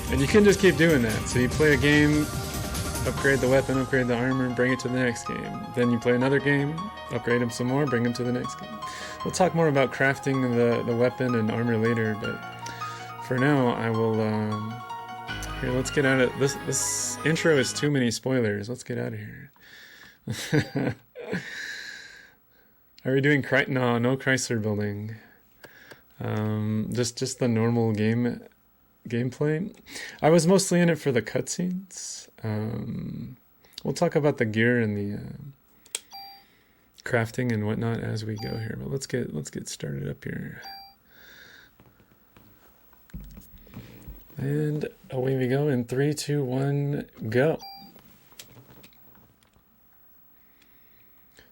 And you can just keep doing that. So you play a game, upgrade the weapon, upgrade the armor, bring it to the next game. Then you play another game, upgrade them some more, bring them to the next game. We'll talk more about crafting the weapon and armor later, but for now I will... here, let's get out of... This intro is too many spoilers. Let's get out of here. Are we doing... No Chrysler building. Just the normal gameplay. I was mostly in it for the cutscenes. We'll talk about the gear and the crafting and whatnot as we go here. But let's get started up here. And away we go in 3, 2, 1, go.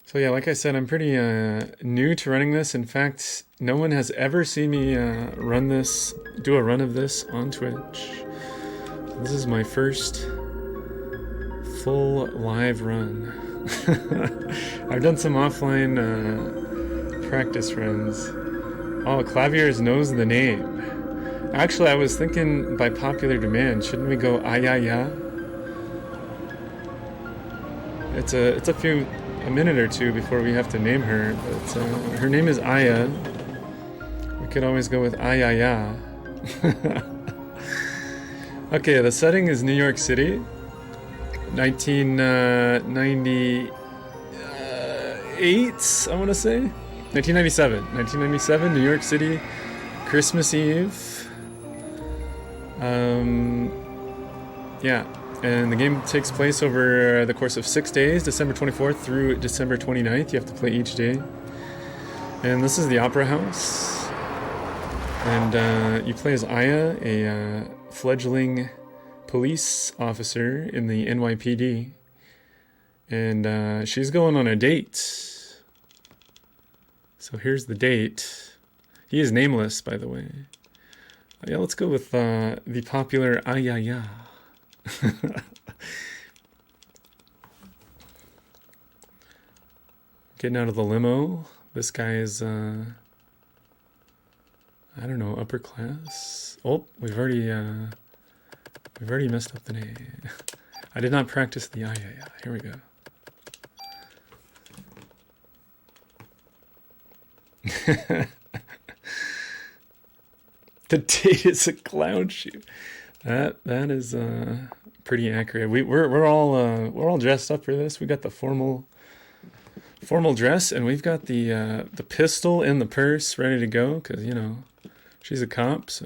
So yeah, like I said, I'm pretty new to running this. In fact, no one has ever seen me do a run of this on Twitch. So this is my first full live run. I've done some offline practice runs. Oh, Claviers knows the name. Actually, I was thinking by popular demand, shouldn't we go Ayaya? It's a minute or two before we have to name her, but her name is Aya. We could always go with Ayaya. Okay, the setting is New York City, 1998, I want to say? 1997, New York City, Christmas Eve. Yeah. And the game takes place over the course of 6 days, December 24th through December 29th. You have to play each day. And this is the Opera House. And you play as Aya, a fledgling police officer in the NYPD. And she's going on a date. So here's the date. He is nameless, by the way. Yeah, let's go with the popular Ayaya. Getting out of the limo. This guy is I don't know, upper class. Oh, we've already messed up the name. I did not practice the Ayaya. Here we go. The date is a clown shoe. That is pretty accurate. We're all dressed up for this. We got the formal dress, and we've got the pistol in the purse ready to go because you know she's a cop, so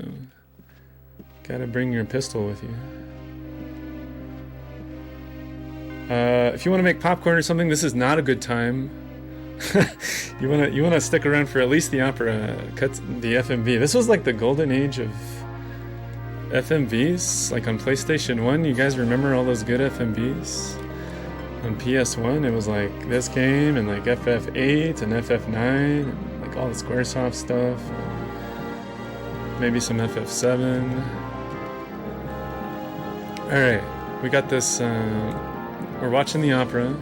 gotta bring your pistol with you. If you want to make popcorn or something, this is not a good time. you wanna stick around for at least the opera cuts, the FMV. This was like the golden age of FMVs, like on PlayStation 1. You guys remember all those good FMVs? On PS1, it was like this game and like FF8 and FF9 and like all the Squaresoft stuff. Maybe some FF7. Alright, we got this, we're watching the opera.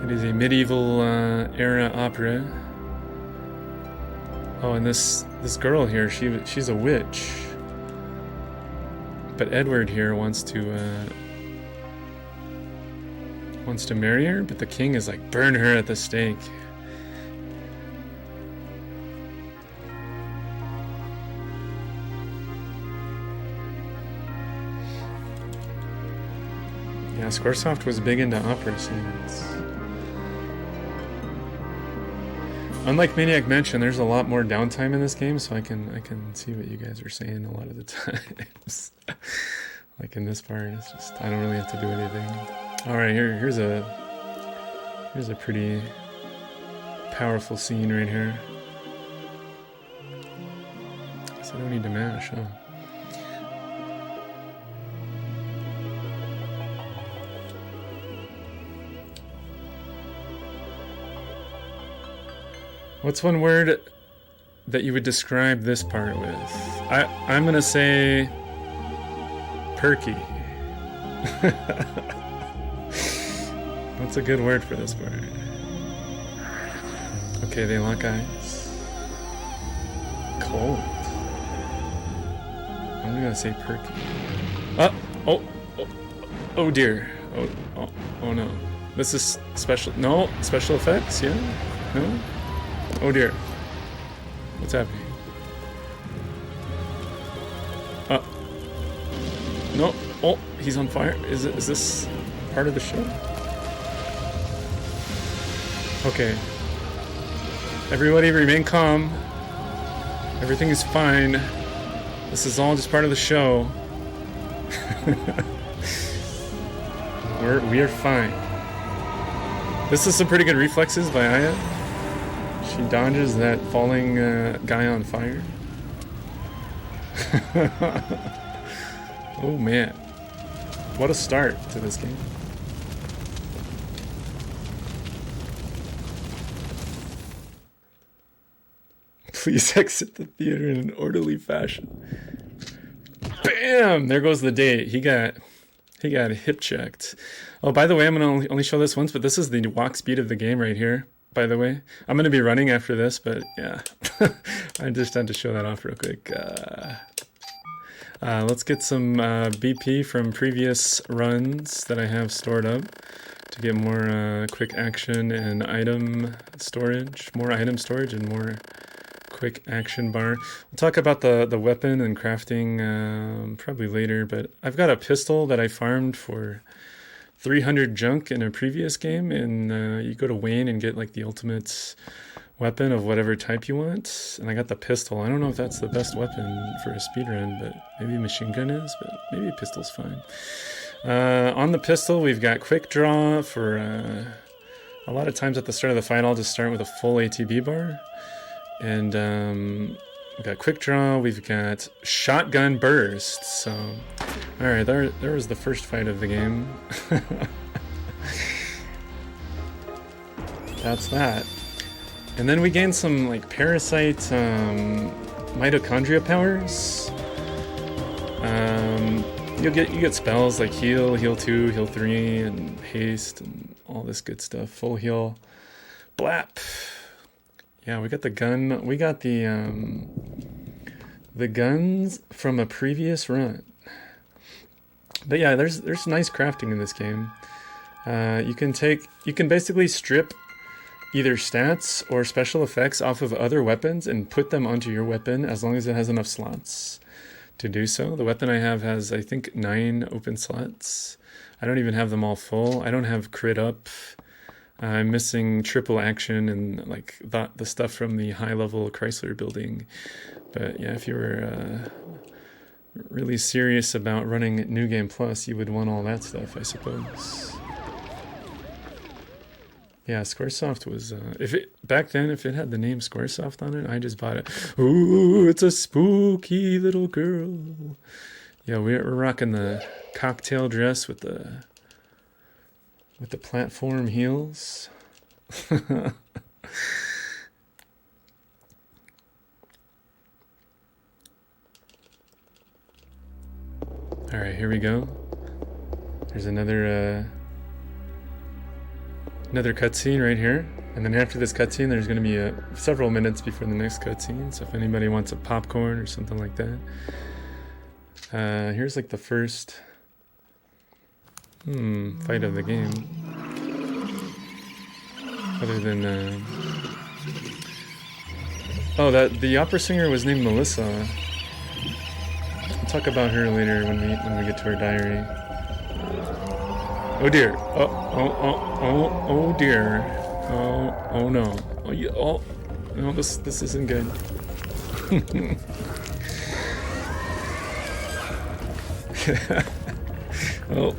It is a medieval era opera. Oh, and this girl here, she's a witch. But Edward here wants to marry her, but the king is like, burn her at the stake. Yeah, Squaresoft was big into opera scenes. Unlike Maniac Mansion, there's a lot more downtime in this game, so I can see what you guys are saying a lot of the times. Like in this part, it's just I don't really have to do anything. All right, here's a pretty powerful scene right here. Guess I don't need to mash, huh? What's one word that you would describe this part with? I'm gonna say perky. What's a good word for this part? Okay, they lock eyes. Cold. I'm gonna say perky. Oh, oh, oh, oh dear. Oh no. This is special. No, special effects. Yeah. No. Oh dear. What's happening? No. Oh, he's on fire. Is this part of the show? Okay. Everybody remain calm. Everything is fine. This is all just part of the show. We are fine. This is some pretty good reflexes by Aya. She dodges that falling guy on fire. Oh man. What a start to this game. Please exit the theater in an orderly fashion. Bam! There goes the date. He got hip checked. Oh, by the way, I'm gonna only show this once, but this is the walk speed of the game right here. By the way, I'm gonna be running after this, but yeah, I just had to show that off real quick. Let's get some BP from previous runs that I have stored up to get more quick action and item storage, more item storage and more quick action bar. We'll talk about the weapon and crafting probably later, but I've got a pistol that I farmed for 300 junk in a previous game, and you go to Wayne and get like the ultimate weapon of whatever type you want, and I got the pistol. I don't know if that's the best weapon for a speedrun, but maybe machine gun is, but maybe a pistol's fine. On the pistol, we've got quick draw for a lot of times at the start of the fight, I'll just start with a full ATB bar. And we've got quick draw, we've got shotgun burst. So, alright, there was the first fight of the game. That's that. And then we gain some like parasite mitochondria powers. You get spells like heal, heal 2, heal 3, and haste, and all this good stuff. Full heal, blap. Yeah, we got the gun. We got the guns from a previous run. But yeah, there's nice crafting in this game. You can basically strip either stats or special effects off of other weapons and put them onto your weapon as long as it has enough slots to do so. The weapon I have has, I think, 9 open slots. I don't even have them all full. I don't have crit up. I'm missing triple action and like the stuff from the high level Chrysler building. But yeah, if you were really serious about running New Game Plus, you would want all that stuff, I suppose. Yeah, Squaresoft was back then if it had the name Squaresoft on it, I just bought it. Ooh, it's a spooky little girl. Yeah, we're rocking the cocktail dress with the platform heels. All right, here we go. There's another cutscene right here, and then after this cutscene, there's going to be several minutes before the next cutscene. So if anybody wants a popcorn or something like that, here's like the first fight of the game. Other than the opera singer was named Melissa. We'll talk about her later when we get to her diary. Oh dear. Oh dear. Oh no. Oh yeah. Oh no. This isn't good. Oh.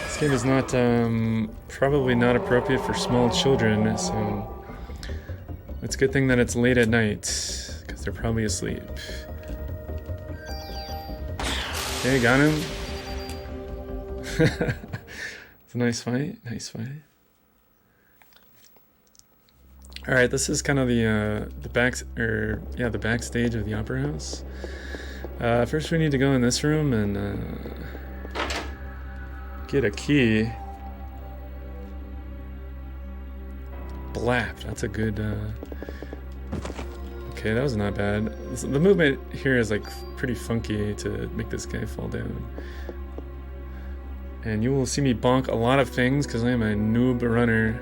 This game is not probably not appropriate for small children, so it's a good thing that it's late at night because they're probably asleep. Okay, got him. It's a nice fight. Nice fight. All right, this is kind of the backstage of the opera house. First, we need to go in this room and get a key. Blap. That's a good... Okay, that was not bad. The movement here is like pretty funky to make this guy fall down. And you will see me bonk a lot of things because I am a noob runner.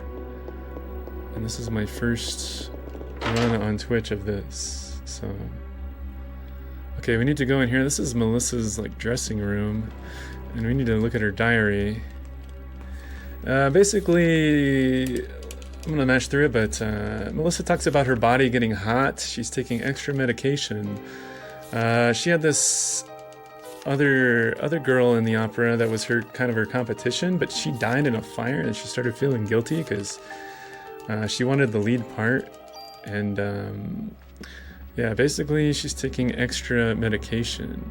And this is my first run on Twitch of this, so... Okay, we need to go in here. This is Melissa's like dressing room, and we need to look at her diary. Basically, I'm gonna mash through it, but Melissa talks about her body getting hot. She's taking extra medication. She had this other girl in the opera that was her kind of her competition, but she died in a fire, and she started feeling guilty because she wanted the lead part, and yeah, basically she's taking extra medication,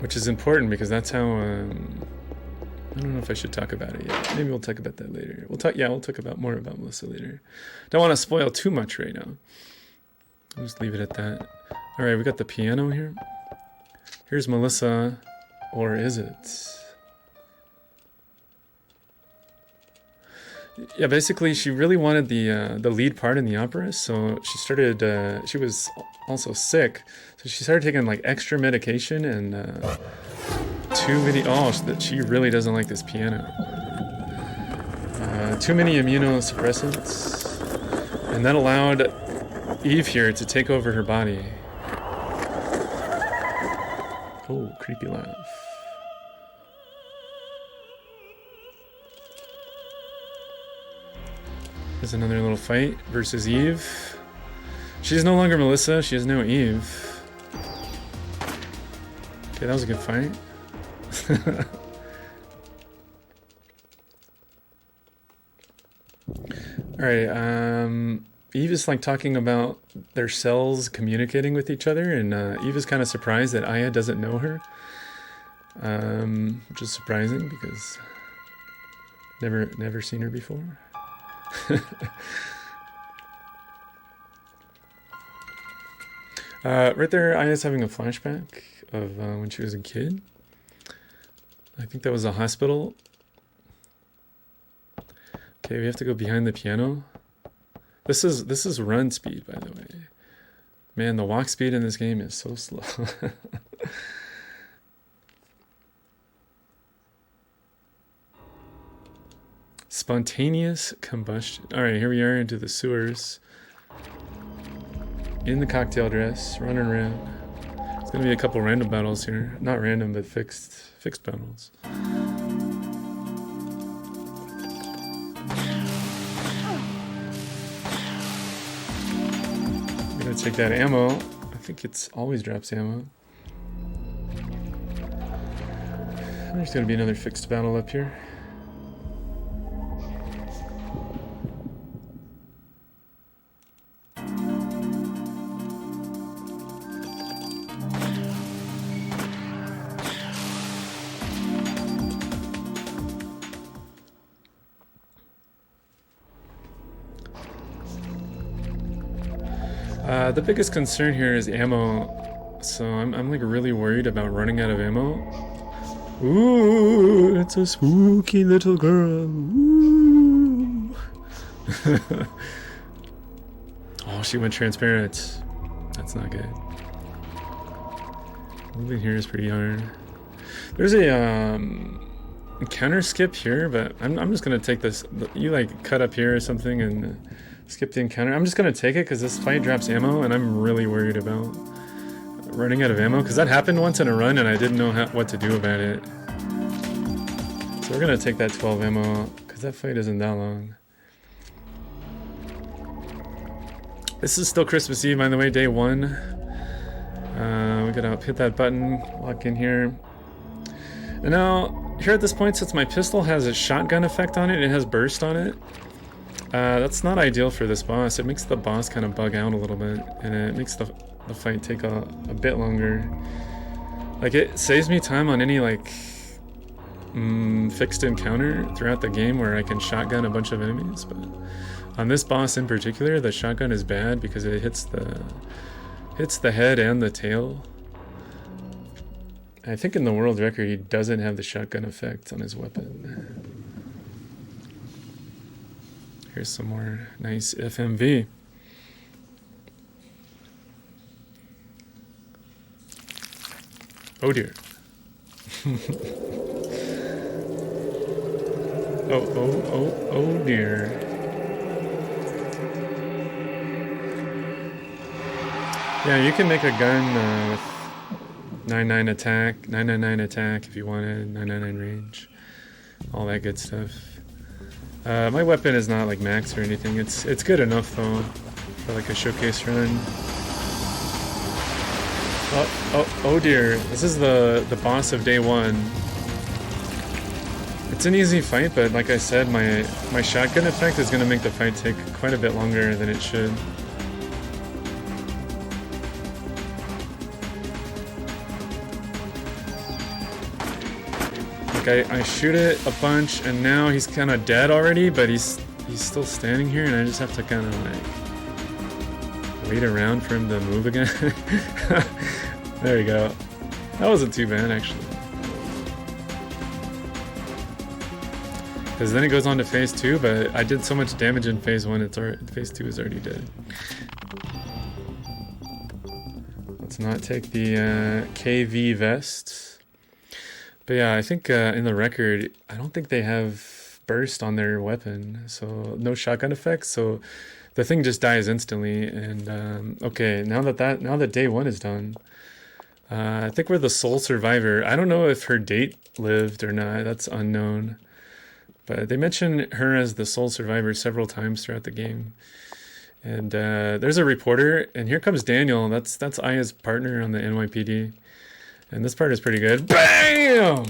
which is important because that's how I don't know if I should talk about it yet. Maybe we'll talk about that later. We'll talk about more about Melissa later. Don't want to spoil too much right now. I'll just leave it at that. All right, we got the piano here. Here's Melissa, or is it? Yeah, basically she really wanted the lead part in the opera, so she started, she was also sick, so she started taking like extra medication and too many, she really doesn't like this piano. Too many immunosuppressants, and that allowed Eve here to take over her body. Oh, creepy laugh. There's another little fight versus Eve. She's no longer Melissa, she is now Eve. Okay, that was a good fight. Alright, Eve is like talking about their cells communicating with each other, and Eve is kind of surprised that Aya doesn't know her. Which is surprising because never seen her before. Right there, Aya's having a flashback of when she was a kid. I think that was a hospital. Okay, we have to go behind the piano. This is run speed, by the way. Man, the walk speed in this game is so slow. Spontaneous combustion. Alright, here we are into the sewers. In the cocktail dress, running around. There's gonna be a couple random battles here. Not random, but fixed battles. I'm gonna take that ammo. I think it's always drops ammo. There's gonna be another fixed battle up here. The biggest concern here is ammo, so I'm like really worried about running out of ammo. Ooh, it's a spooky little girl. Ooh. Oh, she went transparent. That's not good. Moving here is pretty hard. There's a counter skip here, but I'm just gonna take this. You like cut up here or something and skip the encounter. I'm just gonna take it because this fight drops ammo, and I'm really worried about running out of ammo because that happened once in a run, and I didn't know what to do about it. So we're gonna take that 12 ammo because that fight isn't that long. This is still Christmas Eve, by the way, day 1. We gotta hit that button, walk in here. And now, here at this point, since my pistol has a shotgun effect on it, it has burst on it. That's not ideal for this boss. It makes the boss kind of bug out a little bit, and it makes the fight take a bit longer. Like, it saves me time on any, like, fixed encounter throughout the game where I can shotgun a bunch of enemies, but on this boss in particular, the shotgun is bad because it hits the head and the tail. I think in the world record, he doesn't have the shotgun effect on his weapon. Here's some more nice FMV. Oh dear. Oh dear. Yeah, you can make a gun with 9.9 attack, 9.99 attack if you wanted, 9.99 range, all that good stuff. My weapon is not like max or anything. It's good enough though for like a showcase run. Oh dear! This is the boss of day one. It's an easy fight, but like I said, my shotgun effect is going to make the fight take quite a bit longer than it should. Like I shoot it a bunch, and now he's kind of dead already, but he's still standing here, and I just have to kind of like wait around for him to move again. There you go. That wasn't too bad actually. Because then it goes on to phase 2, but I did so much damage in phase 1, phase 2 is already dead. Let's not take the KV vest. But yeah, I think in the record, I don't think they have burst on their weapon, so no shotgun effects, so the thing just dies instantly. And okay, now that day 1 is done, I think we're the sole survivor. I don't know if her date lived or not, that's unknown. But they mention her as the sole survivor several times throughout the game. And there's a reporter, and here comes Daniel. That's Aya's partner on the NYPD. And this part is pretty good. BAM!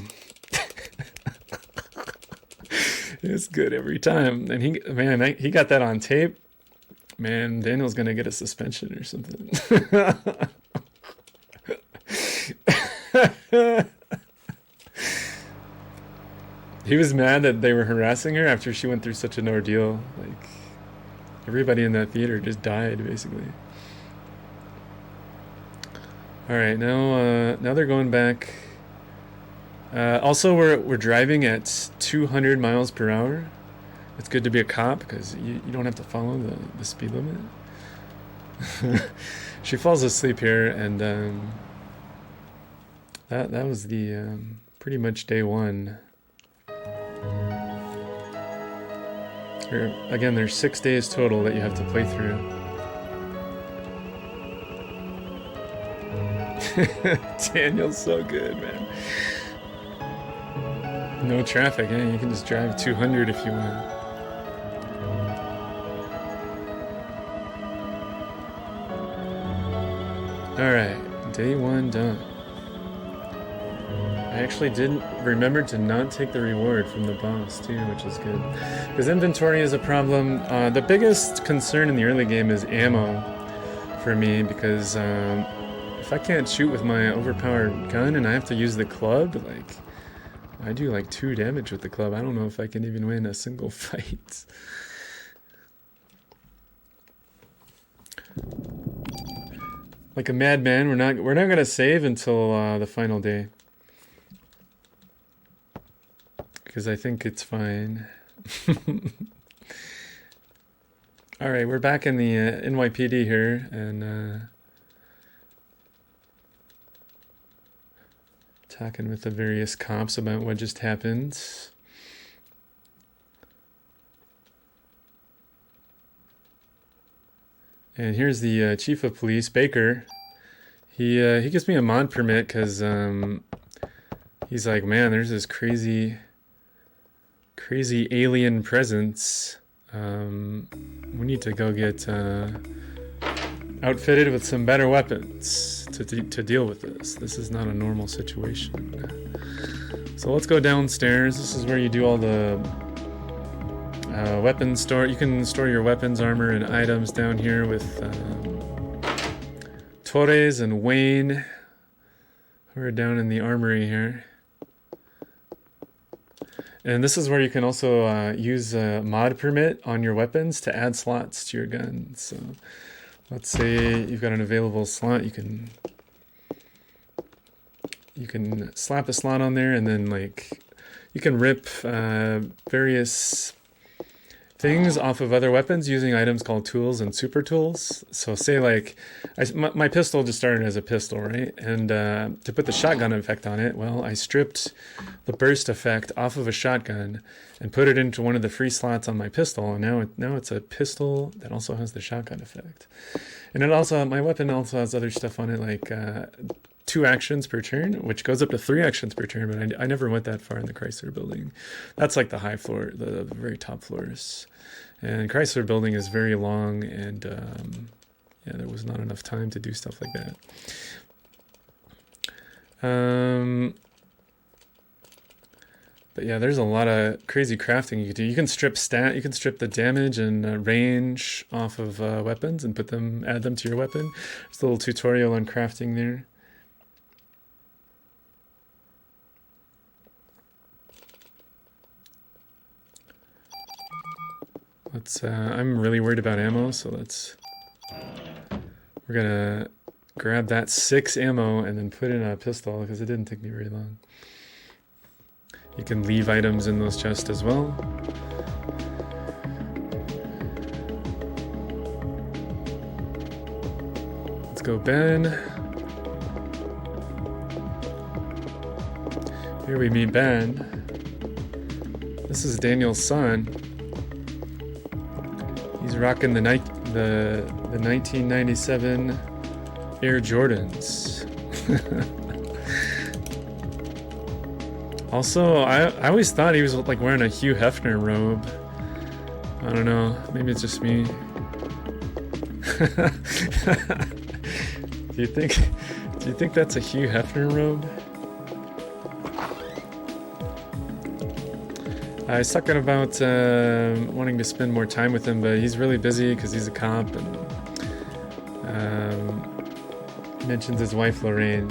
It's good every time. And he got that on tape. Man, Daniel's gonna get a suspension or something. He was mad that they were harassing her after she went through such an ordeal. Like, everybody in that theater just died, basically. Alright, now they're going back. Also, we're driving at 200 miles per hour. It's good to be a cop, because you don't have to follow the speed limit. She falls asleep here, and that was the pretty much day 1. Again, there's 6 days total that you have to play through. Daniel's so good, man. No traffic, eh? You can just drive 200 if you want. Alright, day 1 done. I actually didn't remember to not take the reward from the boss too, which is good. Because inventory is a problem. The biggest concern in the early game is ammo for me, because if I can't shoot with my overpowered gun and I have to use the club, like, I do like 2 damage with the club. I don't know if I can even win a single fight. Like a madman, we're not gonna save until the final day. Because I think it's fine. Alright, we're back in the NYPD here, and talking with the various cops about what just happened. And here's the chief of police, Baker. He gives me a mod permit because he's like, man, there's this crazy alien presence. We need to go get outfitted with some better weapons to deal with this. This is not a normal situation. So let's go downstairs. This is where you do all the weapons store. You can store your weapons, armor, and items down here with Torres and Wayne, who are down in the armory here. And this is where you can also use a mod permit on your weapons to add slots to your guns. So let's say you've got an available slot, you can slap a slot on there, and then like you can rip various things off of other weapons using items called tools and super tools. So say like, my pistol just started as a pistol, right? And to put the shotgun effect on it, well, I stripped the burst effect off of a shotgun and put it into one of the free slots on my pistol. And now it's a pistol that also has the shotgun effect. And it also, my weapon also has other stuff on it, like 2 actions per turn, which goes up to 3 actions per turn, but I never went that far in the Chrysler building. That's like the high floor, the very top floors. And Chrysler building is very long, and yeah, there was not enough time to do stuff like that. But yeah, there's a lot of crazy crafting you can do. You can strip you can strip the damage and range off of weapons and add them to your weapon. There's a little tutorial on crafting there. I'm really worried about ammo, so we're gonna grab that 6 ammo and then put in a pistol because it didn't take me very long. You can leave items in those chests as well. Let's go, Ben. Here we meet Ben. This is Daniel's son. He's rocking the 1997 Air Jordans. Also, I always thought he was like wearing a Hugh Hefner robe. I don't know, maybe it's just me. Do you think that's a Hugh Hefner robe? I was talking about wanting to spend more time with him, but he's really busy because he's a cop, and mentions his wife Lorraine.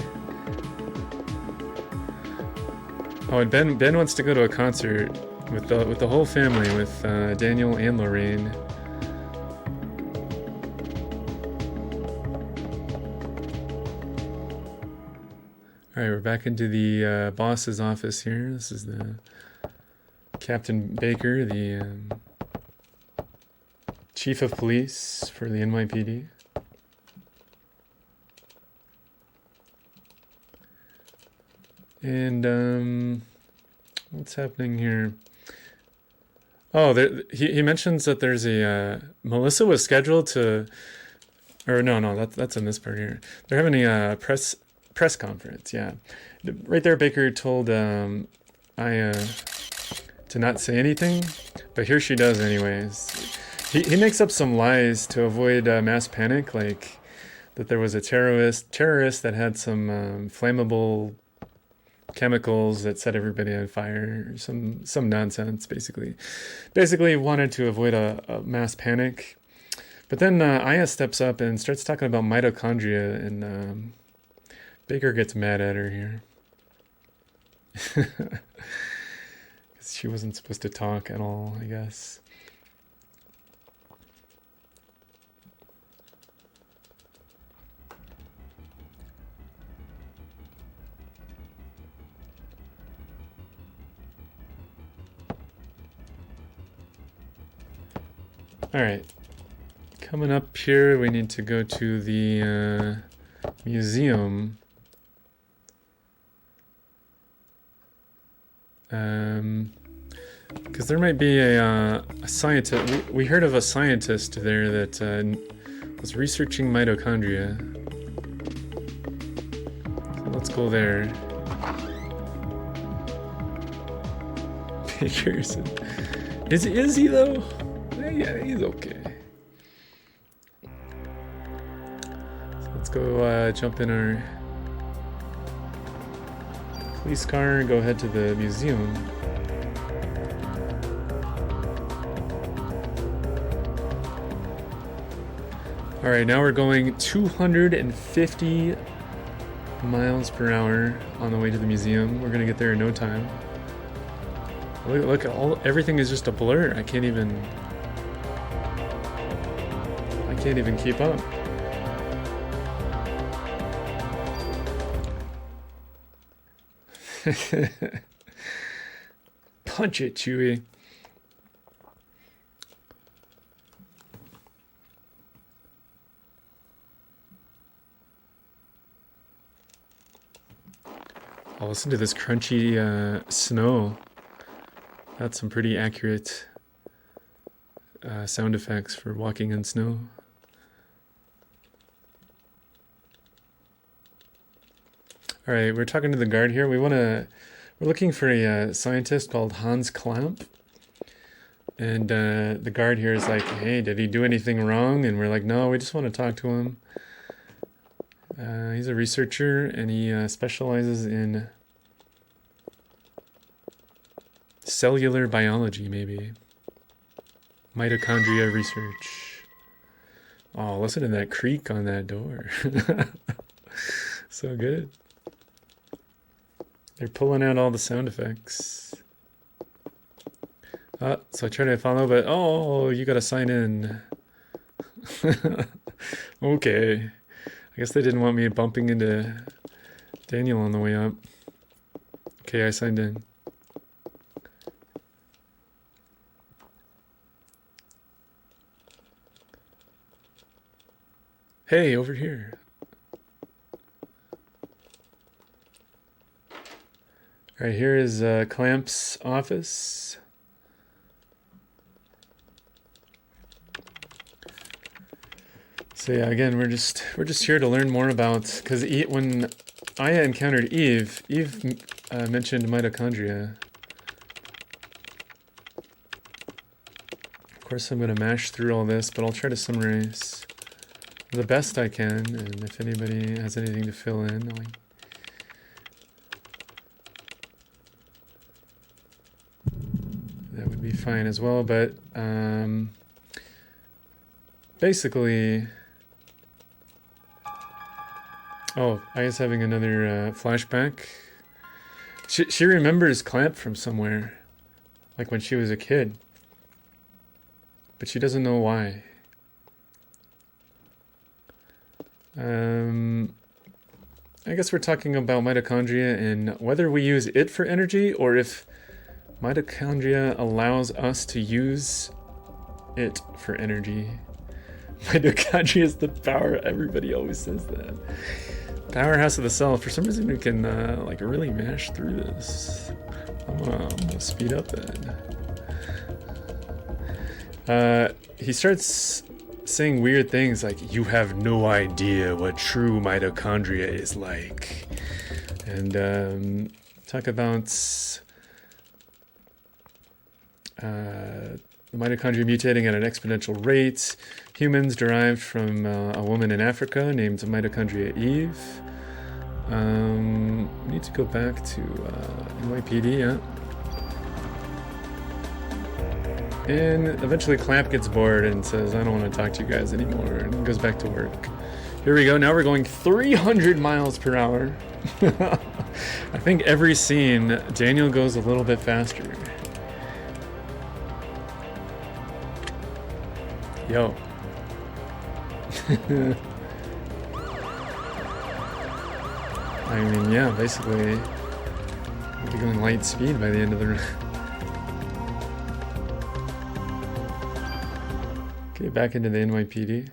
Oh, and Ben wants to go to a concert with the whole family, with Daniel and Lorraine. All right, we're back into the boss's office here. This is the Captain Baker, the chief of police for the NYPD. And what's happening here? Oh, he mentions that there's a Melissa was scheduled to, or no, that's in this part here. They're having a press conference. Yeah, right there. Baker told Aya to not say anything, but here she does anyways. He makes up some lies to avoid mass panic, like that there was a terrorist that had some flammable chemicals that set everybody on fire, or some nonsense, basically wanted to avoid a mass panic. But then Aya steps up and starts talking about mitochondria, and Baker gets mad at her here. Because she wasn't supposed to talk at all, I guess. All right, coming up here, we need to go to the museum. Because there might be a scientist. We heard of a scientist there that was researching mitochondria. So let's go there. Baker's. Is he though? Yeah, he's okay. So let's go jump in our police car and go head to the museum. All right, now we're going 250 miles per hour on the way to the museum. We're gonna get there in no time. Look, everything is just a blur. I can't even keep up. Punch it, Chewie. Oh, listen to this crunchy snow. That's some pretty accurate sound effects for walking in snow. All right, we're talking to the guard here. We're looking for a scientist called Hans Klamp. And the guard here is like, hey, did he do anything wrong? And we're like, no, we just want to talk to him. He's a researcher, and he specializes in cellular biology, maybe. Mitochondria research. Oh, listen to that creak on that door. So good. They're pulling out all the sound effects. So I try to follow, but oh, you gotta sign in. Okay. I guess they didn't want me bumping into Daniel on the way up. Okay, I signed in. Hey, over here. All right, here is Clamp's office. So yeah, again, we're just here to learn more about, because when Aya encountered Eve mentioned mitochondria. Of course, I'm going to mash through all this, but I'll try to summarize the best I can, and if anybody has anything to fill in, that would be fine as well. But basically, oh, Aya's having another flashback. She remembers Clamp from somewhere, like when she was a kid, but she doesn't know why. I guess we're talking about mitochondria and whether we use it for energy or if mitochondria allows us to use it for energy. Mitochondria is the power. Everybody always says that. Powerhouse of the cell. For some reason, we can like really mash through this. I'm gonna speed up that. He starts saying weird things like, "You have no idea what true mitochondria is like," and talk about the mitochondria mutating at an exponential rate. Humans derived from a woman in Africa named Mitochondria Eve. We need to go back to NYPD, yeah. And eventually Clamp gets bored and says, I don't want to talk to you guys anymore, and goes back to work. Here we go, now we're going 300 miles per hour. I think every scene, Daniel goes a little bit faster. Yo. I mean, yeah, basically, we'll be going light speed by the end of the run. Okay, back into the NYPD,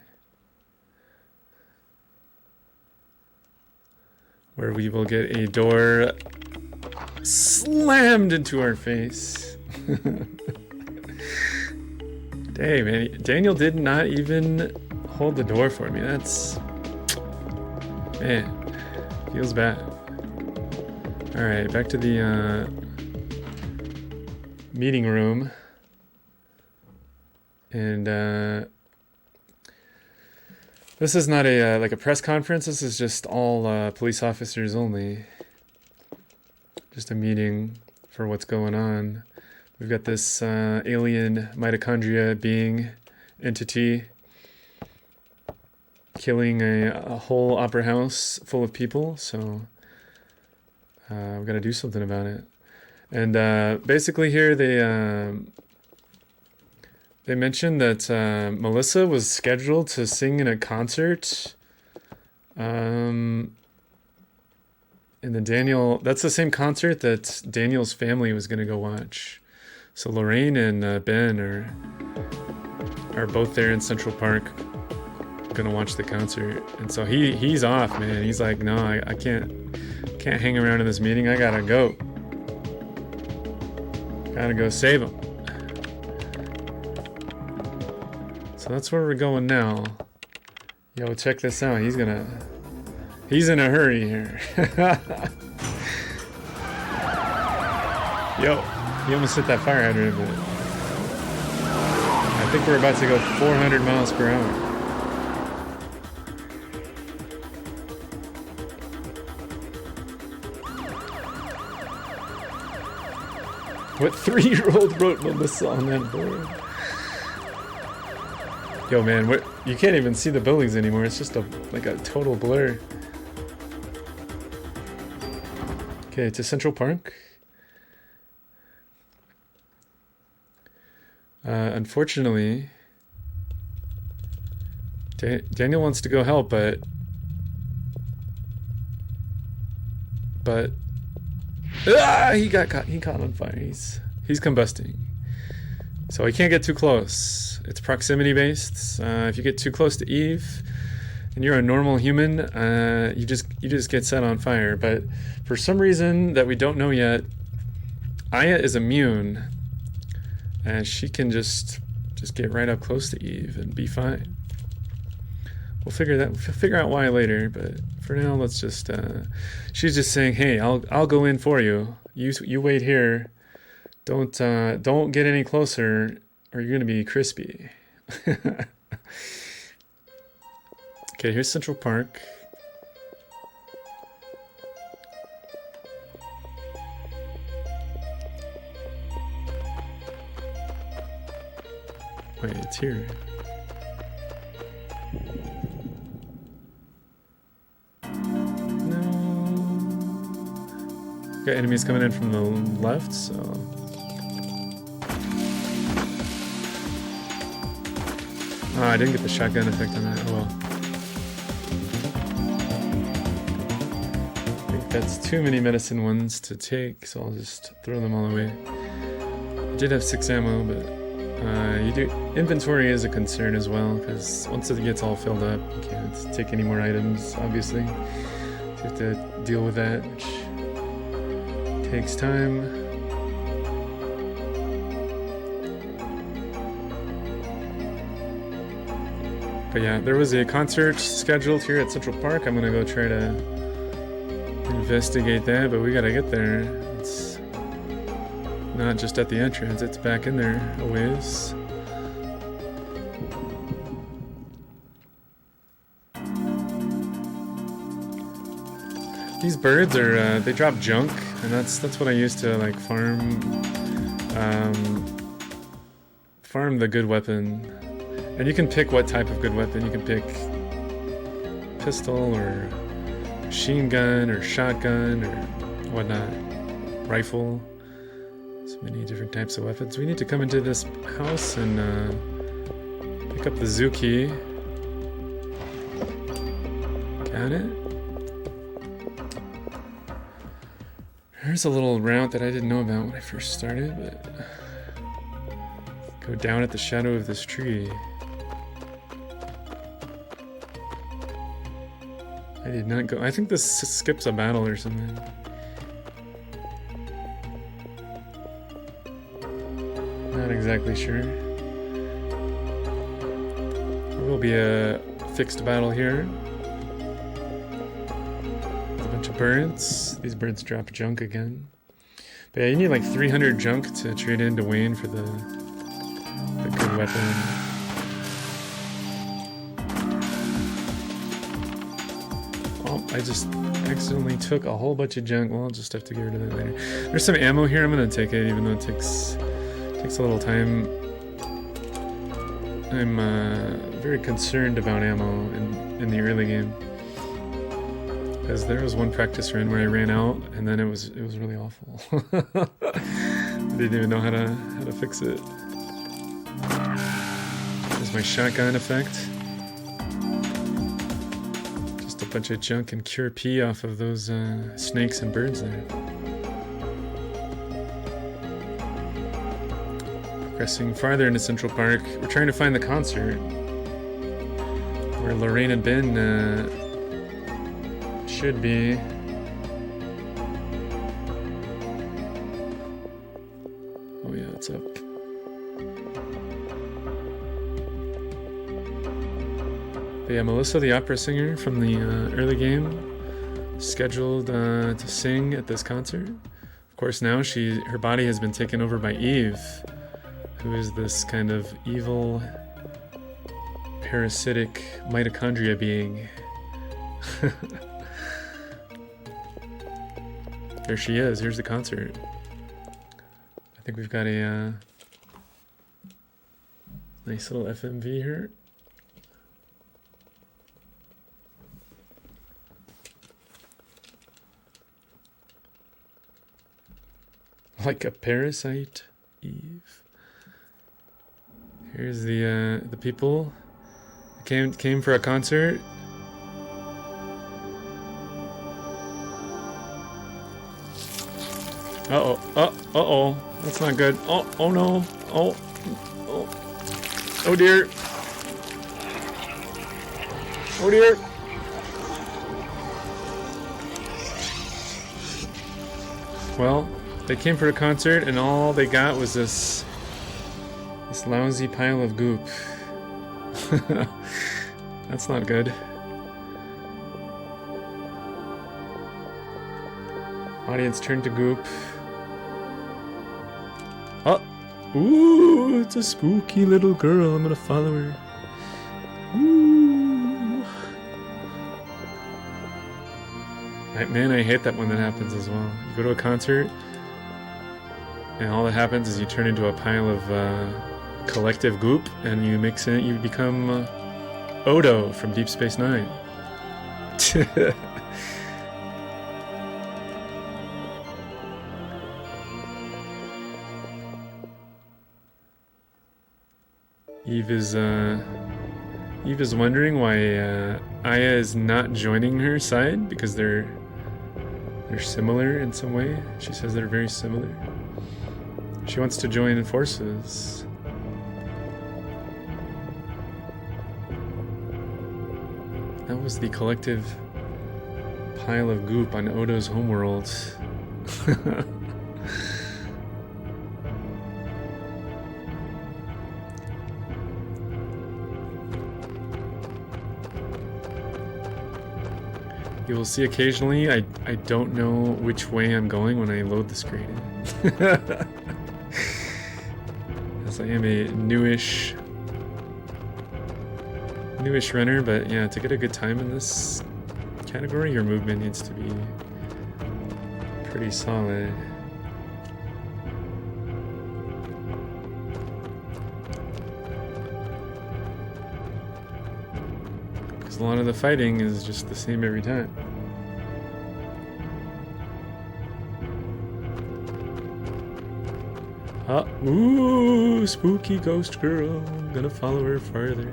where we will get a door slammed into our face. Dang, man, Daniel did not even hold the door for me. That's, man, feels bad. All right, back to the meeting room. And this is not a like a press conference. This is just all police officers only. Just a meeting for what's going on. We've got this alien mitochondria being entity killing a whole opera house full of people. So we've got to do something about it. And basically here they mentioned that Melissa was scheduled to sing in a concert. And then Daniel, that's the same concert that Daniel's family was going to go watch. So Lorraine and Ben are both there in Central Park going to watch the concert. And so he's off, man. He's like, no, I can't Can't hang around in this meeting. I gotta go. Gotta go save him. So that's where we're going now. Yo, check this out. He's in a hurry here. Yo, he almost hit that fire hydrant, but I think we're about to go 400 miles per hour. What 3-year-old wrote Melissa on that board? Yo, man, what? You can't even see the buildings anymore. It's just like a total blur. Okay, to Central Park. Unfortunately, Daniel wants to go help, but he got caught. He caught on fire. He's combusting, so he can't get too close. It's proximity based. If you get too close to Eve, and you're a normal human, you just get set on fire. But for some reason that we don't know yet, Aya is immune, and she can just get right up close to Eve and be fine. We'll figure out why later, but for now, let's just. She's just saying, "Hey, I'll go in for you. You wait here. Don't get any closer, or you're gonna be crispy." Okay, here's Central Park. Wait, it's here. Got enemies coming in from the left, so... Oh, I didn't get the shotgun effect on that. Oh well. I think that's too many medicine ones to take, so I'll just throw them all away. I did have 6 ammo, but... inventory is a concern as well, because once it gets all filled up, you can't take any more items, obviously. You have to deal with that, which... takes time. But yeah, there was a concert scheduled here at Central Park. I'm gonna go try to investigate that, but we gotta get there. It's not just at the entrance, it's back in there a ways. These birds are, they drop junk, and that's what I use to like farm the good weapon. And you can pick what type of good weapon. You can pick pistol or machine gun or shotgun or whatnot, rifle. So many different types of weapons. We need to come into this house and pick up the zoo key. Got it. There's a little route that I didn't know about when I first started, but go down at the shadow of this tree. I did not go. I think this skips a battle or something. Not exactly sure. There will be a fixed battle here. Birds. These birds drop junk again. But yeah, you need like 300 junk to trade into Wayne for the good weapon. Oh, I just accidentally took a whole bunch of junk. Well, I'll just have to get rid of that later. There's some ammo here. I'm gonna take it, even though it takes a little time. I'm very concerned about ammo in the early game. Because there was one practice run where I ran out, and then it was really awful. I didn't even know how to fix it. There's my shotgun effect. Just a bunch of junk and cure P off of those snakes and birds there. Progressing farther into Central Park, we're trying to find the concert where Lorraine and Ben should be. Oh yeah, it's up. But yeah, Melissa, the opera singer from the early game, scheduled to sing at this concert. Of course, now her body has been taken over by Eve, who is this kind of evil, parasitic mitochondria being. There she is. Here's the concert. I think we've got a nice little FMV here. Like a Parasite Eve. Here's the people came for a concert. Uh-oh. That's not good. Oh no. Oh dear. Oh dear. Well, they came for a concert and all they got was this lousy pile of goop. That's not good. Audience turned to goop. Oh! Ooh, it's a spooky little girl. I'm gonna follow her. Ooh. Man, I hate that when that happens as well. You go to a concert, and all that happens is you turn into a pile of collective goop, and you mix in. You become Odo from Deep Space Nine. Eve is wondering why Aya is not joining her side, because they're similar in some way. She says they're very similar. She wants to join forces. That was the collective pile of goop on Odo's homeworld. You will see occasionally, I don't know which way I'm going when I load the screen. As I am a newish runner, but yeah, to get a good time in this category, your movement needs to be pretty solid. Because a lot of the fighting is just the same every time. Ooh, spooky ghost girl. I'm gonna follow her farther.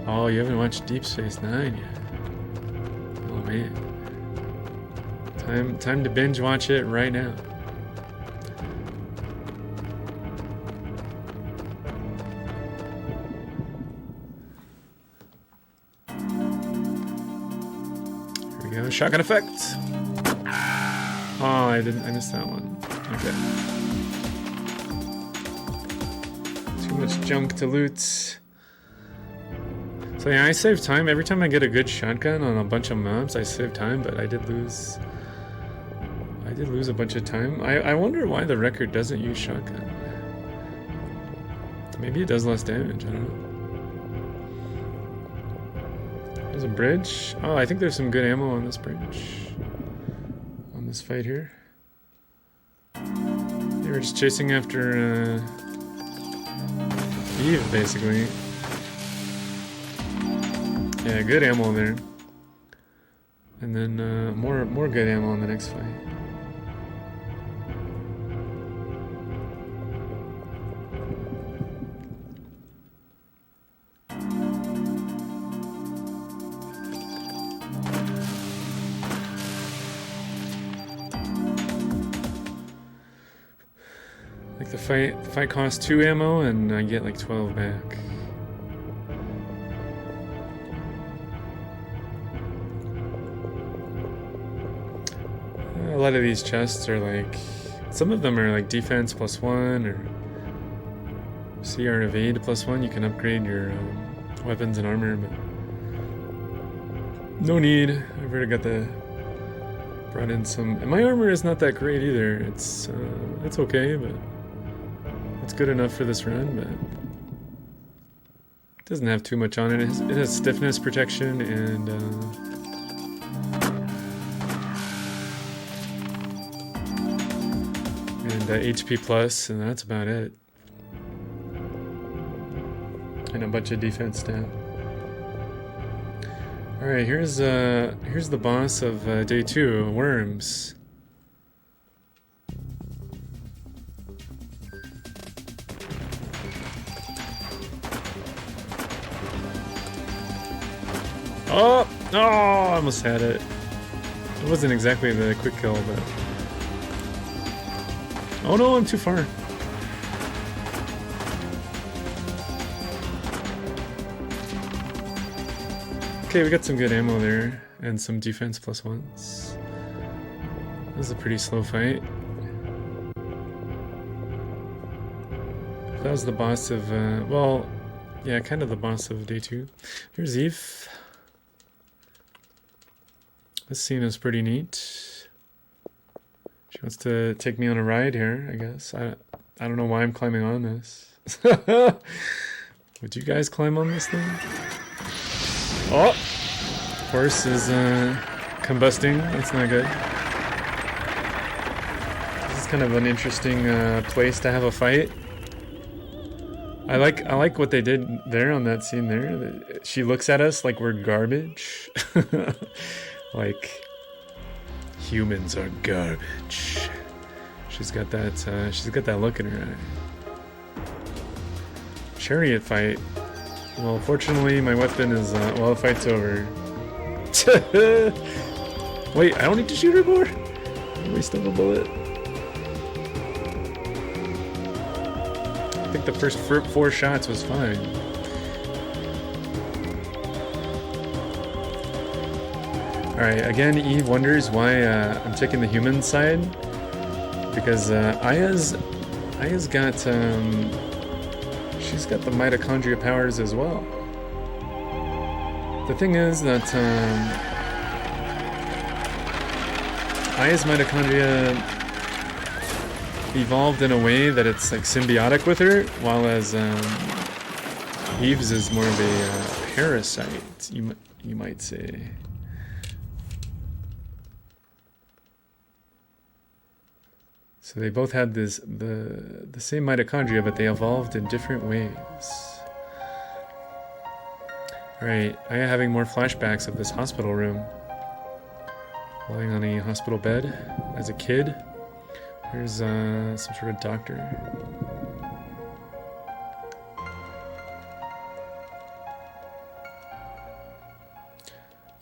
Oh, you haven't watched Deep Space Nine yet. Oh man. Time to binge watch it right now. Here we go, shotgun effect. Oh, I missed that one. Okay. Too much junk to loot. So yeah, I save time. Every time I get a good shotgun on a bunch of mobs, I save time, but I did lose a bunch of time. I wonder why the record doesn't use shotgun. Maybe it does less damage, I don't know. There's a bridge. Oh, I think there's some good ammo on this bridge. This fight here. They were just chasing after Eve, basically. Yeah, good ammo there. And then more good ammo in the next fight. Like the fight costs 2 ammo and I get like 12 back. lot of these chests are like, some of them are like defense +1 or CR evade +1. You can upgrade your weapons and armor, but no need. I've already got brought in some, and my armor is not that great either. It's okay, but it's good enough for this run, but it doesn't have too much on it. It has stiffness protection and HP plus, and that's about it. And a bunch of defense stat. All right, here's the boss of day 2, worms. Oh, I almost had it. It wasn't exactly the quick kill, but oh no, I'm too far. Okay, we got some good ammo there, and some defense +1s. This is a pretty slow fight. That was the boss of, well, yeah, kind of the boss of day 2. Here's Eve. This scene is pretty neat. She wants to take me on a ride here, I guess. I don't know why I'm climbing on this. Would you guys climb on this thing? Oh! Horse is combusting. That's not good. This is kind of an interesting place to have a fight. I like what they did there on that scene there. She looks at us like we're garbage. Like humans are garbage. She's got that look in her eye. Chariot fight. Well, fortunately, my weapon is, well, the fight's over. Wait, I don't need to shoot her more? Waste of a bullet. I think the first 4 shots was fine. Alright, again, Eve wonders why I'm taking the human side. Because Aya's got, she's got the mitochondria powers as well. The thing is that Aya's mitochondria evolved in a way that it's like symbiotic with her, while as Eve's is more of a parasite, you might say. So they both had the same mitochondria, but they evolved in different ways. Alright, I am having more flashbacks of this hospital room. Lying on a hospital bed as a kid. There's some sort of doctor.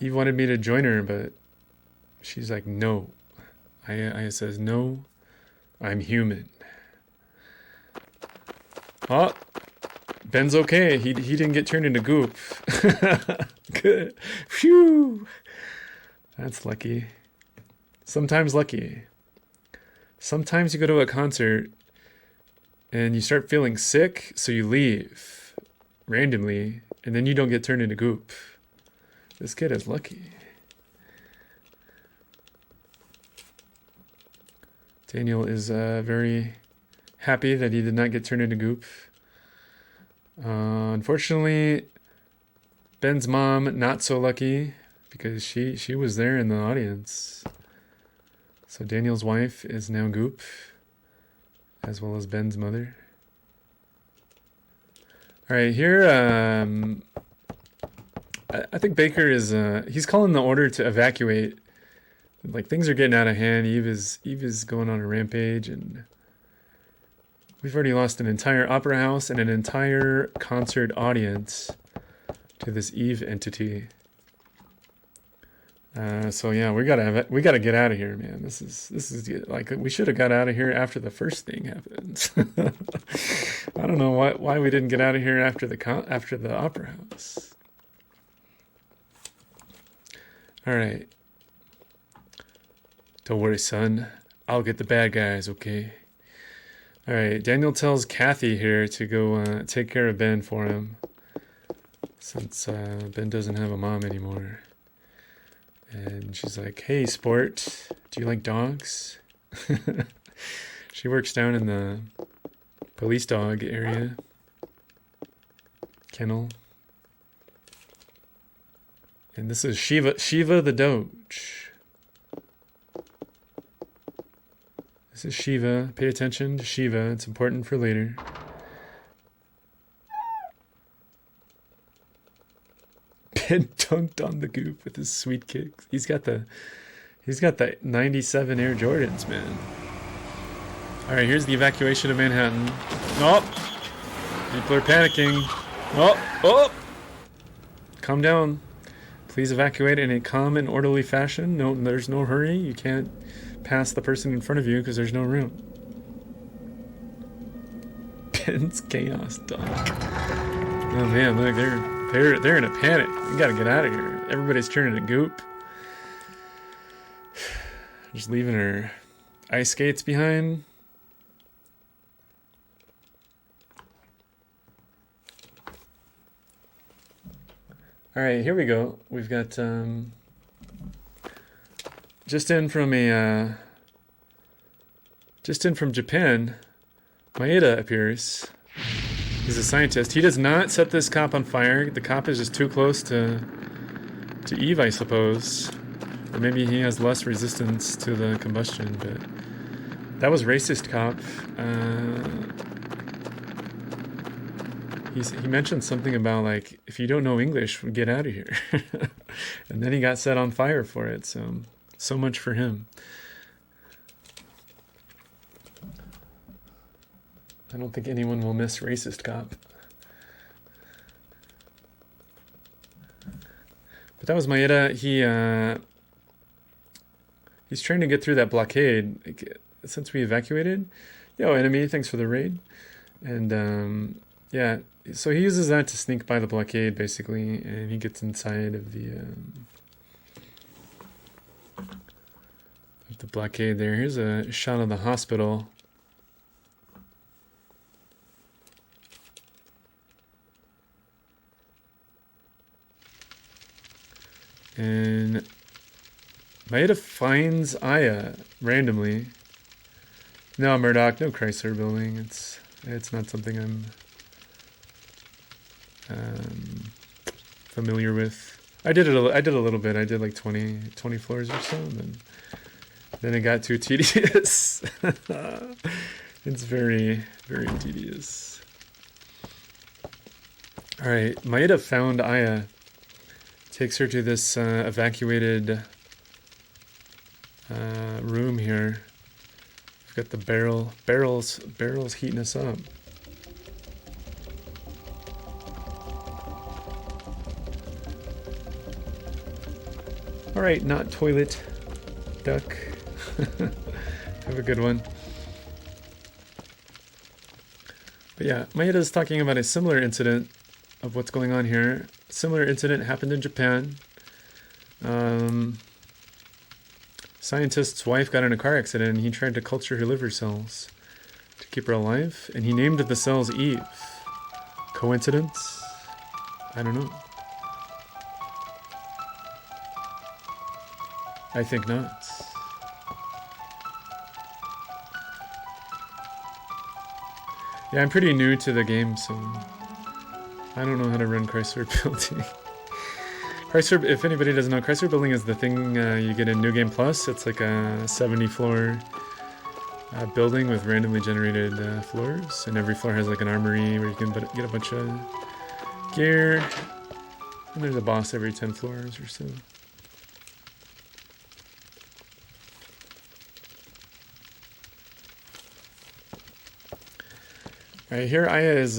Eve wanted me to join her, but she's like, no. Aya says, no, I'm human. Oh, Ben's okay. He didn't get turned into goop. Good. Phew. That's lucky. Sometimes lucky. Sometimes you go to a concert and you start feeling sick, so you leave randomly, and then you don't get turned into goop. This kid is lucky. Daniel is very happy that he did not get turned into goop. Unfortunately, Ben's mom, not so lucky, because she was there in the audience. So Daniel's wife is now goop, as well as Ben's mother. All right, here, I think Baker is, he's calling the order to evacuate. Like, things are getting out of hand. Eve is going on a rampage, and we've already lost an entire opera house and an entire concert audience to this Eve entity. So yeah, we gotta get out of here, man. This is like, we should have got out of here after the first thing happened. I don't know why we didn't get out of here after the opera house. All right. Don't worry, son. I'll get the bad guys, okay? Alright, Daniel tells Kathy here to go take care of Ben for him. Since Ben doesn't have a mom anymore. And she's like, hey, sport, do you like dogs? She works down in the police dog area. Kennel. And this is Shiva the Doge. This is Shiva. Pay attention to Shiva. It's important for later. Ben dunked on the goop with his sweet kicks. He's got the 97 Air Jordans, man. All right, here's the evacuation of Manhattan. Oh, people are panicking. Oh, calm down. Please evacuate in a calm and orderly fashion. No, there's no hurry. You can't pass the person in front of you because there's no room. Ben's chaos dunk. Oh man, look, they're in a panic. We gotta get out of here. Everybody's turning to goop. Just leaving her ice skates behind. All right, here we go. We've got just in from Japan. Maeda appears. He's a scientist. He does not set this cop on fire. The cop is just too close to Eve, I suppose. Or maybe he has less resistance to the combustion, but that was racist, cop. He mentioned something about, like, if you don't know English, get out of here. And then he got set on fire for it, so much for him. I don't think anyone will miss racist cop. But that was Maeda. He's trying to get through that blockade. Like, since we evacuated. Yo, enemy, thanks for the raid. And, yeah, so he uses that to sneak by the blockade, basically, and he gets inside of the blockade there. Here's a shot of the hospital. And Maeda finds Aya randomly. No, Murdoch, no Chrysler building. It's not something I'm familiar with. I did a little bit. I did like 20 floors or so, and then it got too tedious. It's very, very tedious. All right, Maeda found Aya. Takes her to this evacuated room here. We've got the barrels heating us up. All right, not toilet, duck. Have a good one. But yeah, Maeda's talking about a similar incident of what's going on here. Similar incident happened in Japan. Scientist's wife got in a car accident and he tried to culture her liver cells to keep her alive, and he named the cells Eve. Coincidence? I don't know. I think not. Yeah, I'm pretty new to the game, so I don't know how to run Chrysler Building. Chrysler, if anybody doesn't know, Chrysler Building is the thing you get in New Game Plus. It's like a 70-floor building with randomly generated floors, and every floor has like an armory where you can get a bunch of gear, and there's a boss every 10 floors or so. Alright, here Aya is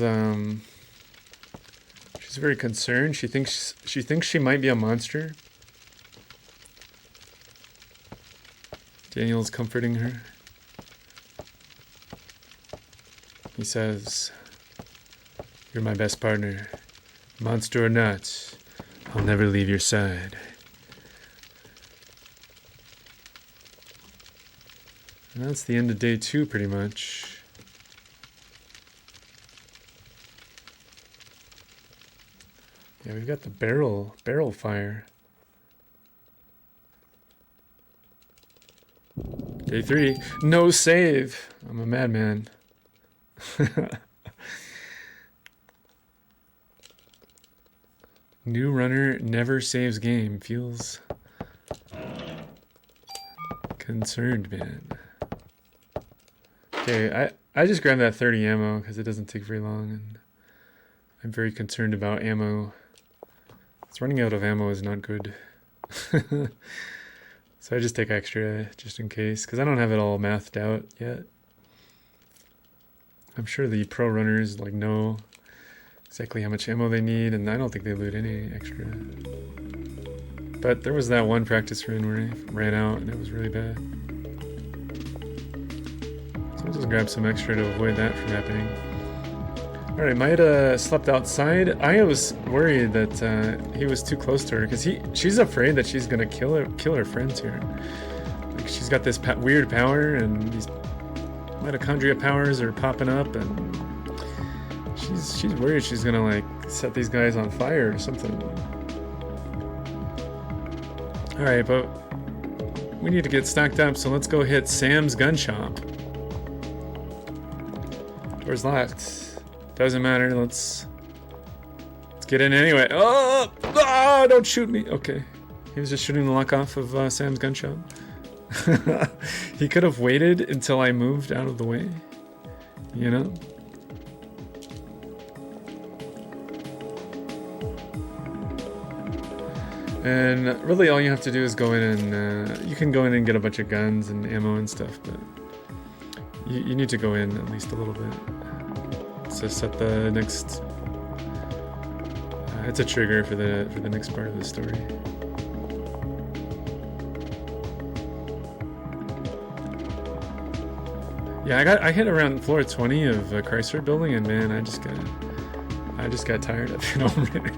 she's very concerned. She thinks she might be a monster. Daniel's comforting her. He says, "You're my best partner. Monster or not, I'll never leave your side." And that's the end of day 2 pretty much. Yeah, we've got the barrel fire. Day 3, no save. I'm a madman. New runner never saves game. Feels concerned, man. Okay, I just grabbed that 30 ammo because it doesn't take very long, and I'm very concerned about ammo. It's running out of ammo is not good. So I just take extra just in case, because I don't have it all mathed out yet. I'm sure the pro runners like know exactly how much ammo they need, and I don't think they loot any extra. But there was that one practice run where I ran out and it was really bad. So I'll just grab some extra to avoid that from happening. Alright, Maeda slept outside. I was worried that he was too close to her, because she's afraid that she's gonna kill her friends here. Like, she's got this weird power, and these mitochondria powers are popping up, and she's worried she's gonna like set these guys on fire or something. Alright, but we need to get stocked up, so let's go hit Sam's gun shop. Door's locked. Doesn't matter, let's get in anyway. Oh, don't shoot me. Okay, he was just shooting the lock off of Sam's gun shop. He could have waited until I moved out of the way, you know? And really all you have to do is go in and, you can go in and get a bunch of guns and ammo and stuff, but you need to go in at least a little bit. To set the next, it's a trigger for the next part of the story. Yeah, I hit around floor 20 of Chrysler Building, and man, I just got tired of it already.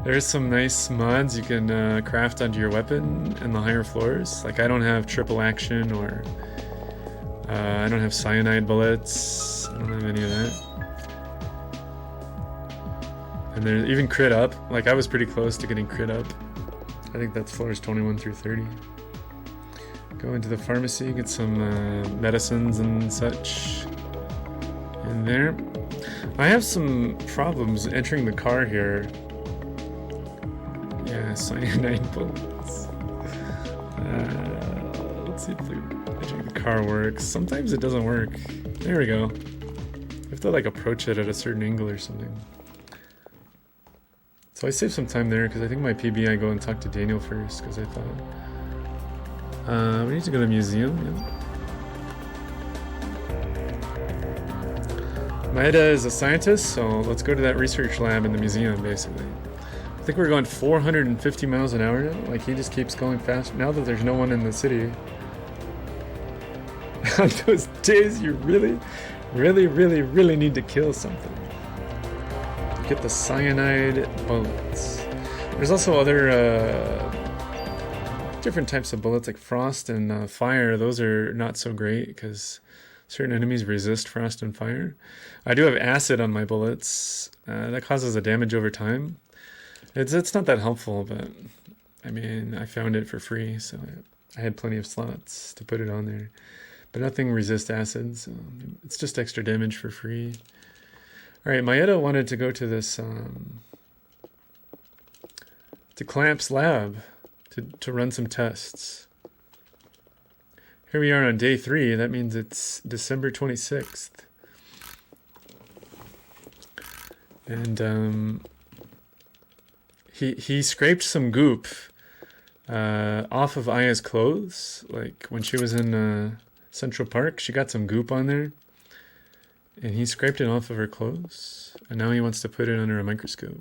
There's some nice mods you can craft onto your weapon in the higher floors. Like, I don't have triple action, or I don't have cyanide bullets. I don't have any of that. And there's even crit up. Like, I was pretty close to getting crit up. I think that's floors 21 through 30. Go into the pharmacy, get some medicines and such in there. I have some problems entering the car here. Yeah, cyanide bullets. Let's see if the car works. Sometimes it doesn't work. There we go. You have to like approach it at a certain angle or something. So I saved some time there because I think my PB I go and talk to Daniel first, because I thought we need to go to the museum. Yeah. Maeda is a scientist, so let's go to that research lab in the museum basically. I think we're going 450 miles an hour now. Like, he just keeps going fast now that there's no one in the city. On those days you really need to kill something. Get the cyanide bullets. There's also other different types of bullets, like frost and fire. Those are not so great because certain enemies resist frost and fire. I do have acid on my bullets. That causes a damage over time. It's not that helpful, but I mean, I found it for free, so I had plenty of slots to put it on there. But nothing resists acid, so it's just extra damage for free. Alright, Maeda wanted to go to this, to Clamp's lab to run some tests. Here we are on day 3, that means it's December 26th. And he scraped some goop off of Aya's clothes. Like, when she was in Central Park, she got some goop on there. And he scraped it off of her clothes, and now he wants to put it under a microscope.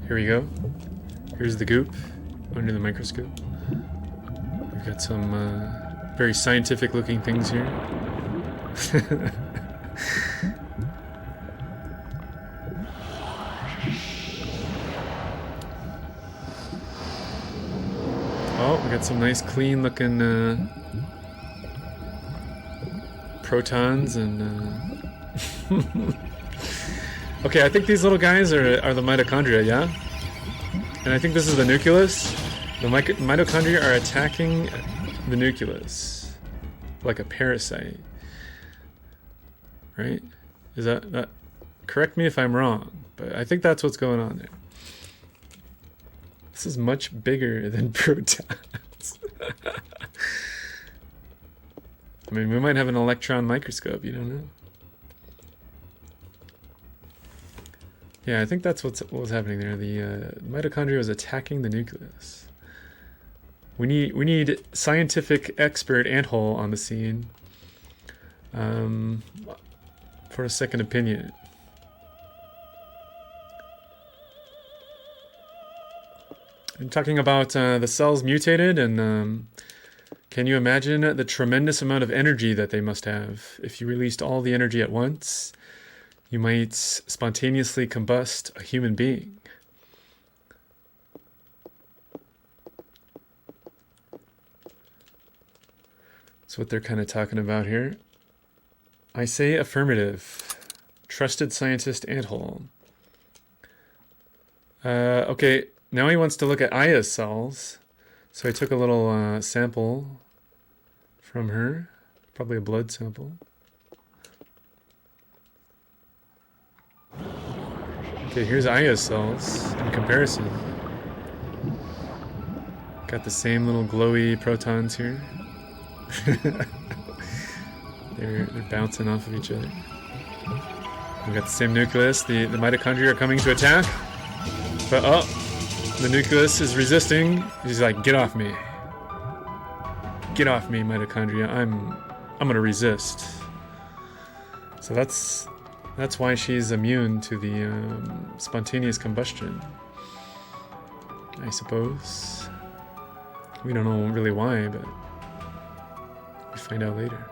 Here we go. Here's the goop under the microscope. We've got some Very scientific looking things here. Oh, we got some nice clean looking protons and okay, I think these little guys are the mitochondria, yeah? And I think this is the nucleus. The mitochondria are attacking the nucleus like a parasite. Right? Is that correct me if I'm wrong, but I think that's what's going on there. This is much bigger than protons. I mean, we might have an electron microscope, you don't know. Yeah, I think that's what was happening there. The mitochondria was attacking the nucleus. We need scientific expert Anthole on the scene for a second opinion. I'm talking about the cells mutated, and can you imagine the tremendous amount of energy that they must have? If you released all the energy at once, you might spontaneously combust a human being. That's what they're kind of talking about here. I say affirmative. Trusted scientist Anthole. Okay, now he wants to look at Aya's cells. So I took a little sample from her. Probably a blood sample. Okay, here's Aya's cells in comparison. Got the same little glowy protons here. they're bouncing off of each other. We got the same nucleus. The mitochondria are coming to attack. But oh, the nucleus is resisting. He's like, get off me. Get off me, mitochondria. I'm gonna resist. So that's why she's immune to the spontaneous combustion, I suppose. We don't know really why, but we find out later.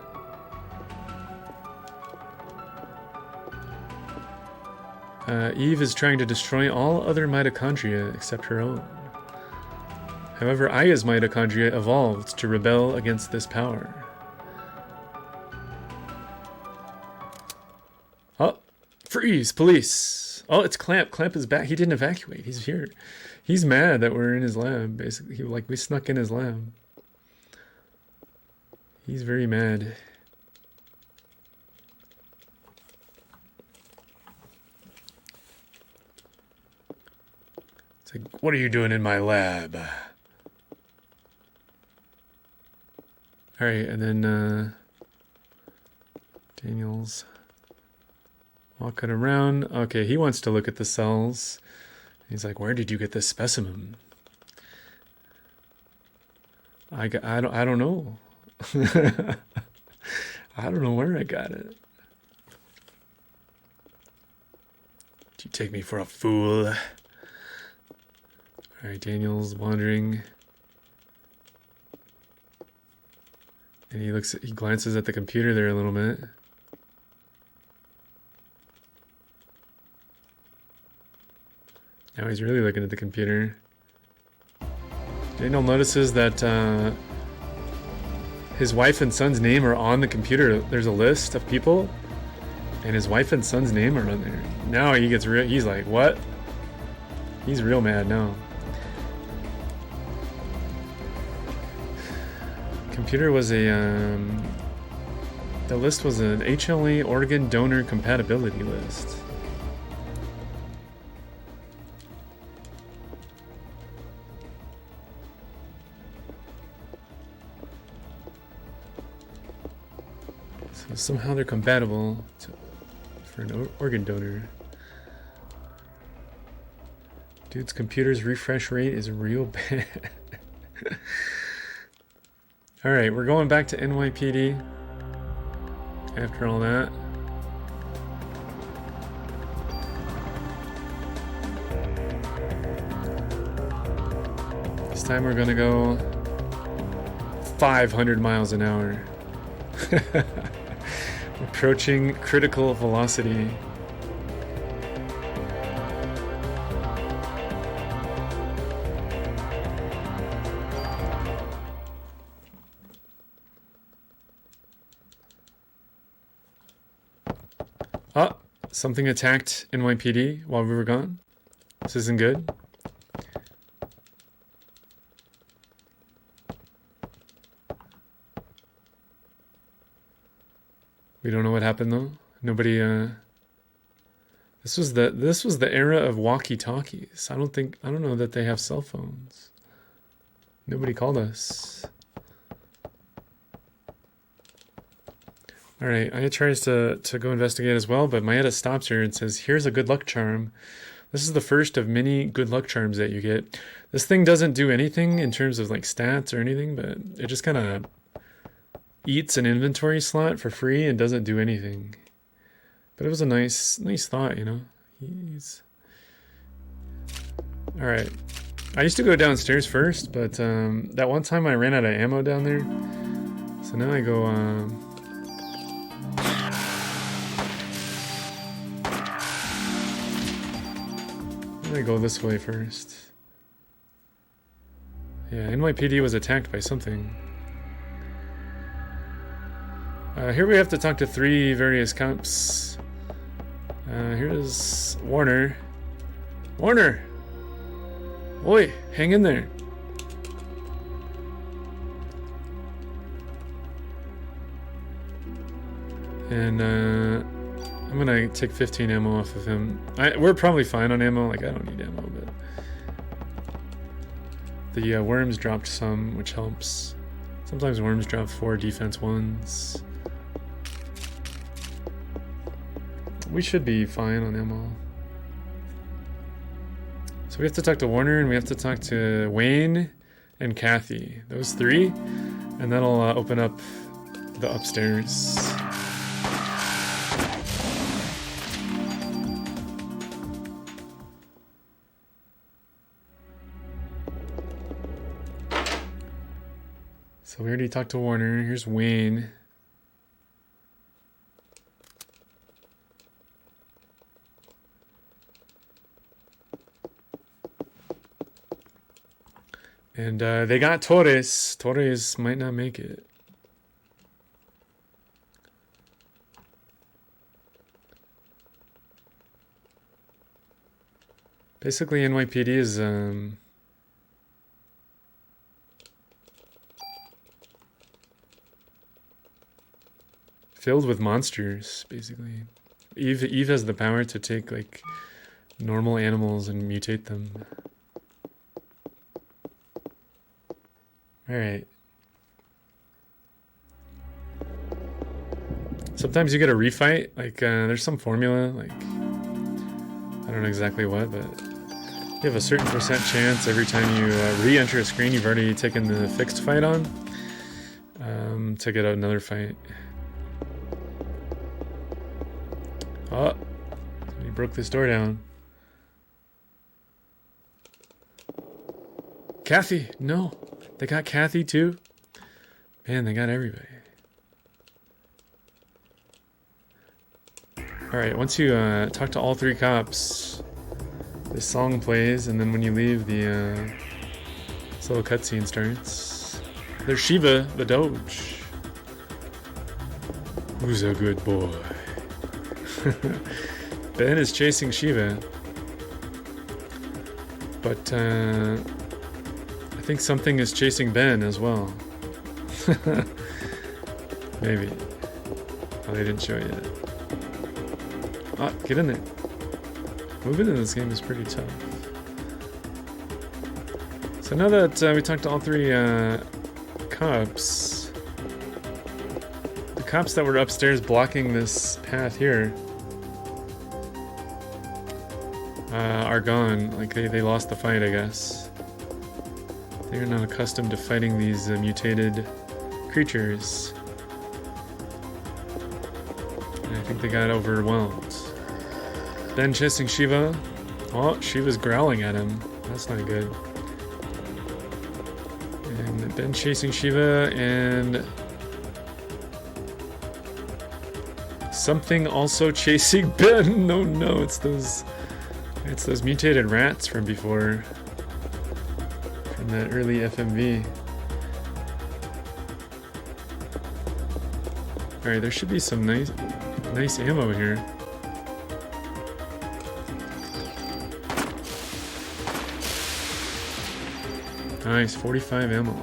Eve is trying to destroy all other mitochondria except her own. However, Aya's mitochondria evolved to rebel against this power. Oh, freeze, police. Oh, it's Clamp. Clamp is back. He didn't evacuate. He's here. He's mad that we're in his lab, basically. We snuck in his lab. He's very mad. It's like, what are you doing in my lab? Alright, and then Daniel's walking around. Okay, he wants to look at the cells. He's like, where did you get this specimen? I don't know. I don't know where I got it. Did you take me for a fool? Alright, Daniel's wandering. And he glances at the computer there a little bit. Now he's really looking at the computer. Daniel notices that his wife and son's name are on the computer. There's a list of people, and his wife and son's name are on there. Now he gets real. He's like, what? He's real mad now. Computer was the list was an HLA organ donor compatibility list. So somehow they're compatible for an organ donor. Dude's computer's refresh rate is real bad. Alright, we're going back to NYPD after all that. This time we're gonna go 500 miles an hour. Approaching critical velocity. Oh, something attacked NYPD while we were gone. This isn't good. We don't know what happened though. Nobody This was the era of walkie-talkies. I don't know that they have cell phones. Nobody called us. Alright, Aya tries to go investigate as well, but Maeda stops her and says, here's a good luck charm. This is the first of many good luck charms that you get. This thing doesn't do anything in terms of like stats or anything, but it just kind of eats an inventory slot for free and doesn't do anything. But it was a nice thought, you know. Alright. I used to go downstairs first, but that one time I ran out of ammo down there. So now I go I'm gonna go this way first. Yeah, NYPD was attacked by something. Here we have to talk to 3 various cops. Here's Warner. Warner! Oi, hang in there. And I'm gonna take 15 ammo off of him. We're probably fine on ammo, like I don't need ammo, but the worms dropped some, which helps. Sometimes worms drop 4 defense 1s. We should be fine on ammo. So we have to talk to Warner, and we have to talk to Wayne and Kathy. Those 3, and that'll open up the upstairs. So we already talked to Warner. Here's Wayne. And they got Torres. Torres might not make it. Basically, NYPD is filled with monsters, basically. Eve has the power to take like normal animals and mutate them. Alright. Sometimes you get a refight, like there's some formula, like I don't know exactly what, but you have a certain percent chance every time you re-enter a screen you've already taken the fixed fight on to get another fight. Oh, he broke this door down. Kathy, no. They got Kathy too? Man, they got everybody. Alright, once you talk to all 3 cops, this song plays, and then when you leave, this little cutscene starts. There's Shiva, the Doge. Who's a good boy? Ben is chasing Shiva. But, I think something is chasing Ben as well. Maybe. Oh, they didn't show it yet. Ah, get in there. Moving in this game is pretty tough. So now that we talked to all 3 cops, the cops that were upstairs blocking this path here are gone. Like they lost the fight, I guess. They're not accustomed to fighting these mutated creatures. And I think they got overwhelmed. Ben chasing Shiva. Oh, Shiva's growling at him. That's not good. And Ben chasing Shiva and something also chasing Ben. No, no, it's those mutated rats from before, from that early FMV. All right, there should be some nice ammo here. Nice, 45 ammo.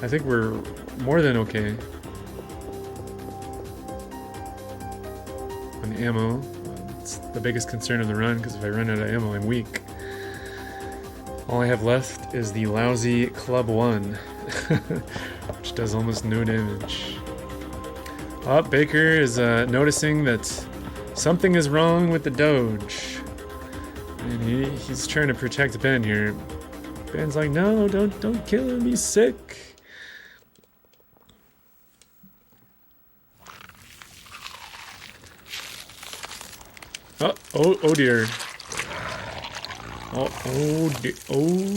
I think we're more than okay on ammo. It's the biggest concern of the run, because if I run out of ammo, I'm weak. All I have left is the lousy Club 1, which does almost no damage. Oh, Baker is noticing that something is wrong with the Doge. And he's trying to protect Ben here. Ben's like, no, don't kill him, he's sick. Oh dear. Oh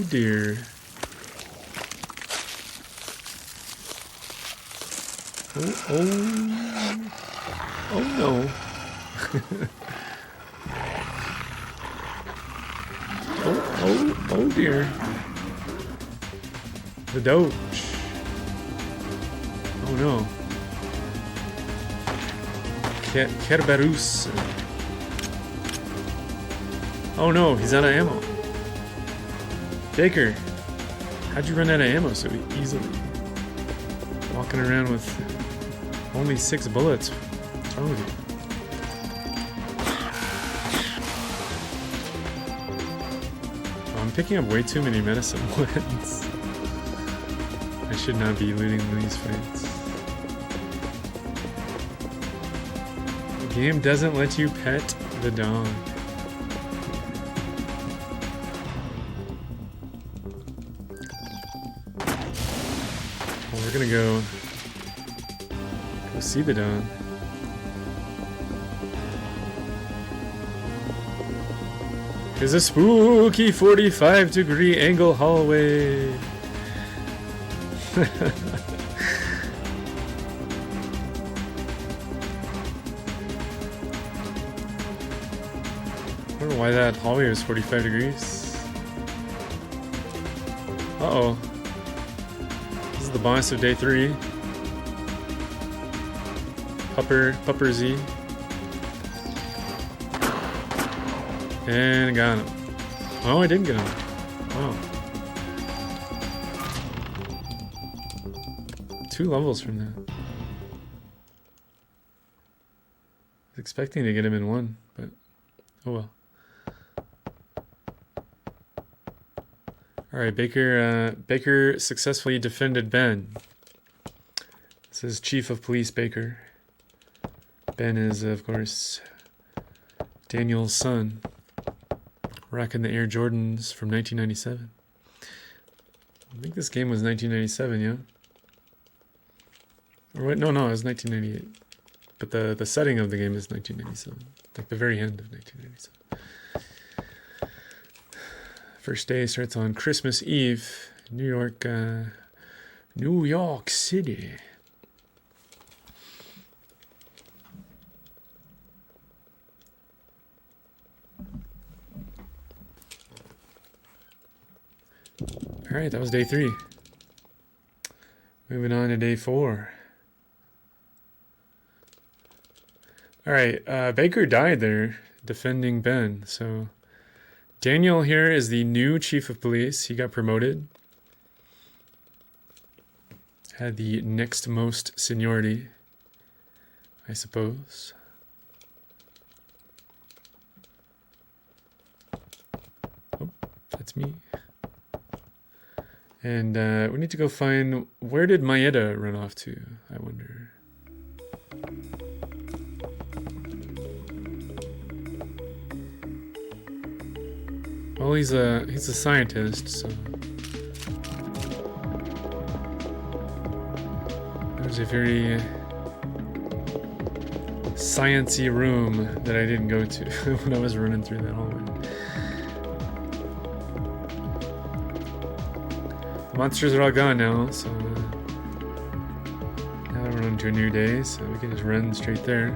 dear. Oh no. Oh dear. The Doge. Oh no. Kerberos. Oh no, he's out of ammo. Baker, how'd you run out of ammo so easily? Walking around with only 6 bullets. What's wrong with you? I'm picking up way too many medicine ones. I should not be looting these fights. The game doesn't let you pet the dog. Well, we're gonna go see the dog. Is a spooky 45-degree angle hallway. I don't know why that hallway was 45 degrees. Uh-oh. This is the boss of day 3. Pupper Z. And got him. Oh, I didn't get him. Wow. 2 levels from that. I was expecting to get him in 1, but oh well. Alright, Baker successfully defended Ben. This is Chief of Police Baker. Ben is, of course, Daniel's son. Rocking the Air Jordans from 1997. I think this game was 1997, yeah? Or wait, no, it was 1998. But the setting of the game is 1997. Like the very end of 1997. First day starts on Christmas Eve, New York City. Alright, that was day 3. Moving on to day 4. Alright, Baker died there, defending Ben. So, Daniel here is the new chief of police. He got promoted. Had the next most seniority, I suppose. Oh, that's me. And we need to go find, where did Maeda run off to, I wonder. Well, he's a scientist, so there's a very sciencey room that I didn't go to when I was running through that hallway. The monsters are all gone now, so now we're on to a new day, so we can just run straight there.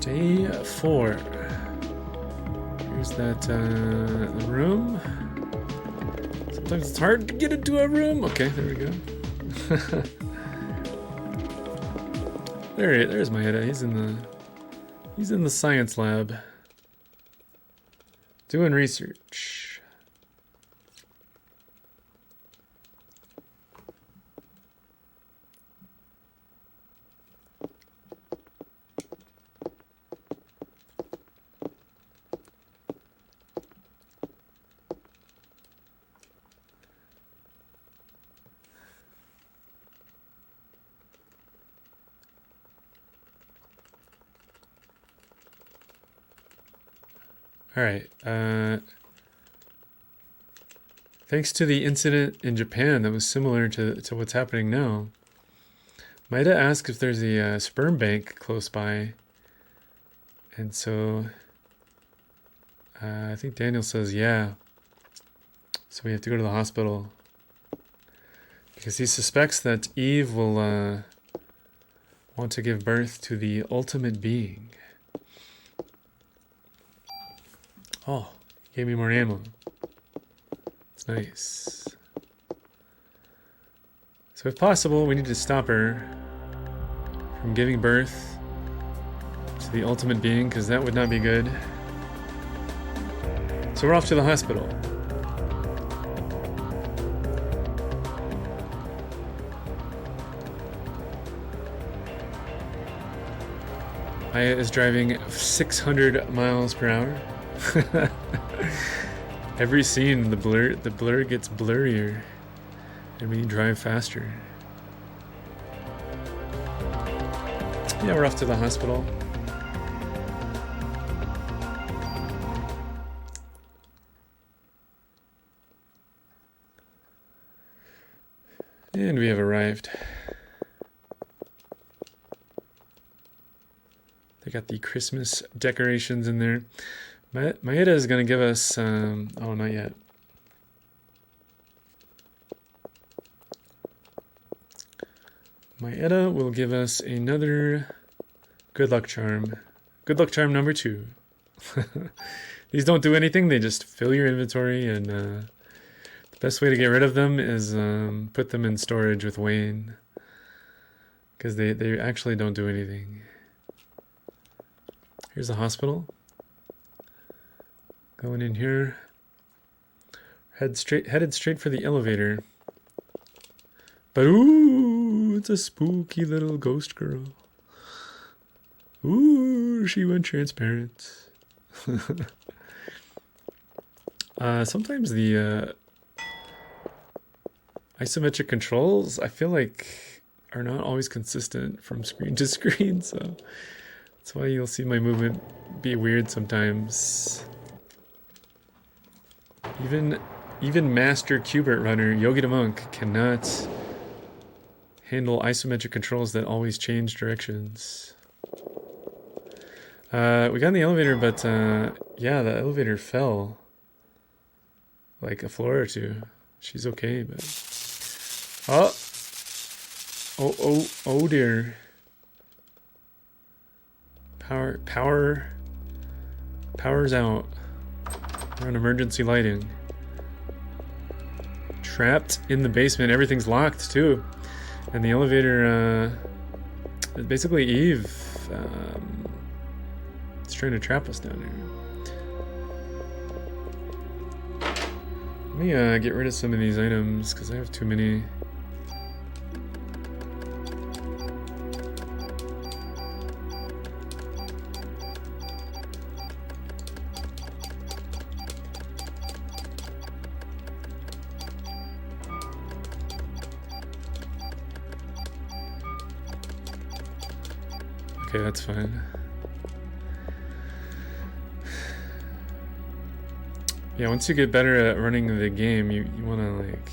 Day 4. Here's that the room. Sometimes it's hard to get into a room. Okay, there we go. There's Maeda. He's in the science lab doing research. All right. Thanks to the incident in Japan that was similar to what's happening now, Maeda asked if there's a sperm bank close by. And so I think Daniel says, yeah. So we have to go to the hospital. Because he suspects that Eve will want to give birth to the ultimate being. Oh, he gave me more ammo. It's nice. So if possible, we need to stop her from giving birth to the ultimate being, because that would not be good. So we're off to the hospital. Aya is driving 600 miles per hour. Every scene, the blur gets blurrier, and we drive faster. Yeah, we're off to the hospital. And we have arrived. They got the Christmas decorations in there. Maeda is going to give us, oh, not yet. Maeda will give us another good luck charm. Good luck charm number 2. These don't do anything, they just fill your inventory, and the best way to get rid of them is put them in storage with Wayne. Because they actually don't do anything. Here's the hospital. Going in here. Headed straight for the elevator. But ooh, it's a spooky little ghost girl. Ooh, she went transparent. Sometimes the isometric controls, I feel like, are not always consistent from screen to screen, so that's why you'll see my movement be weird sometimes. Even Master Qbert Runner Yogidamonk cannot handle isometric controls that always change directions. We got in the elevator, but yeah, the elevator fell like a floor or two. She's okay, but oh dear. Power's out. We're on emergency lighting. Trapped in the basement. Everything's locked too. And the elevator, basically Eve is trying to trap us down here. Let me get rid of some of these items because I have too many. Okay, that's fine. Yeah, once you get better at running the game, you want to like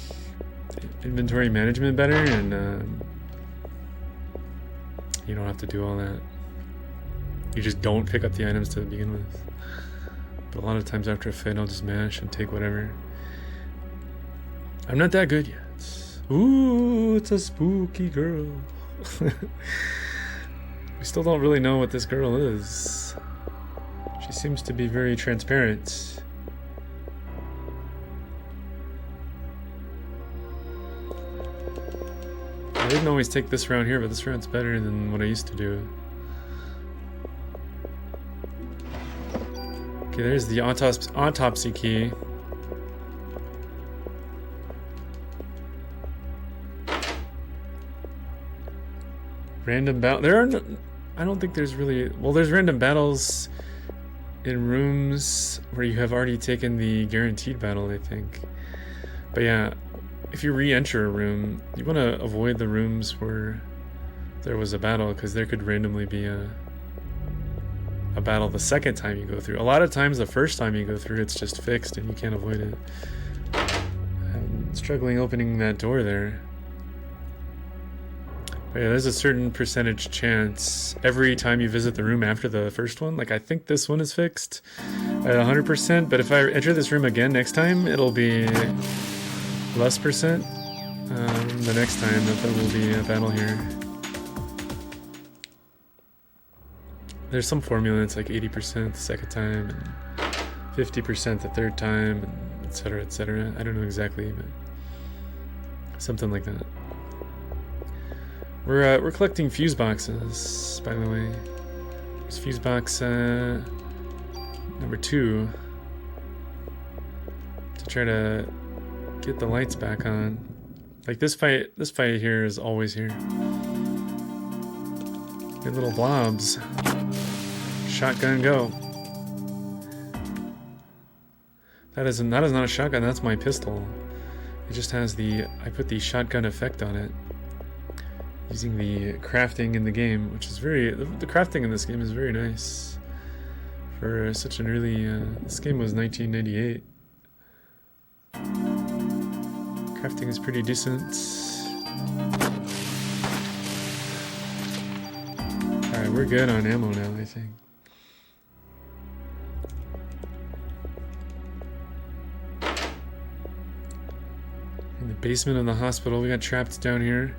inventory management better, and you don't have to do all that. You just don't pick up the items to begin with. But a lot of times after a fight, I'll just mash and take whatever. I'm not that good yet. Ooh, it's a spooky girl. We still don't really know what this girl is. She seems to be very transparent. I didn't always take this route here, but this route's better than what I used to do. Okay, there's the autopsy key. Random battle. There are no, I don't think there's really. Well, there's random battles in rooms where you have already taken the guaranteed battle, I think. But yeah, if you re-enter a room, you want to avoid the rooms where there was a battle, because there could randomly be a battle the second time you go through. A lot of times the first time you go through, it's just fixed and you can't avoid it. I'm struggling opening that door there. But yeah, there's a certain percentage chance every time you visit the room after the first one. Like, I think this one is fixed at 100%, but if I enter this room again next time, it'll be less percent the next time that there will be a battle here. There's some formula, it's like 80% the second time, and 50% the third time, and etc., etc. I don't know exactly, but something like that. We're collecting fuse boxes, by the way. There's fuse box number 2 to try to get the lights back on. Like this fight here is always here. Good little blobs. Shotgun go. That is not a shotgun, that's my pistol. It just has I put the shotgun effect on it. Using the crafting in the game, which is the crafting in this game is very nice. For such an early, this game was 1998. Crafting is pretty decent. Alright, we're good on ammo now, I think. In the basement of the hospital, we got trapped down here.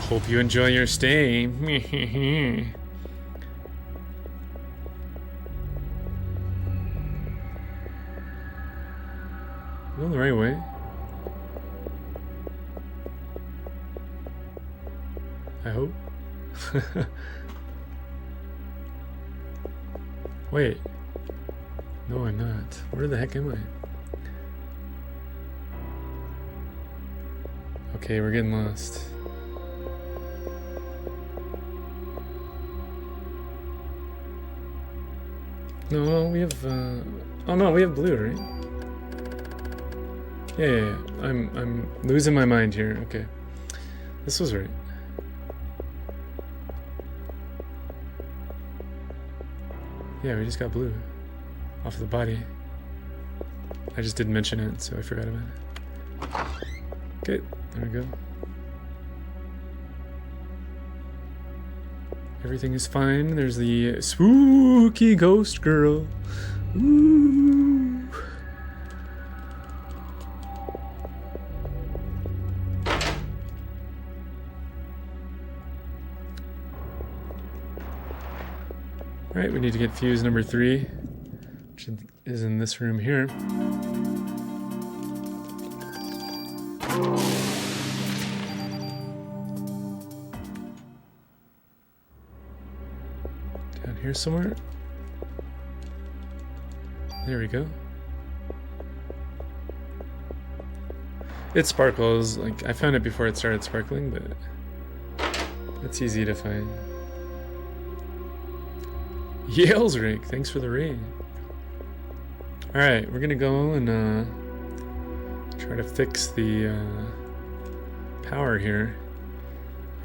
Hope you enjoy your stay. You going the right way? I hope. Wait. No, I'm not. Where the heck am I? Okay, we're getting lost. No, we have, oh no, we have blue, right? Yeah. I'm losing my mind here. Okay. This was right. Yeah, we just got blue. Off the body. I just didn't mention it, so I forgot about it. Okay, there we go. Everything is fine. There's the spooky ghost girl. Ooh. Alright, we need to get fuse number 3, which is in this room here. Here somewhere. There we go. It sparkles. Like, I found it before it started sparkling, but it's easy to find. Yale's Rick, thanks for the raid. Alright, we're gonna go and try to fix the power here.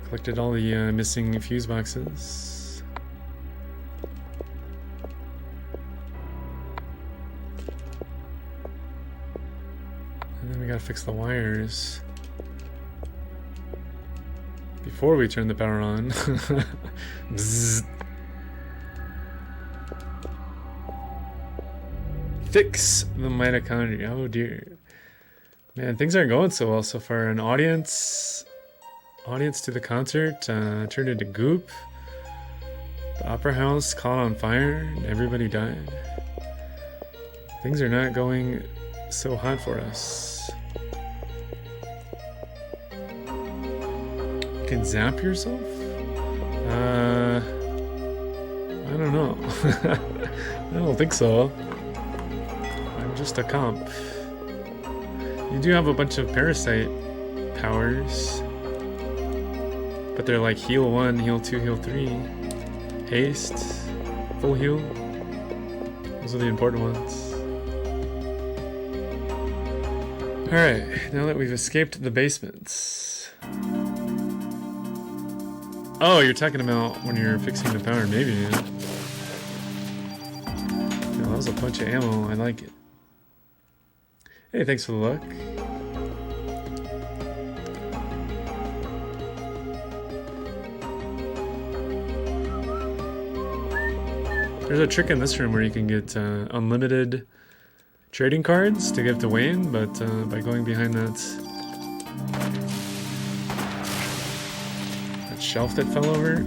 Collected all the missing fuse boxes. And then we gotta fix the wires before we turn the power on. Bzzz. Fix the mitochondria. Oh dear. Man, things aren't going so well so far. An audience to the concert turned into goop. The opera house caught on fire and everybody died. Things are not going so hot for us. You can zap yourself? I don't know. I don't think so. I'm just a comp. You do have a bunch of parasite powers, but they're like heal 1, heal 2, heal 3, haste, full heal. Those are the important ones. Alright, now that we've escaped the basements. Oh, you're talking about when you're fixing the power, maybe. Yeah, that was a bunch of ammo, I like it. Hey, thanks for the luck. There's a trick in this room where you can get unlimited trading cards to give to Wayne, but by going behind that shelf that fell over,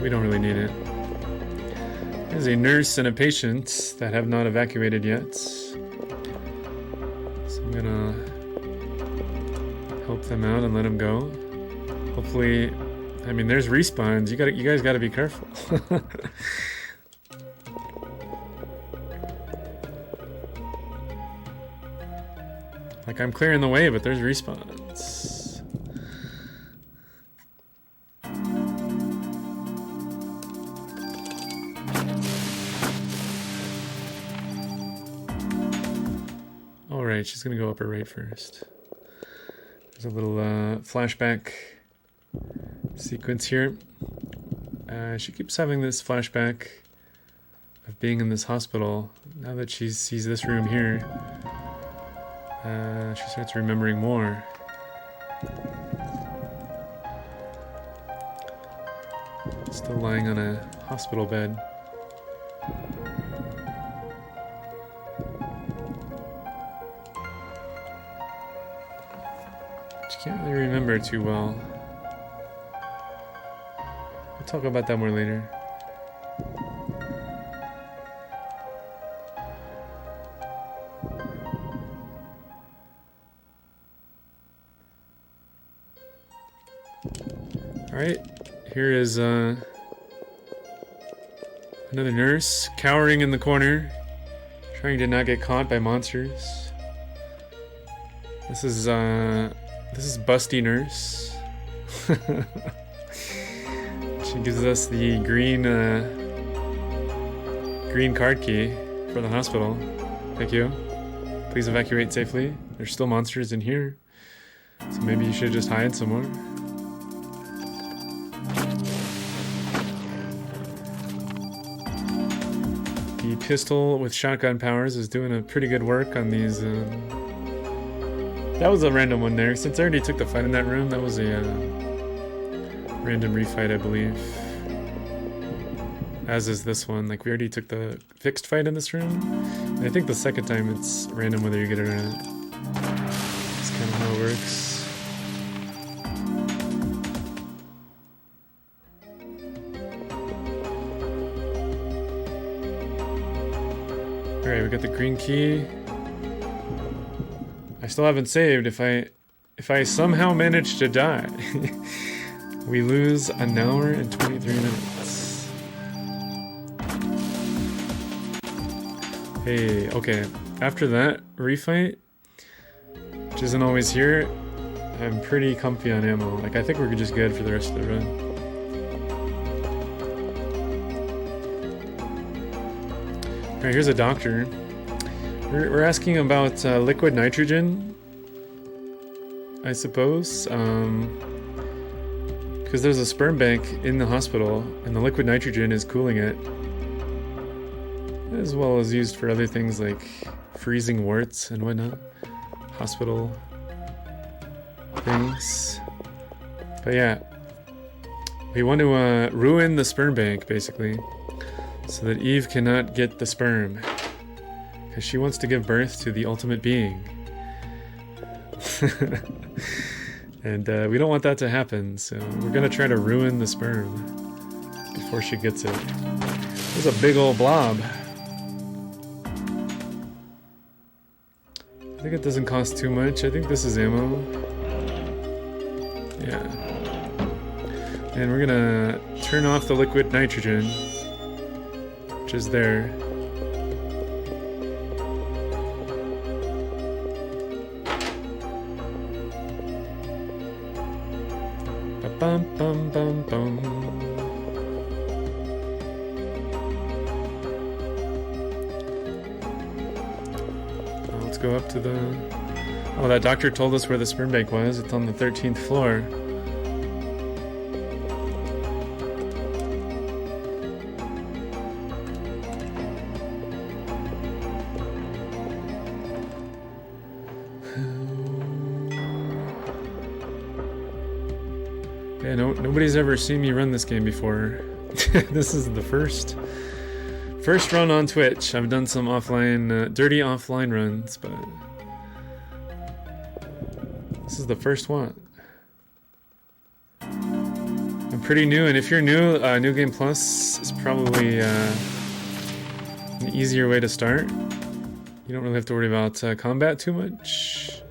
we don't really need it. There's a nurse and a patient that have not evacuated yet. So I'm gonna help them out and let them go. Hopefully, I mean, there's respawns. You guys gotta be careful. Like, I'm clearing the way, but there's respawns. Alright, she's gonna go upper right first. There's a little flashback sequence here. She keeps having this flashback of being in this hospital. Now that she sees this room here, she starts remembering more. Still lying on a hospital bed. She can't really remember too well. We'll talk about that more later. Alright, here is another nurse cowering in the corner, trying to not get caught by monsters. This is Busty Nurse. She gives us the green card key for the hospital. Thank you. Please evacuate safely. There's still monsters in here, so maybe you should just hide somewhere. The pistol with shotgun powers is doing a pretty good work on these. That was a random one there. Since I already took the fight in that room, that was a random refight, I believe. As is this one. Like, we already took the fixed fight in this room. And I think the second time it's random whether you get it or not. That's kind of how it works. Alright, we got the green key. I still haven't saved. If I somehow manage to die, we lose an hour and 23 minutes. Hey, okay. After that refight, which isn't always here, I'm pretty comfy on ammo. Like, I think we're just good for the rest of the run. Alright, here's a doctor. We're asking about liquid nitrogen, I suppose, because there's a sperm bank in the hospital, and the liquid nitrogen is cooling it, as well as used for other things like freezing warts and whatnot, hospital things. But yeah, we want to ruin the sperm bank, basically. So that Eve cannot get the sperm. Because she wants to give birth to the ultimate being. And we don't want that to happen, so we're gonna try to ruin the sperm before she gets it. There's a big old blob. I think it doesn't cost too much. I think this is ammo. Yeah. And we're gonna turn off the liquid nitrogen, which is there. Ba-bum, bum, bum, bum. Let's go up to the... Oh, that doctor told us where the sperm bank was. It's on the 13th floor. Yeah, nobody's ever seen me run this game before. This is the first run on Twitch. I've done some offline, dirty offline runs, but this is the first one. I'm pretty new, and if you're new, New Game Plus is probably an easier way to start. You don't really have to worry about combat too much.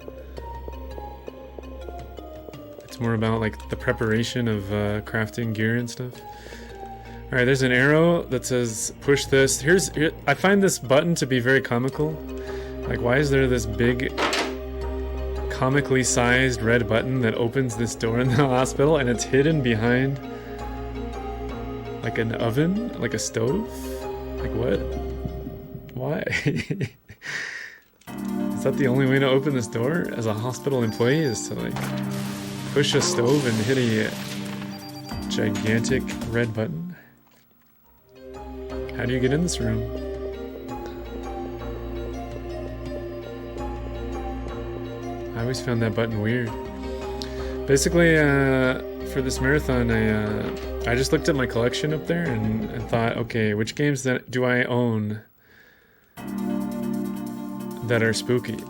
It's more about like the preparation of crafting gear and stuff. All right, there's an arrow that says push this. I find this button to be very comical. Like, why is there this big, comically sized red button that opens this door in the hospital, and it's hidden behind like an oven, like a stove? Like what? Why? Is that the only way to open this door as a hospital employee, is to like push a stove and hit a gigantic red button? How do you get in this room? I always found that button weird. Basically, for this marathon, I just looked at my collection up there and thought, okay, which games do I own that are spooky?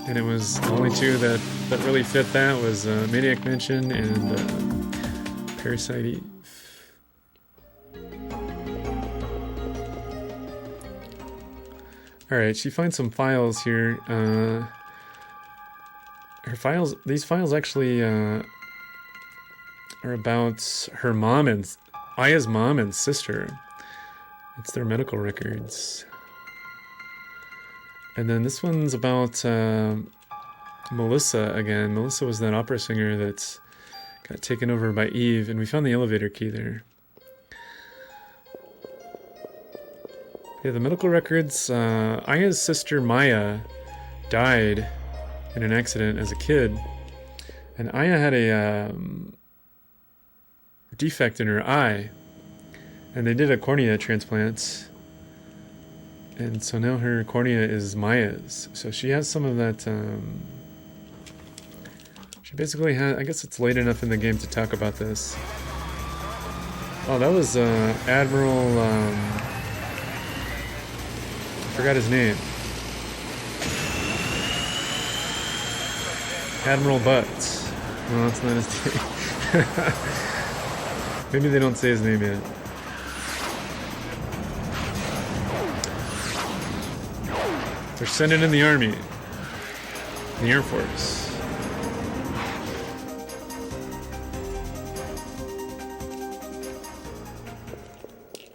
And it was the only two that really fit that was Maniac Mansion and Parasite Eve. Alright, she finds some files here. These files actually are about her mom and Aya's mom and sister. It's their medical records. And then this one's about Melissa again. Melissa was that opera singer that got taken over by Eve, and we found the elevator key there. Yeah, the medical records, Aya's sister Maya died in an accident as a kid, and Aya had a defect in her eye, and they did a cornea transplant, and so now her cornea is Maya's. So she has some of that, she basically has, I guess it's late enough in the game to talk about this. Oh, that was Admiral, forgot his name. Admiral Butts. No, that's not his name. Maybe they don't say his name yet. They're sending in the army. The Air Force.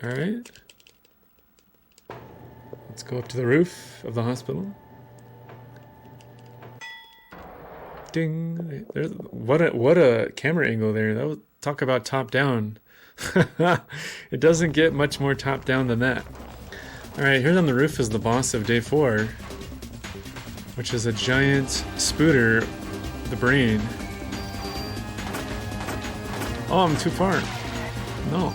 Alright. Let's go up to the roof of the hospital. Ding! There's what a camera angle there. That was, talk about top down. It doesn't get much more top down than that. All right, here on the roof is the boss of day 4, which is a giant spooter, the brain. Oh, I'm too far. No.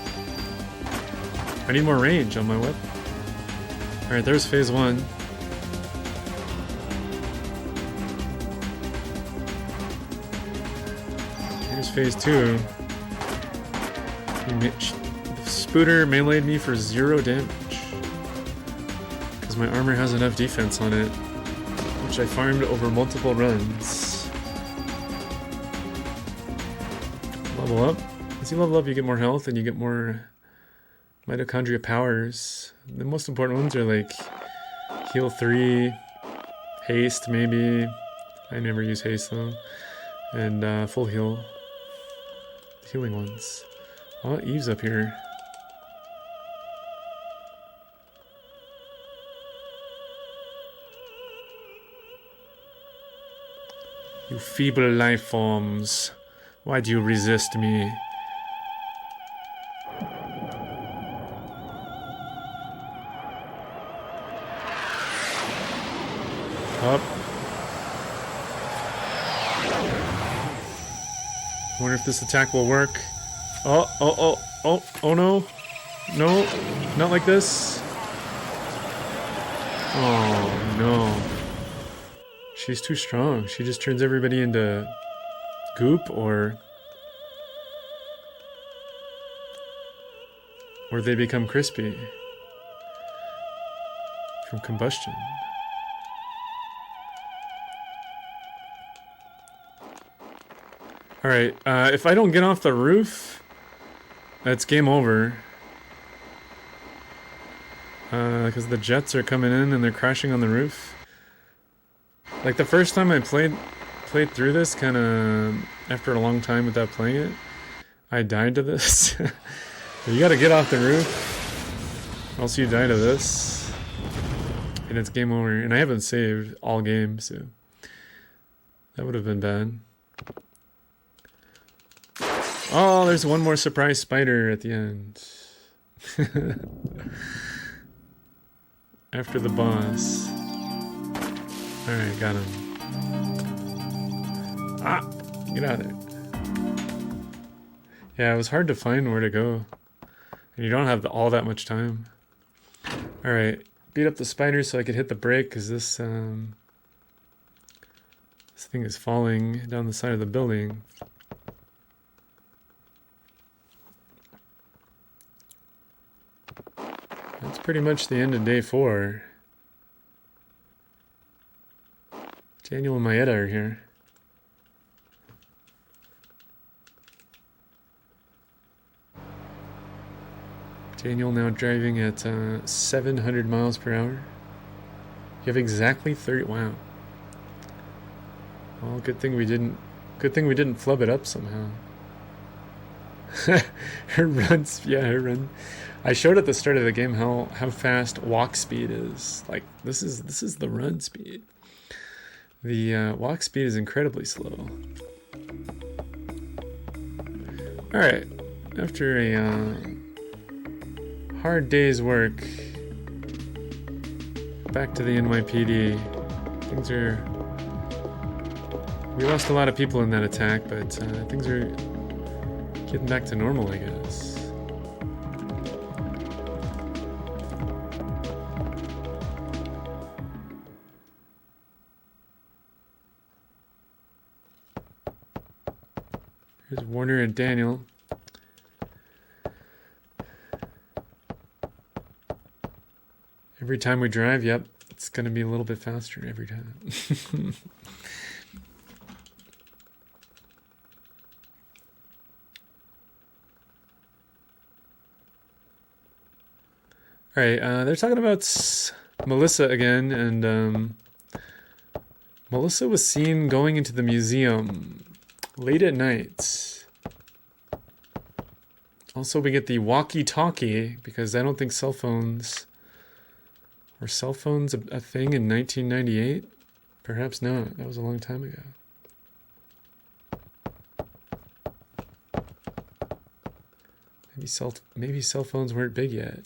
I need more range on my weapon. Alright, there's phase 1. Here's phase 2. The Spooter meleeed me for 0 damage. Because my armor has enough defense on it, which I farmed over multiple runs. Level up. As you level up, you get more health and you get more mitochondria powers. The most important ones are like heal 3, haste maybe. I never use haste though. And full heal. Healing ones. Oh, Eve's up here. You feeble life forms. Why do you resist me? Up. Wonder if this attack will work. Oh no. No, not like this. Oh no. She's too strong. She just turns everybody into goop or they become crispy from combustion. Alright, if I don't get off the roof, that's game over. Because the jets are coming in and they're crashing on the roof. Like the first time I played through this, kind of after a long time without playing it, I died to this. You gotta get off the roof, else you die to this, and it's game over. And I haven't saved all game, so that would have been bad. Oh, there's one more surprise spider at the end. After the boss. Alright, got him. Ah! Get out of there. Yeah, it was hard to find where to go. And you don't have all that much time. Alright, beat up the spider so I could hit the brake, because this thing is falling down the side of the building. That's pretty much the end of day 4. Daniel and Maeda are here. Daniel now driving at 700 miles per hour. You have exactly 30. Wow. Well, good thing we didn't flub it up somehow. Her runs, yeah, her run. I showed at the start of the game how fast walk speed is. Like this is the run speed. The walk speed is incredibly slow. All right, after a hard day's work, back to the NYPD. We lost a lot of people in that attack, but things are getting back to normal, I guess. Here's Warner and Daniel. Every time we drive, yep, it's going to be a little bit faster every time. All right, they're talking about Melissa again, and Melissa was seen going into the museum late at night. Also, we get the walkie-talkie, because I don't think cell phones... Were cell phones a thing in 1998? Perhaps not. That was a long time ago. Maybe cell phones weren't big yet.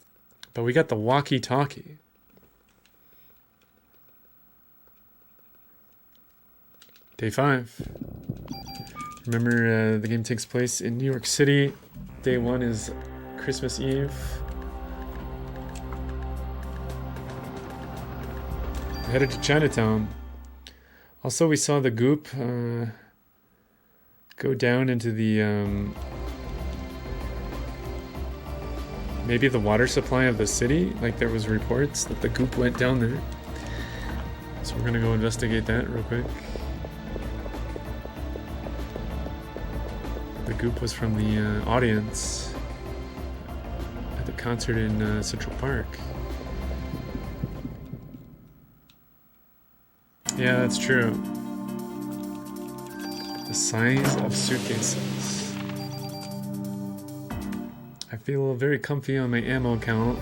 But we got the walkie-talkie. Day 5. Remember, the game takes place in New York City. Day 1 is Christmas Eve. Headed to Chinatown. Also, we saw the goop go down into the maybe the water supply of the city. Like there was reports that the goop went down there. So we're gonna go investigate that real quick. The goop was from the audience at the concert in Central Park. Yeah, that's true. The size of suitcases. I feel very comfy on my ammo count.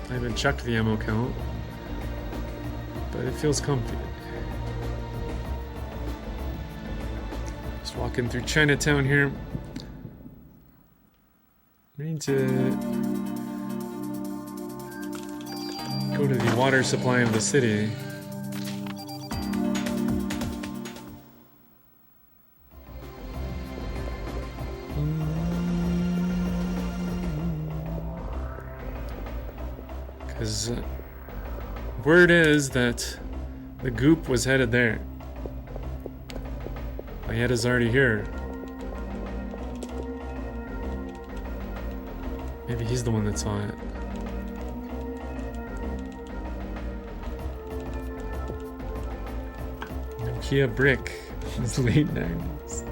I haven't checked the ammo count, but it feels comfy. Just walking through Chinatown here. We need to go to the water supply of the city. Because word is that the goop was headed there. Mayeta's already here. Maybe he's the one that saw it. Nokia brick. It's late 90s.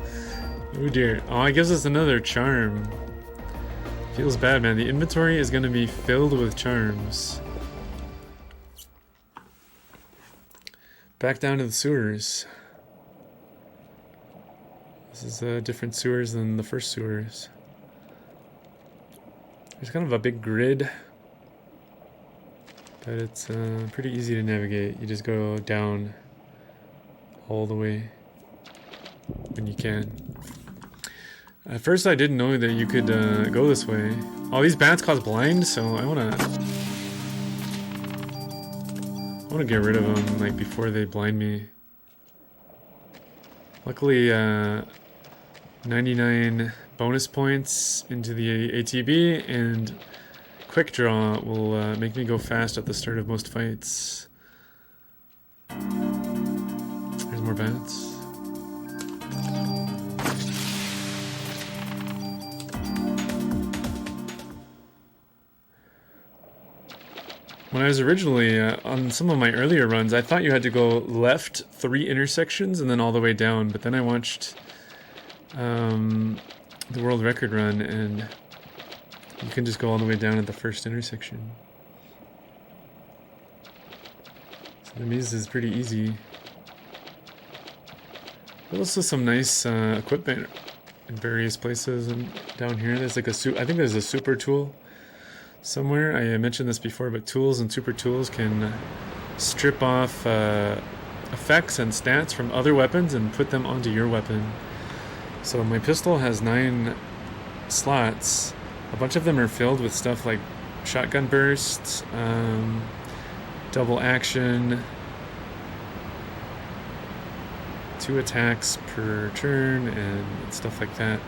Oh dear. Oh, it gives us another charm. Feels bad, man. The inventory is going to be filled with charms. Back down to the sewers. This is different sewers than the first sewers. There's kind of a big grid, but it's pretty easy to navigate. You just go down all the way when you can. At first I didn't know that you could go this way. All these bats cause blind, so I wanna get rid of them like before they blind me. Luckily 99 bonus points into the ATB and quick draw will make me go fast at the start of most fights. There's more bats. When I was originally on some of my earlier runs, I thought you had to go left 3 intersections and then all the way down, but then I watched the world record run and you can just go all the way down at the first intersection. So the maze is pretty easy. There's also some nice equipment in various places and down here. There's like I think there's a super tool somewhere. I mentioned this before, but tools and super tools can strip off effects and stats from other weapons and put them onto your weapon. So my pistol has 9 slots. A bunch of them are filled with stuff like shotgun bursts, double action, 2 attacks per turn, and stuff like that.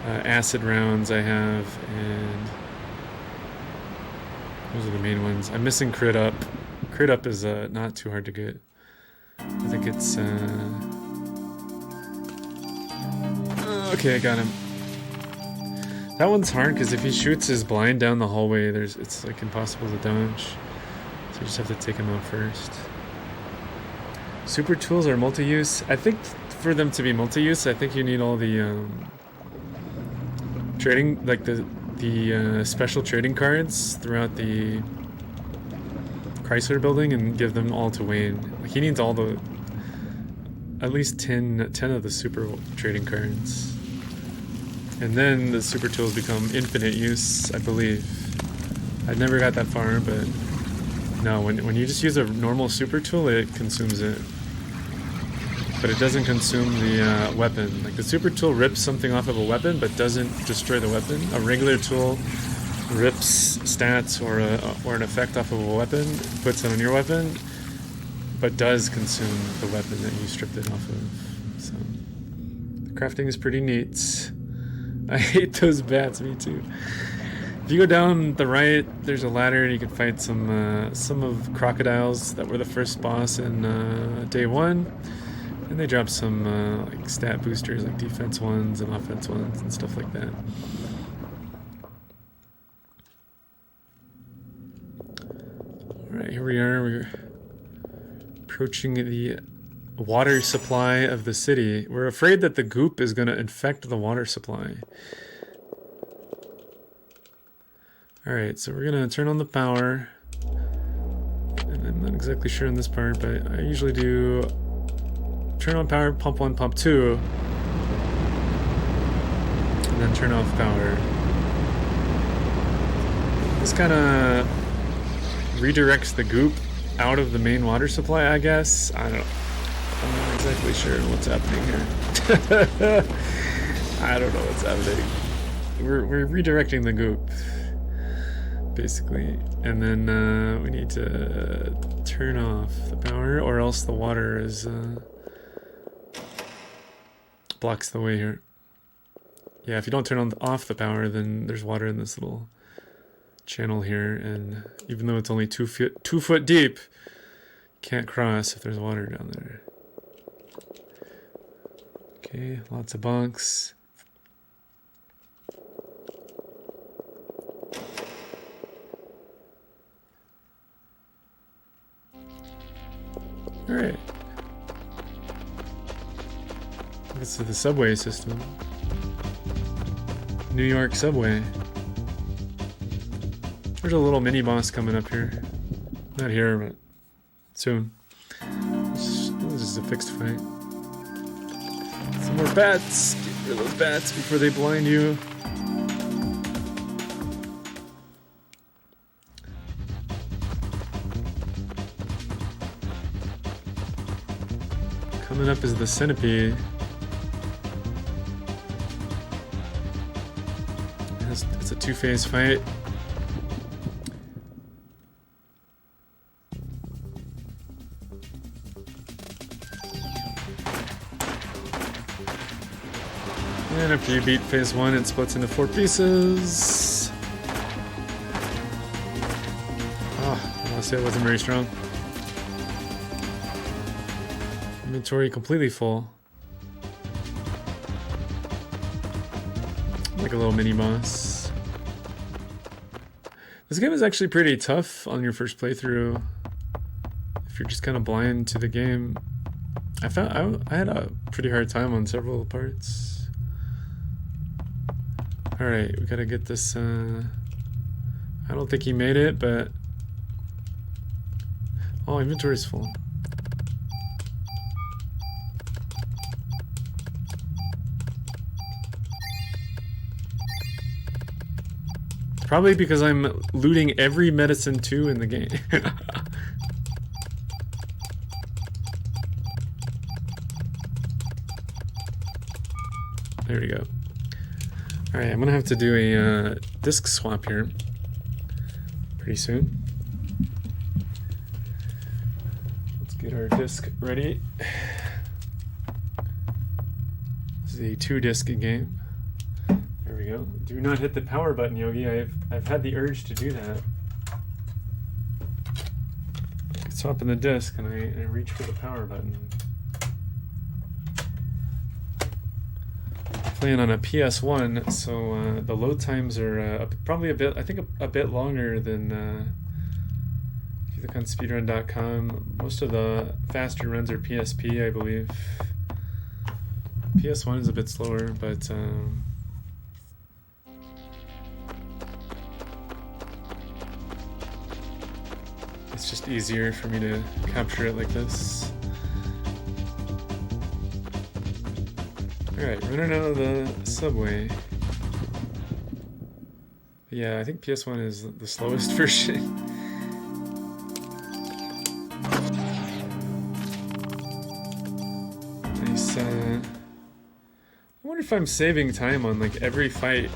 Acid rounds I have, and those are the main ones. I'm missing crit up. Crit up is not too hard to get. I think it's okay, I got him. That one's hard because if he shoots his blind down the hallway, it's like impossible to dodge. So you just have to take him out first. Super tools are multi-use. I think for them to be multi-use, I think you need all the trading, like the special trading cards throughout the Chrysler building, and give them all to Wayne. Like, he needs all the, at least 10 of the super trading cards. And then the super tools become infinite use, I believe. I never got that far, but no, when you just use a normal super tool, it consumes it. But it doesn't consume the weapon. Like, the super tool rips something off of a weapon, but doesn't destroy the weapon. A regular tool rips stats or an effect off of a weapon, puts it on your weapon, but does consume the weapon that you stripped it off of. So, the crafting is pretty neat. I hate those bats, me too. If you go down the right, there's a ladder and you can fight some of crocodiles that were the first boss in day 1. And they drop some like stat boosters, like defense ones and offense ones and stuff like that. Alright, here we are. We're approaching the water supply of the city. We're afraid that the goop is going to infect the water supply. Alright, so we're going to turn on the power. And I'm not exactly sure on this part, but I usually do turn on power, pump 1, pump 2. And then turn off power. This kind of redirects the goop out of the main water supply, I guess. I'm not exactly sure what's happening here. I don't know what's happening. We're redirecting the goop, basically. And then we need to turn off the power, or else the water is blocks the way here. Yeah, if you don't turn off the power, then there's water in this little channel here, and even though it's only 2 foot deep, you can't cross if there's water down there. Okay, lots of bunks. Alright. This is the subway system. New York subway. There's a little mini boss coming up here. Not here, but soon. This is a fixed fight. Some more bats. Get rid of those bats before they blind you. Coming up is the centipede. It's a two-phase fight. And after you beat phase 1, it splits into 4 pieces. Oh, honestly, it wasn't very strong. Inventory completely full. Like a little mini boss. This game is actually pretty tough on your first playthrough. If you're just kind of blind to the game. I had a pretty hard time on several parts. Alright, we gotta get this, I don't think he made it, but... Oh, inventory's full. Probably because I'm looting every medicine 2 in the game. There we go. Alright, I'm gonna have to do a disc swap here pretty soon. Let's get our disc ready. This is a 2-disc game. There we go. Do not hit the power button, Yogi. I've had the urge to do that. Swap in the disc and I reach for the power button. Playing on a PS1, so the load times are probably a bit, I think a bit longer than if you look on speedrun.com. Most of the faster runs are PSP, I believe. PS1 is a bit slower, but it's just easier for me to capture it like this. Alright, running out of the subway. Yeah, I think PS1 is the slowest version. Nice, I wonder if I'm saving time on like every fight.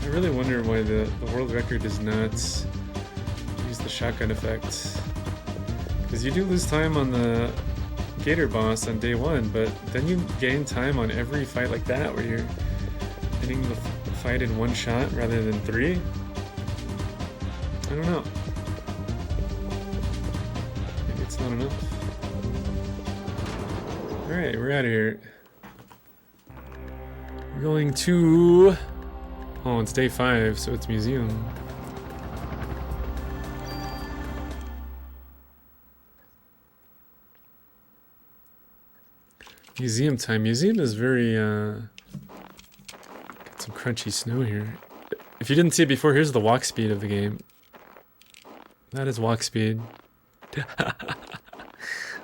I really wonder why the world record does not use the shotgun effect. Because you do lose time on the Gator boss on day 1, but then you gain time on every fight like that where you're hitting the fight in 1 shot rather than 3. I don't know. Maybe it's not enough. Alright, we're out of here. We're going to... Oh, it's day 5, so it's museum. Museum time. Museum is very, got some crunchy snow here. If you didn't see it before, here's the walk speed of the game. That is walk speed.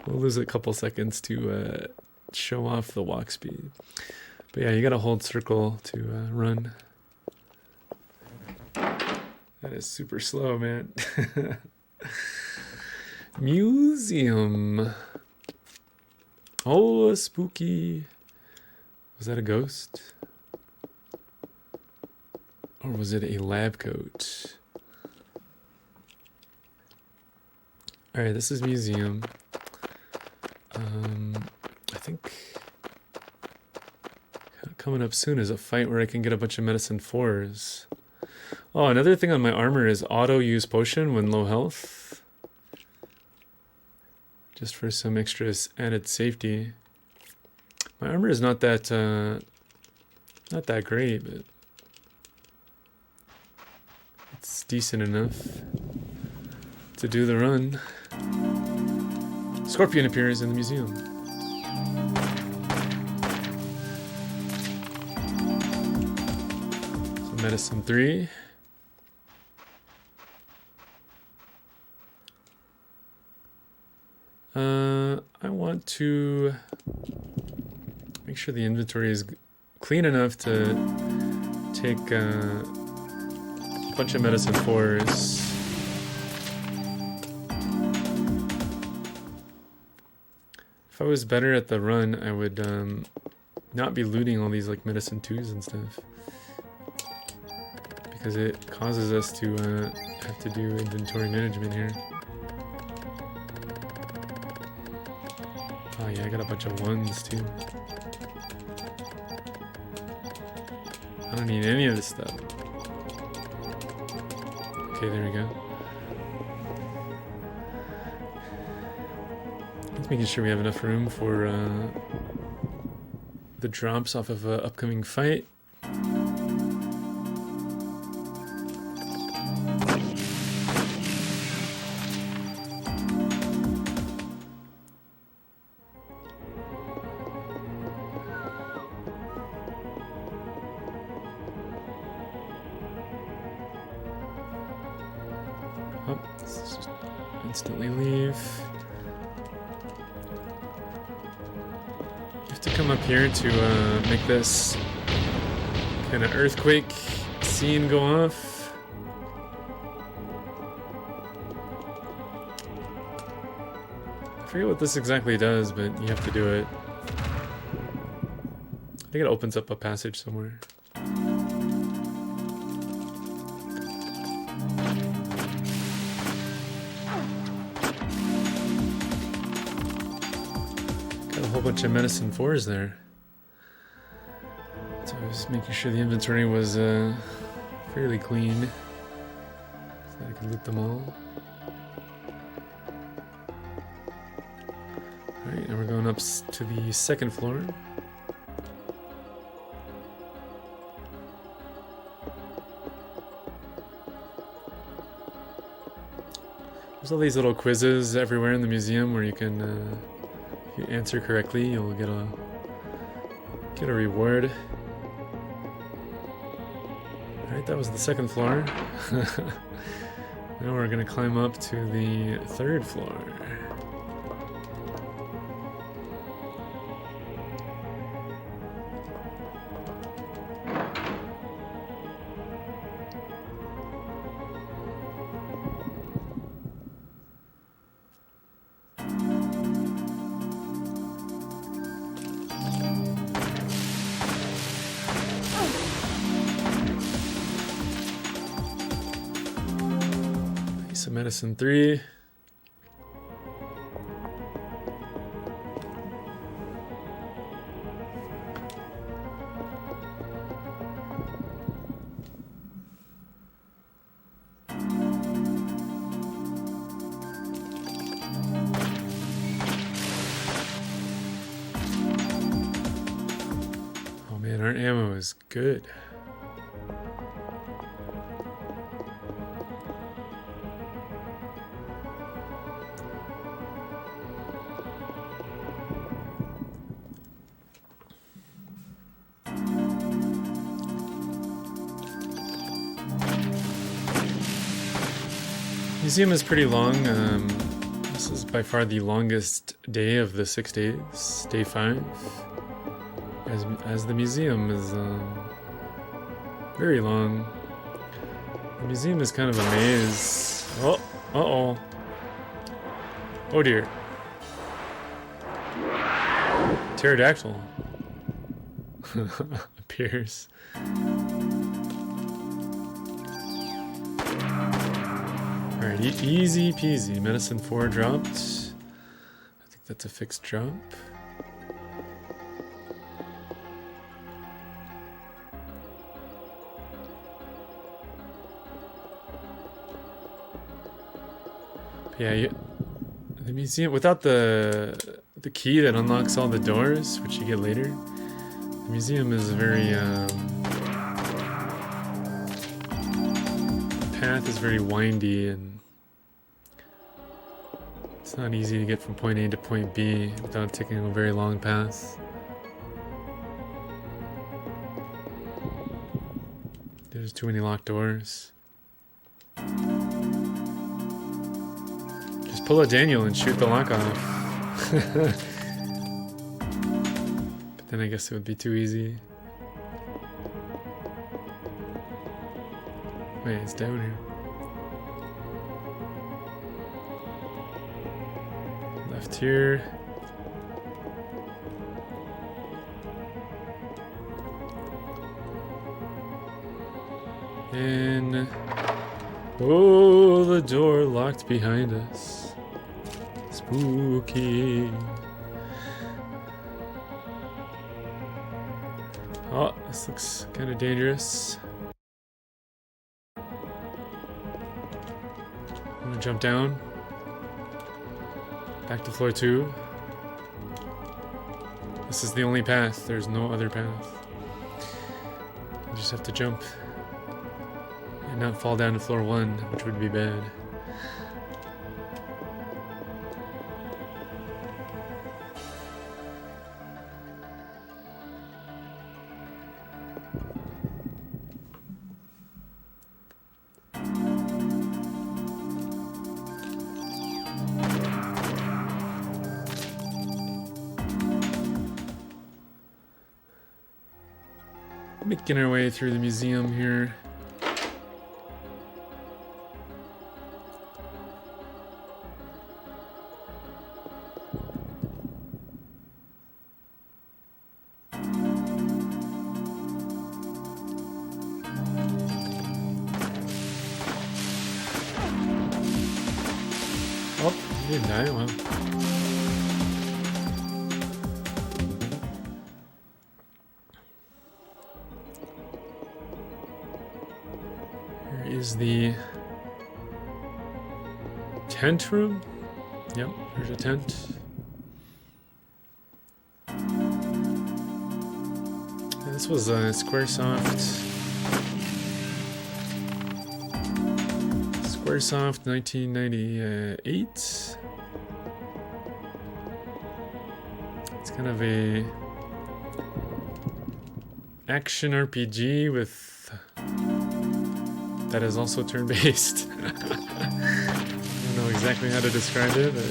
We'll lose a couple seconds to show off the walk speed. But yeah, you gotta hold circle to run. That is super slow, man. Museum. Oh, spooky. Was that a ghost? Or was it a lab coat? Alright, this is museum. I think coming up soon is a fight where I can get a bunch of medicine 4s. Oh, another thing on my armor is auto use potion when low health. Just for some extra added safety. My armor is not that great, but it's decent enough to do the run. Scorpion appears in the museum. So medicine 3. I want to make sure the inventory is clean enough to take a bunch of medicine 4s. If I was better at the run, I would not be looting all these like medicine 2s and stuff, because it causes us to have to do inventory management here. Oh yeah, I got a bunch of 1s too. I don't need any of this stuff. Okay, there we go. Just making sure we have enough room for the drops off of an upcoming fight. Oh, let's just instantly leave. You have to come up here to make this kind of earthquake scene go off. I forget what this exactly does, but you have to do it. I think it opens up a passage somewhere. Got a whole bunch of medicine 4s there. So I was making sure the inventory was fairly clean so that I could loot them all. Alright, now we're going up to the second floor. There's all these little quizzes everywhere in the museum where you can, if you answer correctly, you'll get a reward. Alright, that was the second floor. Now we're gonna climb up to the third floor. Some medicine 3. Oh man, our ammo is good. Museum is pretty long. This is by far the longest day of the 6 days. Day 5. As the museum is very long. The museum is kind of a maze. Oh, uh-oh. Oh dear. Pterodactyl appears. Alright, easy peasy. Medicine 4 dropped. I think that's a fixed drop. Yeah, the museum, without the key that unlocks all the doors, which you get later, the museum is a very, the path is very windy and it's not easy to get from point A to point B without taking a very long path. There's too many locked doors. Pull a Daniel and shoot the lock off. But then I guess it would be too easy. Wait, it's down here. Left here. And... oh, the door locked behind us. Spooky. Oh, this looks kind of dangerous. I'm gonna jump down. Back to floor 2. This is the only path. There's no other path. You just have to jump and not fall down to floor 1, which would be bad. Making our way through the museum here. Oh, you didn't die, wow. Is the tent room? Yep, there's a tent. And this was Squaresoft 1998. It's kind of a action RPG with that is also turn-based. I don't know exactly how to describe it, but...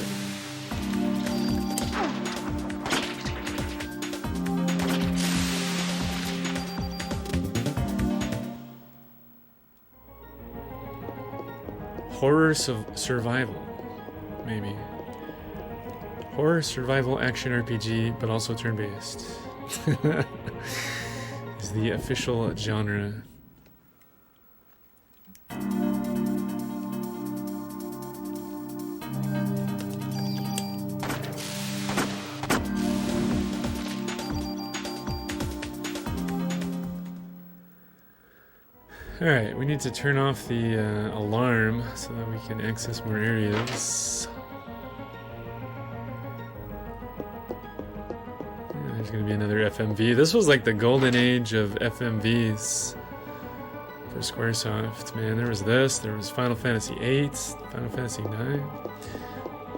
horror survival, maybe. Horror survival action RPG, but also turn-based. Is the official genre. Alright, we need to turn off the alarm so that we can access more areas. Yeah, there's gonna be another FMV. This was like the golden age of FMVs for Squaresoft. Man, there was this, there was Final Fantasy VIII, Final Fantasy IX.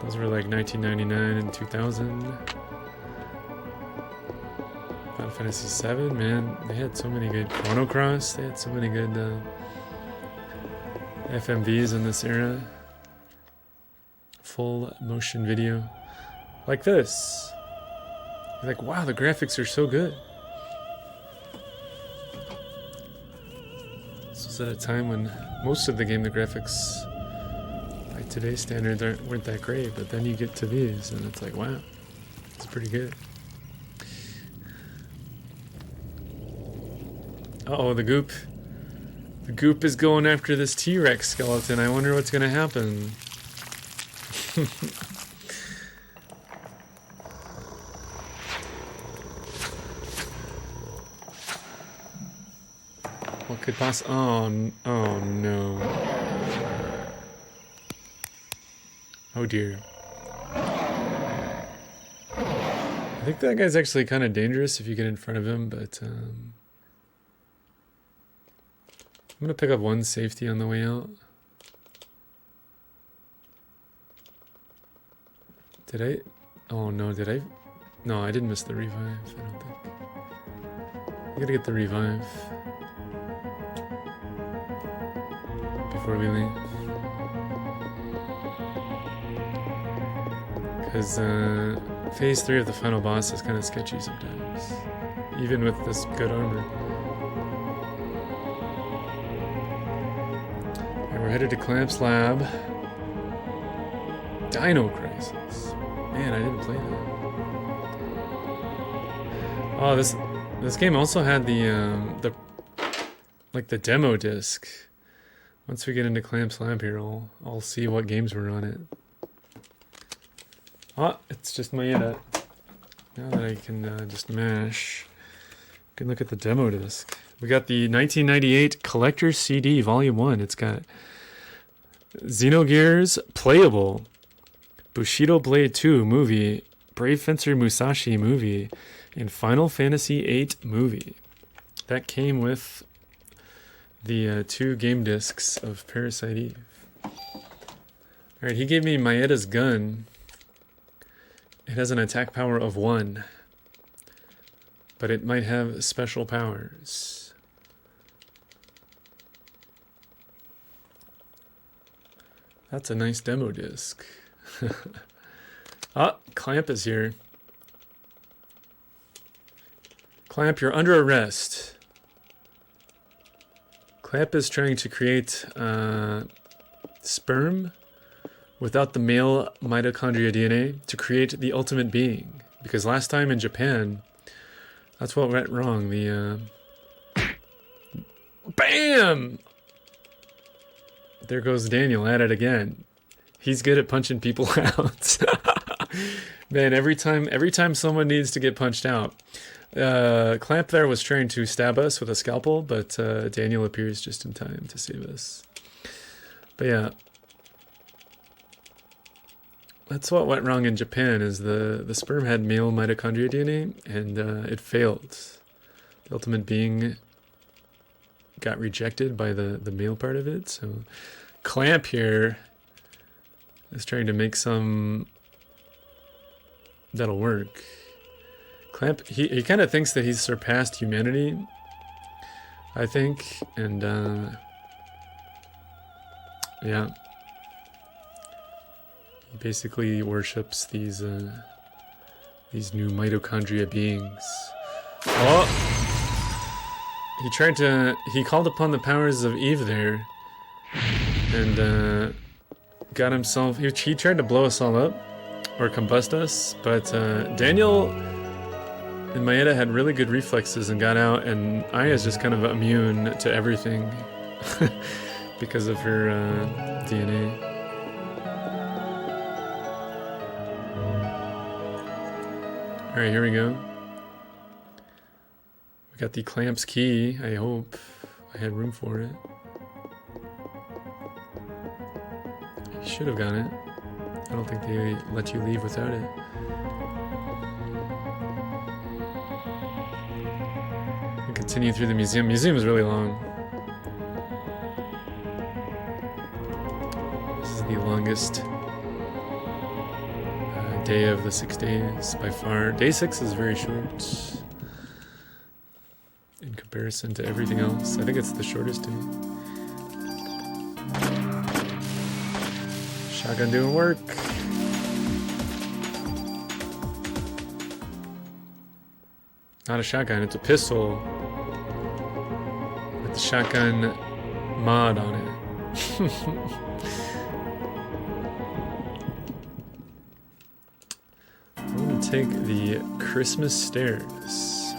Those were like 1999 and 2000. Final Fantasy VII, man, they had so many good Chrono Cross. They had so many good FMVs in this era. full motion video like this. You're like, wow, the graphics are so good. This was at a time when most of the graphics by today's standards weren't that great, but then you get to these and it's like, wow, it's pretty good. Uh-oh, the goop. The goop is going after this T-Rex skeleton. I wonder what's gonna happen. What could possibly... Oh no. Oh dear. I think that guy's actually kind of dangerous if you get in front of him, but I'm gonna pick up one safety on the way out. Did I? Oh no, did I? No, I didn't miss the revive, I don't think. I gotta get the revive before we leave. Because phase 3 of the final boss is kind of sketchy sometimes, even with this good armor. Alright, we're headed to Clamp's lab. Dino Crisis. Man, I didn't play that. Oh, this game also had the demo disc. Once we get into Clamp's lab here, I'll see what games were on it. Oh, it's just Maeda. Now that I can just mash, you can look at the demo disc. We got the 1998 Collector's CD Volume 1. It's got Xenogears Playable, Bushido Blade 2 movie, Brave Fencer Musashi movie, and Final Fantasy VIII movie. That came with the 2 game discs of Parasite Eve. Alright, he gave me Maeda's gun. It has an attack power of 1, but it might have special powers. That's a nice demo disc. Ah, Clamp is here. Clamp, you're under arrest. Clamp is trying to create sperm without the male mitochondria DNA to create the ultimate being. Because last time in Japan, that's what went wrong. The BAM! There goes Daniel at it again. He's good at punching people out. Man, every time someone needs to get punched out. Clamp there was trying to stab us with a scalpel, but Daniel appears just in time to save us. But yeah. That's what went wrong in Japan, is the sperm had male mitochondria DNA, and it failed. The ultimate being got rejected by the male part of it, so Clamp here is trying to make some that'll work. Clamp, he kind of thinks that he's surpassed humanity, I think, and yeah. He basically worships these new mitochondria beings. Oh! He called upon the powers of Eve there, and got himself, he tried to blow us all up, or combust us, but Daniel and Maeda had really good reflexes and got out, and Aya's just kind of immune to everything because of her DNA. Alright, here we go. We got the Clamp's key, I hope. I had room for it. You should have got it. I don't think they let you leave without it. We continue through the museum. Museum is really long. This is the longest day of the 6 days by far. Day 6 is very short in comparison to everything else. I think it's the shortest day. Shotgun doing work. not a shotgun, it's a pistol with the shotgun mod on it. I'm gonna take the Christmas stairs.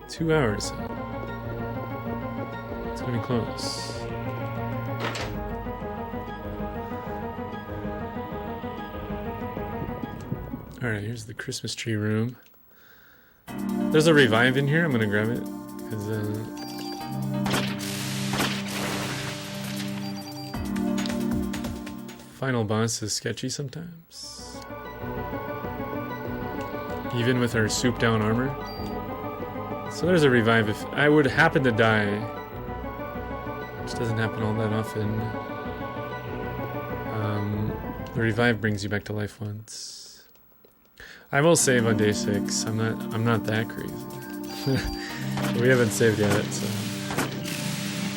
Two hours. It's gonna be close. Alright, here's the Christmas tree room. There's a revive in here. I'm gonna grab it because final boss is sketchy sometimes, even with our soup down armor. So there's a revive if I would happen to die, which doesn't happen all that often. The revive brings you back to life once. I will save on day 6. I'm not that crazy. We haven't saved yet, so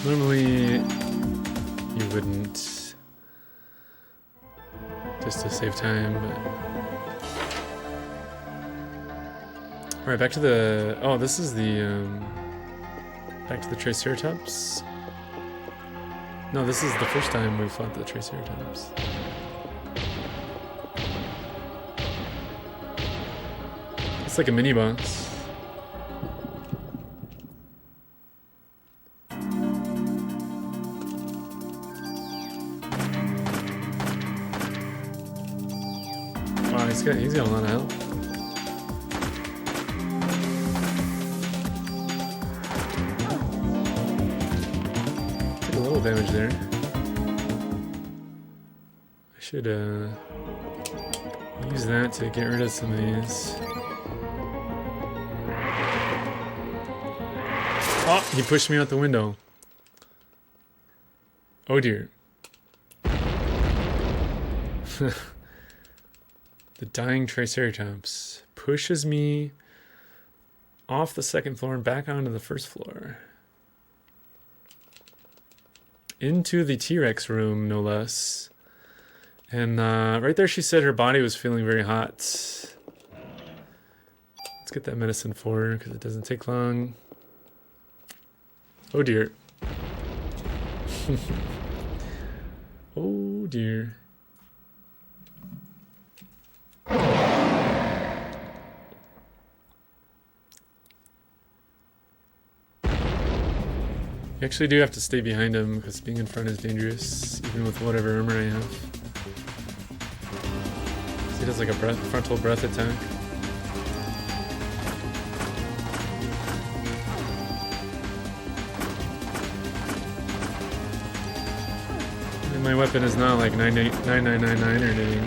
normally you wouldn't, just to save time. But... all right, back to the. Oh, this is the back to the Triceratops. No, this is the first time we fought the Triceratops. It's like a mini boss. Wow, he's got a lot of health. Took a little damage there. I should use that to get rid of some of these. Oh, he pushed me out the window. Oh dear. The dying Triceratops pushes me off the second floor and back onto the first floor. Into the T-Rex room, no less. And right there she said her body was feeling very hot. Let's get that medicine for her because it doesn't take long. Oh dear. Oh dear. You actually do have to stay behind him because being in front is dangerous, even with whatever armor I have. So he does like a frontal breath attack. My weapon is not like 9999 or anything.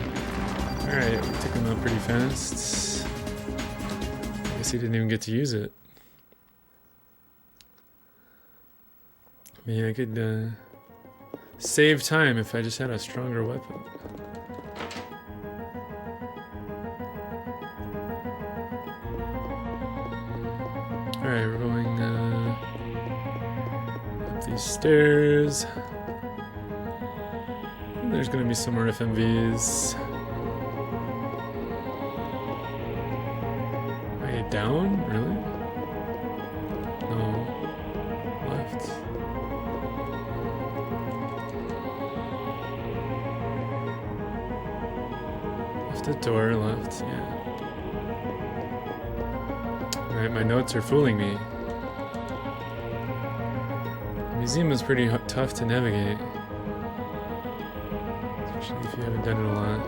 Alright, we took him out pretty fast. I guess he didn't even get to use it. I mean, I could save time if I just had a stronger weapon. Alright, we're going up these stairs. There's gonna be some more FMVs. Wait, down? Really? No. Left. Left a door, left, yeah. Alright, my notes are fooling me. The museum is pretty tough to navigate. Especially if you haven't done it a lot.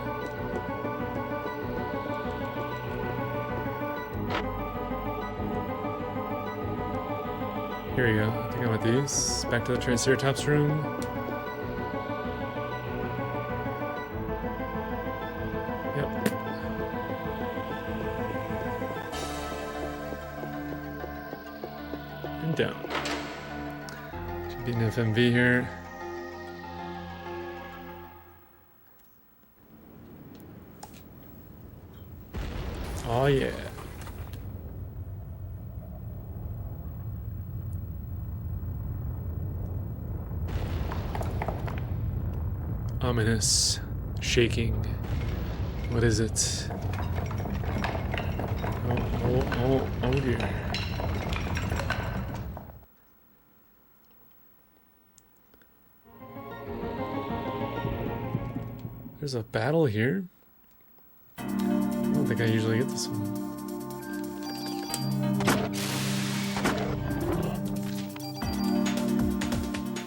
Here we go. I think I want these. Back to the Triceratops room. Yep. And down. Should be an FMV here. Oh yeah. Ominous. shaking. What is it? Oh dear. There's a battle here? I don't think I usually get this one.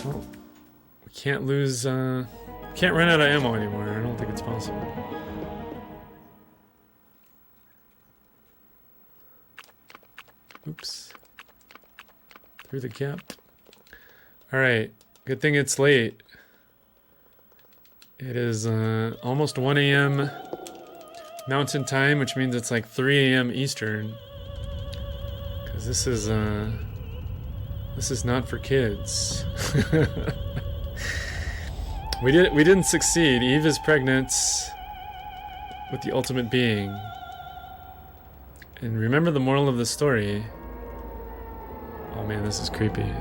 Oh, we can't lose, can't run out of ammo anymore. I don't think it's possible. Oops. Through the gap. Alright, good thing it's late. It is almost 1 a.m. Mountain Time, which means it's like 3 a.m. Eastern. Because this is not for kids. We didn't succeed. Eve is pregnant with the ultimate being. And remember the moral of the story. Oh man, this is creepy.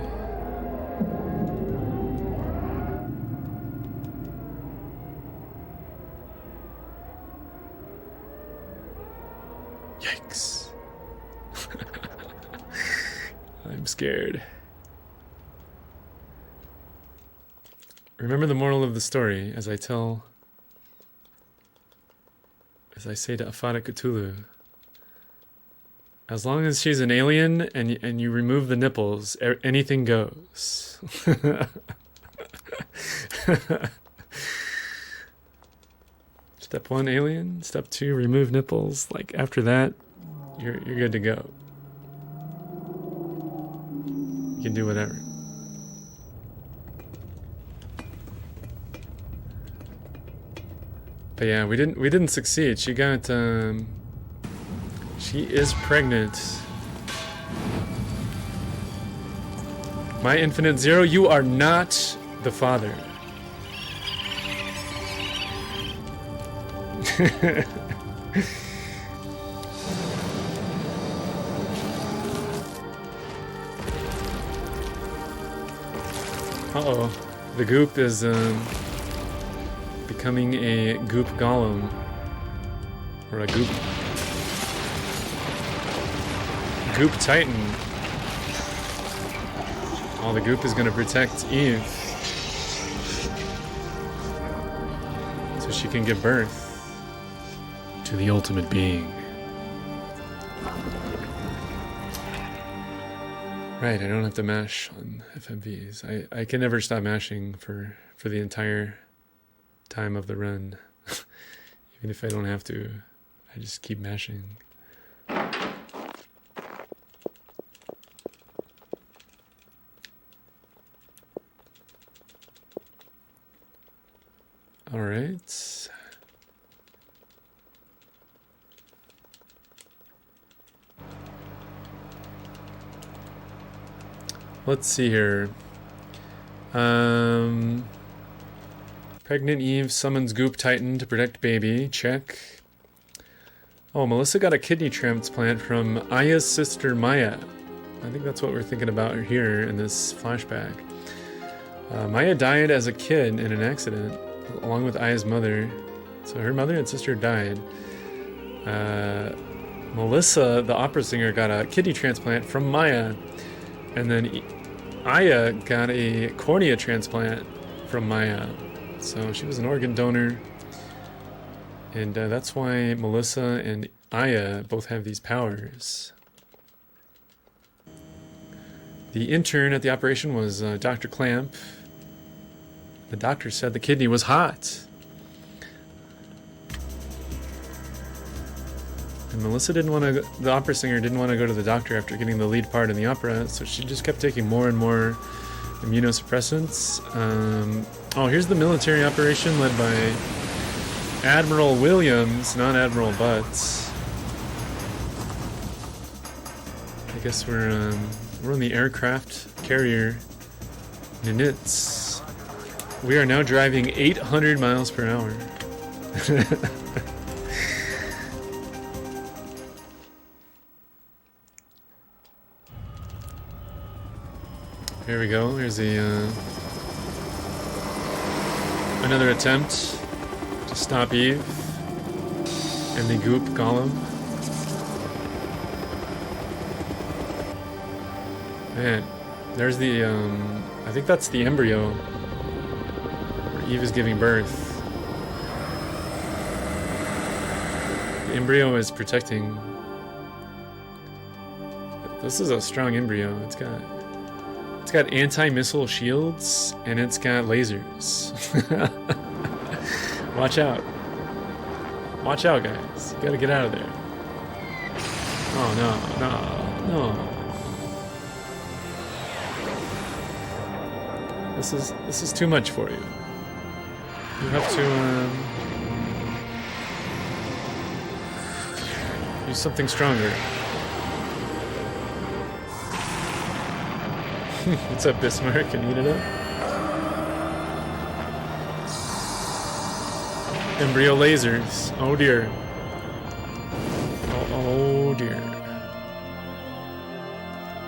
Yikes. I'm scared. Remember the moral of the story as I say to Afada Cthulhu. As long as she's an alien and you remove the nipples, anything goes. Step 1, alien. Step 2, remove nipples. Like after that, you're good to go. You can do whatever. But yeah, we didn't succeed. She got she is pregnant. My Infinite Zero, you are not the father. Uh-oh. The goop is becoming a goop golem. Or a goop titan. Oh, the goop is gonna protect Eve. So she can give birth to the ultimate being. Right, I don't have to mash on FMVs. I can never stop mashing for the entire time of the run. Even if I don't have to, I just keep mashing. All right. Let's see here. Pregnant Eve summons Goop Titan to protect baby. Check. Oh, Melissa got a kidney transplant from Aya's sister Maya. I think that's what we're thinking about here in this flashback. Maya died as a kid in an accident, along with Aya's mother. So her mother and sister died. Melissa, the opera singer, got a kidney transplant from Maya. And then Aya got a cornea transplant from Maya. So she was an organ donor. And that's why Melissa and Aya both have these powers. The intern at the operation was Dr. Clamp. The doctor said the kidney was hot. And Melissa didn't want to, the opera singer didn't want to go to the doctor after getting the lead part in the opera, so she just kept taking more and more immunosuppressants. Oh, here's the military operation led by Admiral Williams, not Admiral Butts. I guess we're on the aircraft carrier Ninitz. We are now driving 800 miles per hour. Here we go. Here's the another attempt to stop Eve and the goop golem. Man, there's the, I think that's the embryo where Eve is giving birth. The embryo is protecting. This is a strong embryo. It's got anti-missile shields and it's got lasers. Watch out. Watch out, guys. You gotta get out of there. Oh no. This is too much for you. You have to use something stronger. What's up, Bismarck? Can you eat it up? Embryo lasers. Oh dear. Oh dear.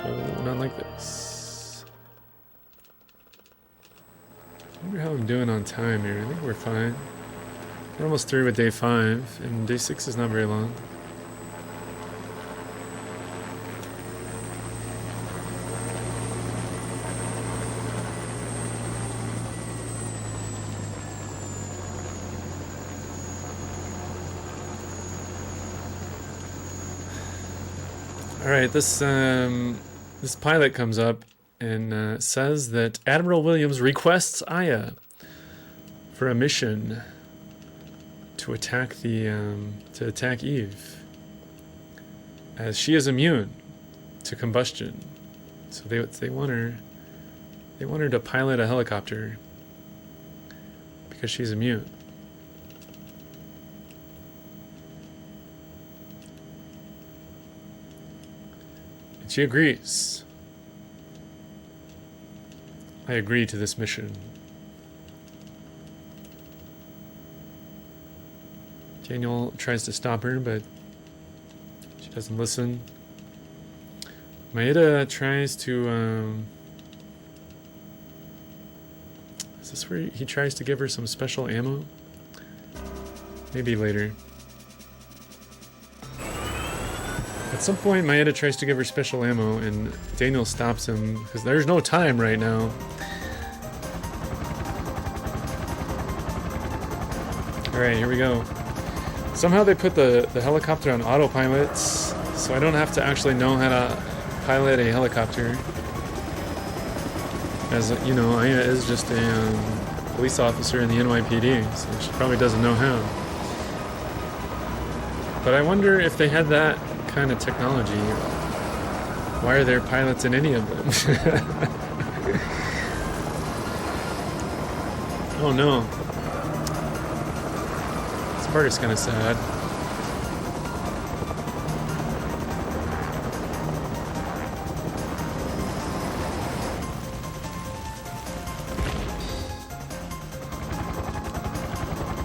Oh, not like this. I wonder how I'm doing on time here. I think we're fine. We're almost through with day 5, and day 6 is not very long. Alright, this pilot comes up and says that Admiral Williams requests Aya for a mission to attack Eve, as she is immune to combustion. So they want her to pilot a helicopter because she's immune. She agrees. I agree to this mission. Daniel tries to stop her, but she doesn't listen. Maeda tries to, is this where he tries to give her some special ammo? Maybe later. At some point, Maeda tries to give her special ammo, and Daniel stops him, because there's no time right now. Alright, here we go. Somehow they put the helicopter on autopilot, so I don't have to actually know how to pilot a helicopter. As you know, Aya is just a police officer in the NYPD, so she probably doesn't know how. But I wonder if they had that kind of technology, why are there pilots in any of them? Oh no. This part is kind of sad.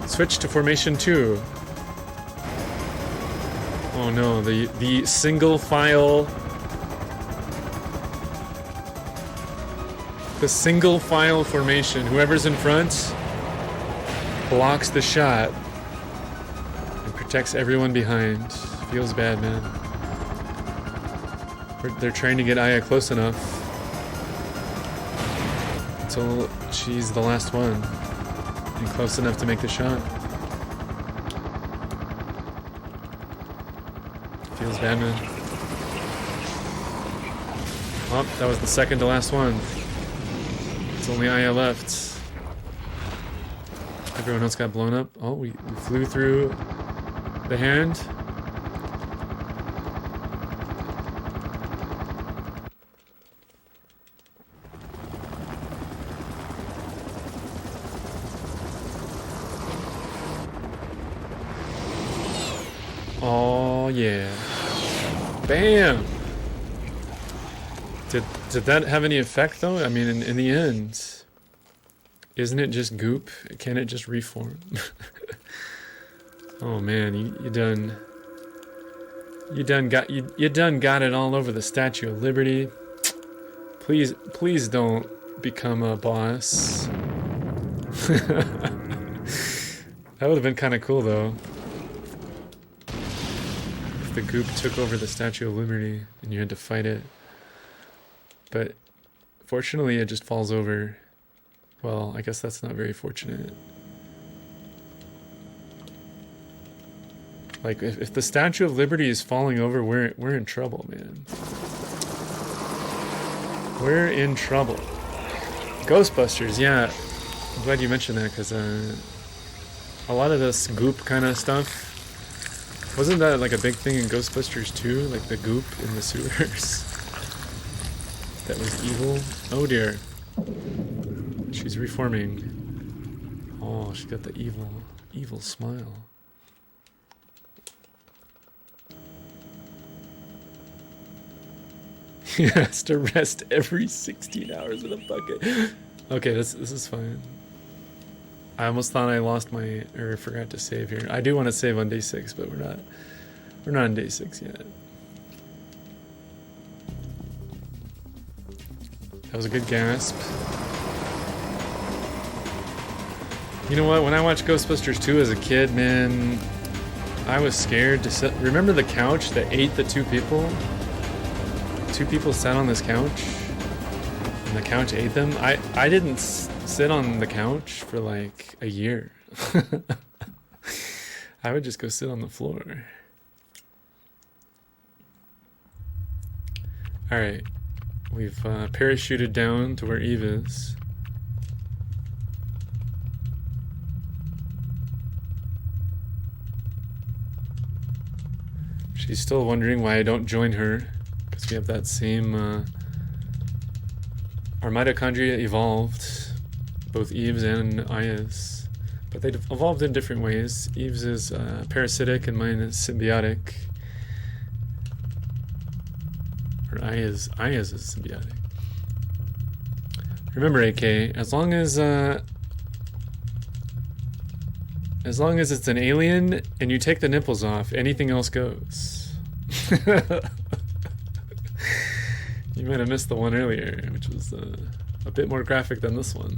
Switch to formation 2. Oh no, the single file. The single file formation. Whoever's in front blocks the shot and protects everyone behind. Feels bad, man. They're trying to get Aya close enough until she's the last one and close enough to make the shot. Feels bad, man. Oh, that was the second to last one. It's only Aya left. Everyone else got blown up. Oh, we flew through the hand. Oh, yeah. Bam! Did that have any effect, though? I mean, in the end, isn't it just goop? Can it just reform? Oh man, you done got it all over the Statue of Liberty. Please don't become a boss. That would have been kind of cool, though. If the goop took over the Statue of Liberty and you had to fight it. But fortunately, it just falls over. Well, I guess that's not very fortunate. Like, if the Statue of Liberty is falling over, we're in trouble, man. We're in trouble. Ghostbusters, yeah. I'm glad you mentioned that, because a lot of this goop kind of stuff, wasn't that like a big thing in Ghostbusters 2? Like the goop in the sewers? That was evil? Oh dear. She's reforming. Oh, she got the evil smile. He has to rest every 16 hours in a bucket. Okay, this is fine. I almost thought I lost my, or forgot to save here. I do want to save on day 6, but we're not on day 6 yet. That was a good gasp. You know what? When I watched Ghostbusters 2 as a kid, man, I was scared to sit. Remember the couch that ate the 2 people? 2 people sat on this couch, and the couch ate them. I didn't sit on the couch for like a year. I would just go sit on the floor. Alright, we've parachuted down to where Eve is. She's still wondering why I don't join her, because we have that same... our mitochondria evolved, both Eve's and Aya's, but they evolved in different ways. Eve's is parasitic and mine is symbiotic. Or Aya's is symbiotic. Remember, AK, as long as it's an alien and you take the nipples off, anything else goes. You might have missed the one earlier, which was a bit more graphic than this one.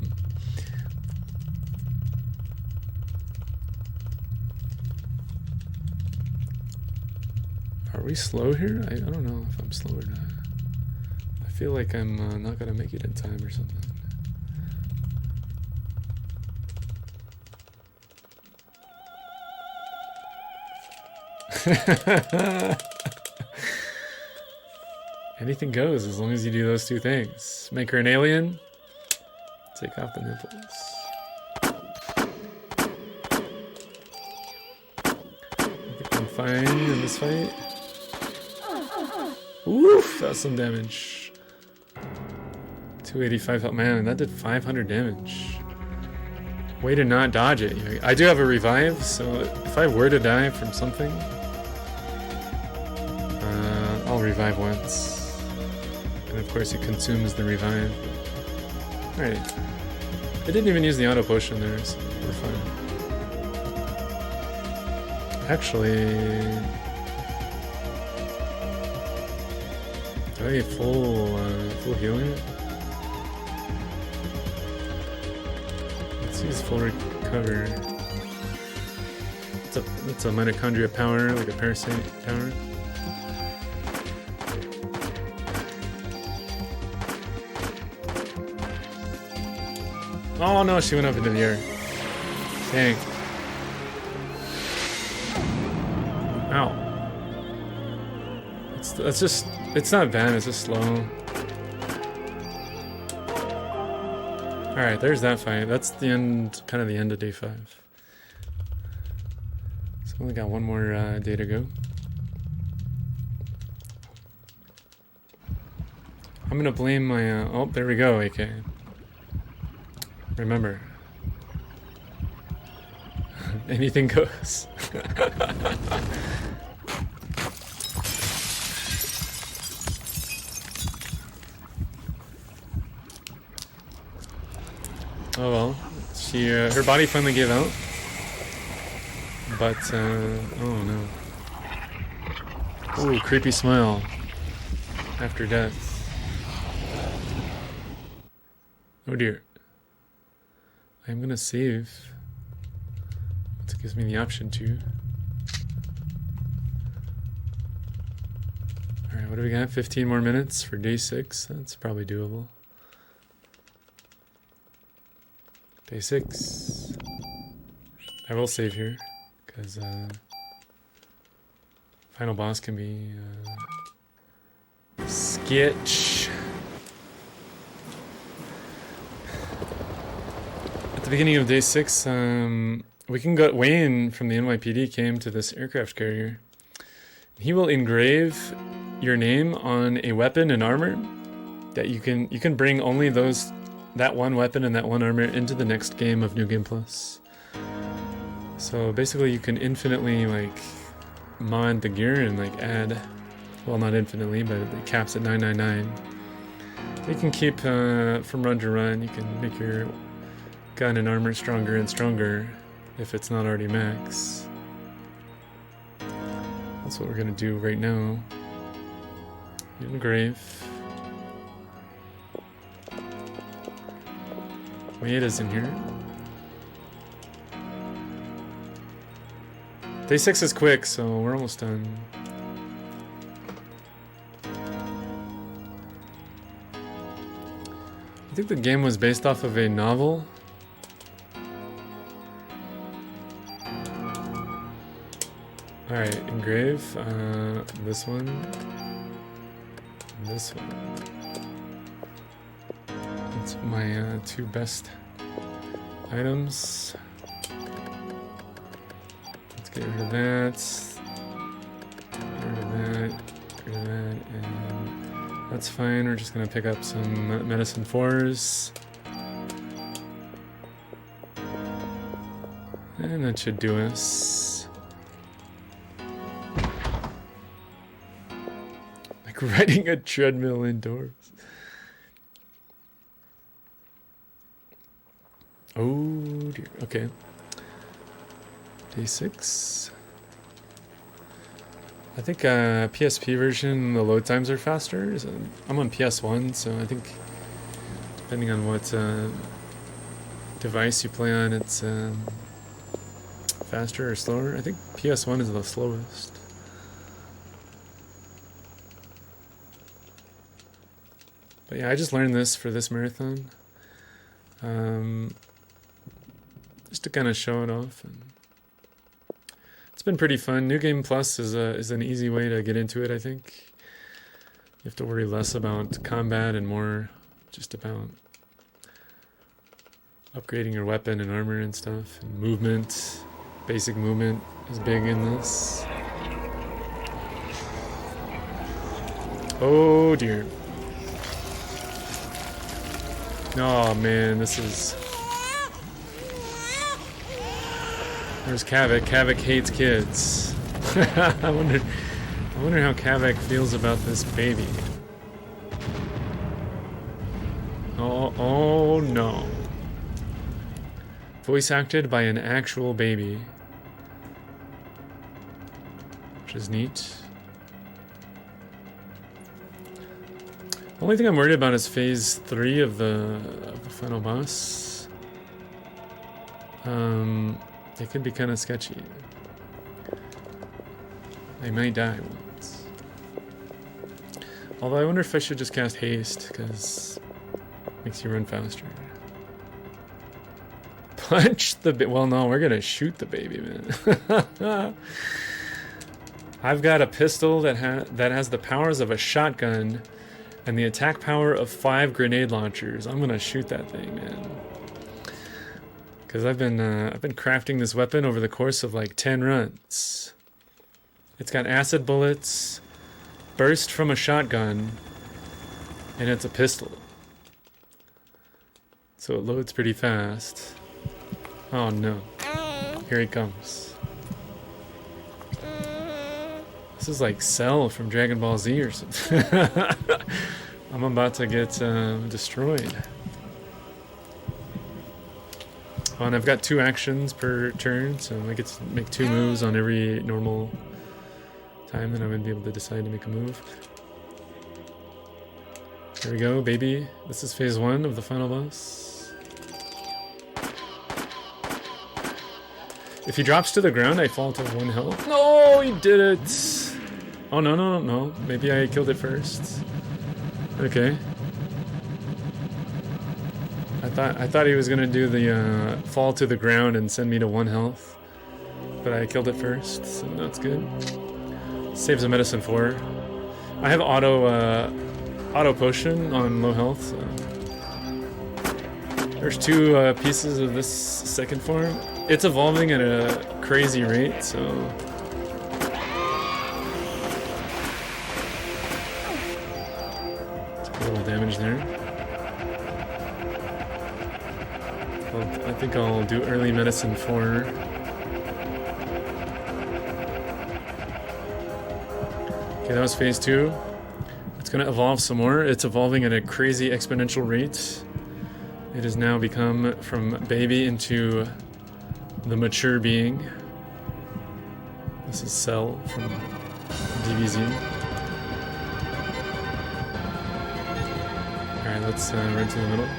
Are we slow here? I don't know if I'm slow or not. I feel like I'm not gonna make it in time or something. Anything goes as long as you do those 2 things. Make her an alien, take off the nipples. I think I'm fine in this fight. Oof, that's some damage. 285 health. Man, that did 500 damage. Way to not dodge it. I do have a revive, so if I were to die from something, I'll revive once. And of course it consumes the revive. Alright. I didn't even use the auto potion there, so we're fine. Actually... do I get full healing? Let's use full recover. It's a mitochondria power, like a parasite power. Oh no, she went up into the air. Dang. Ow. That's just, it's not bad, it's just slow. Alright, there's that fight. That's the end, kind of the end of day 5. So only got one more day to go. I'm gonna blame my, oh, there we go, AK. Remember, anything goes. Oh well, she her body finally gave out, but oh no. Ooh, creepy smile after death. Oh dear. I'm gonna save It gives me the option to. Alright, what do we got? 15 more minutes for day 6. That's probably doable. Day 6. I will save here, because final boss can be sketch. At the beginning of day 6, we can go. Wayne from the NYPD came to this aircraft carrier. He will engrave your name on a weapon and armor that you can bring only that one weapon and that one armor into the next game of New Game Plus. So basically you can infinitely like mod the gear and like add, well, not infinitely, but it caps at 999. You can keep from run to run. You can make your gun and armor stronger and stronger if it's not already max. That's what we're gonna do right now. Engrave. Maeda's in here. Day 6 is quick, so we're almost done. I think the game was based off of a novel. Alright, engrave. This one. And this one. That's my 2 best items. Get rid of that. Get rid of that. Get rid of that. And that's fine. We're just going to pick up some medicine 4s. And that should do us. Like riding a treadmill indoors. Oh dear. Okay. Day 6. I think PSP version, the load times are faster. So I'm on PS1, so I think depending on what device you play on, it's faster or slower. I think PS1 is the slowest. But yeah, I just learned this for this marathon. Just to kind of show it off. And it's been pretty fun. New Game Plus is an easy way to get into it, I think. You have to worry less about combat and more just about upgrading your weapon and armor and stuff. And movement, basic movement is big in this. Oh dear. Oh man, this is... Where's Kavik? Kavik hates kids. I wonder how Kavik feels about this baby. Oh no. Voice acted by an actual baby. Which is neat. Only thing I'm worried about is phase 3 of the final boss. It could be kind of sketchy. They might die once. Although I wonder if I should just cast haste, because it makes you run faster. Punch the well, no, we're gonna shoot the baby, man. I've got a pistol that has the powers of a shotgun and the attack power of 5 grenade launchers. I'm gonna shoot that thing, man. Because I've been crafting this weapon over the course of like 10 runs. It's got acid bullets, burst from a shotgun, and it's a pistol. So it loads pretty fast. Oh no. Here he comes. This is like Cell from Dragon Ball Z or something. I'm about to get destroyed. Oh, and I've got 2 actions per turn, so I get to make 2 moves on every normal time that I would be able to decide to make a move. Here we go, baby. This is phase 1 of the final boss. If he drops to the ground, I fall to 1 health. No, he did it. Oh, no, no, no, no. Maybe I killed it first. Okay. I thought he was gonna do the fall to the ground and send me to 1 health. But I killed it first, so that's good. Saves a medicine 4. I have auto potion on low health, so. There's 2 pieces of this second form. It's evolving at a crazy rate, so. Took a little damage there. I think I'll do early medicine 4. Okay, that was phase 2. It's gonna evolve some more. It's evolving at a crazy exponential rate. It has now become from baby into the mature being. This is Cell from DBZ. Alright, let's run to the middle.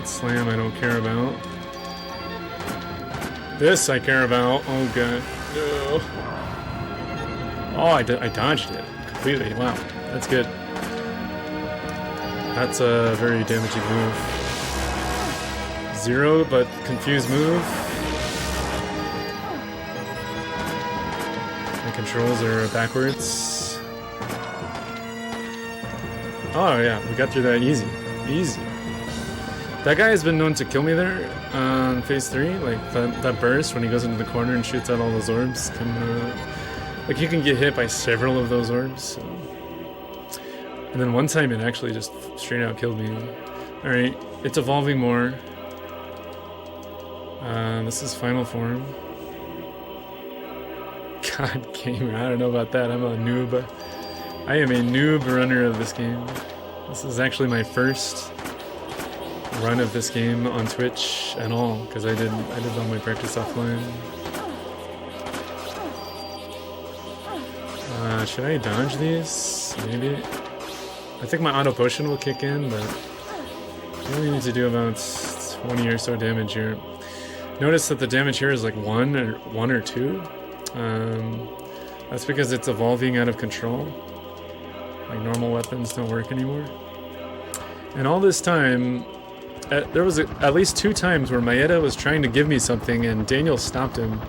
Slam I don't care about. This I care about. Oh god. No. Oh, I dodged it completely. Wow, that's good. That's a very damaging move. 0, but confused move. My controls are backwards. Oh yeah, we got through that easy. Easy. That guy has been known to kill me there on phase 3. Like that burst when he goes into the corner and shoots out all those orbs can like you can get hit by several of those orbs. So. And then one time it actually just straight out killed me. All right, it's evolving more. This is final form. God, gamer, I don't know about that. I'm a noob. I am a noob runner of this game. This is actually my first run of this game on Twitch at all, because I did all my practice offline. Should I dodge these? Maybe. I think my auto potion will kick in, but I only need to do about 20 or so damage here. Notice that the damage here is like 1 or 2. That's because it's evolving out of control. Like normal weapons don't work anymore. And all this time, there was at least 2 times where Maeda was trying to give me something and Daniel stopped him.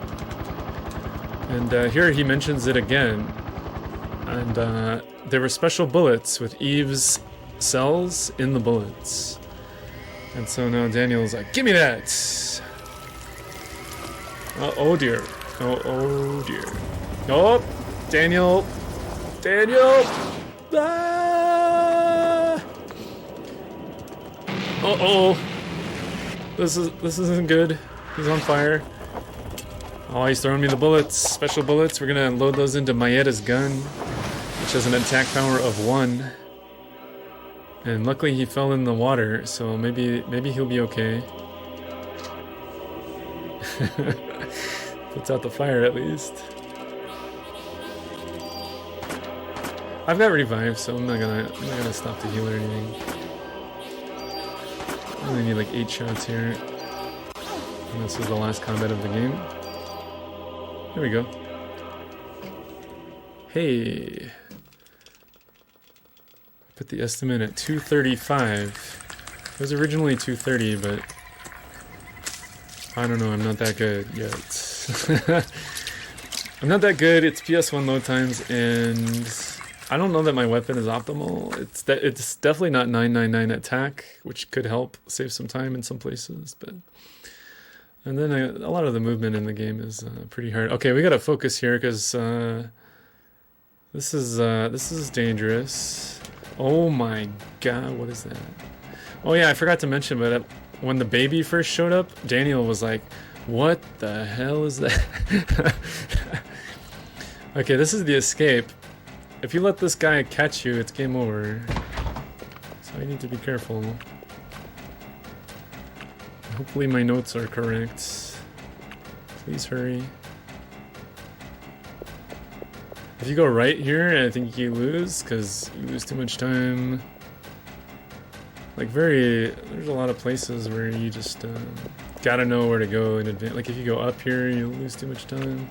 And here he mentions it again. And there were special bullets with Eve's cells in the bullets. And so now Daniel's like, give me that! Oh dear. Oh dear. Oh, Daniel! Daniel! Ah! Uh-oh. This isn't good. He's on fire. Oh, he's throwing me the bullets. Special bullets. We're gonna load those into Maeda's gun, which has an attack power of 1. And luckily he fell in the water, so maybe he'll be okay. Puts out the fire at least. I've got revive, so I'm not gonna stop to heal or anything. I only need like 8 shots here. And this is the last combat of the game. Here we go. Hey. Put the estimate at 235. It was originally 230, but I don't know, I'm not that good yet. I'm not that good. It's PS1 load times, and I don't know that my weapon is optimal. It's definitely not 999 attack, which could help save some time in some places, but... And then a lot of the movement in the game is pretty hard. Okay, we gotta focus here, because this is dangerous. Oh my god, what is that? Oh yeah, I forgot to mention, but when the baby first showed up, Daniel was like, what the hell is that? Okay, this is the escape. If you let this guy catch you, it's game over. So I need to be careful. Hopefully my notes are correct. Please hurry. If you go right here, I think you lose, because you lose too much time. Like there's a lot of places where you just gotta know where to go in advance. Like if you go up here, you'll lose too much time.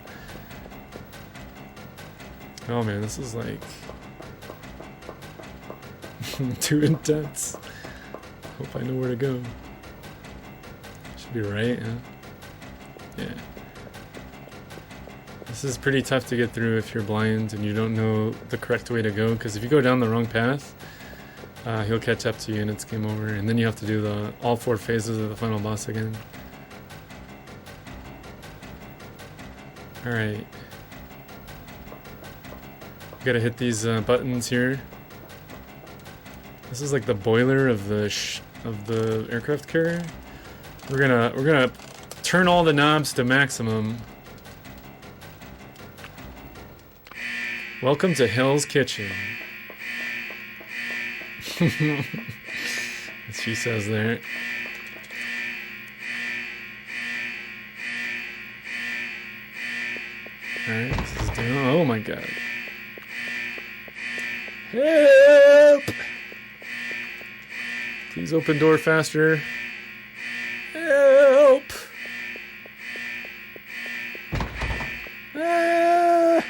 Oh man, this is like too intense. Hope I know where to go. Should be right, huh? Yeah. This is pretty tough to get through if you're blind and you don't know the correct way to go, because if you go down the wrong path, he'll catch up to you and it's game over, and then you have to do all 4 phases of the final boss again. Alright. You gotta hit these buttons here. This is like the boiler of the aircraft carrier. We're gonna turn all the knobs to maximum. Welcome to Hell's Kitchen. As she says there. Alright, this is down. Oh my god. Help! Please open door faster. Help! Ah!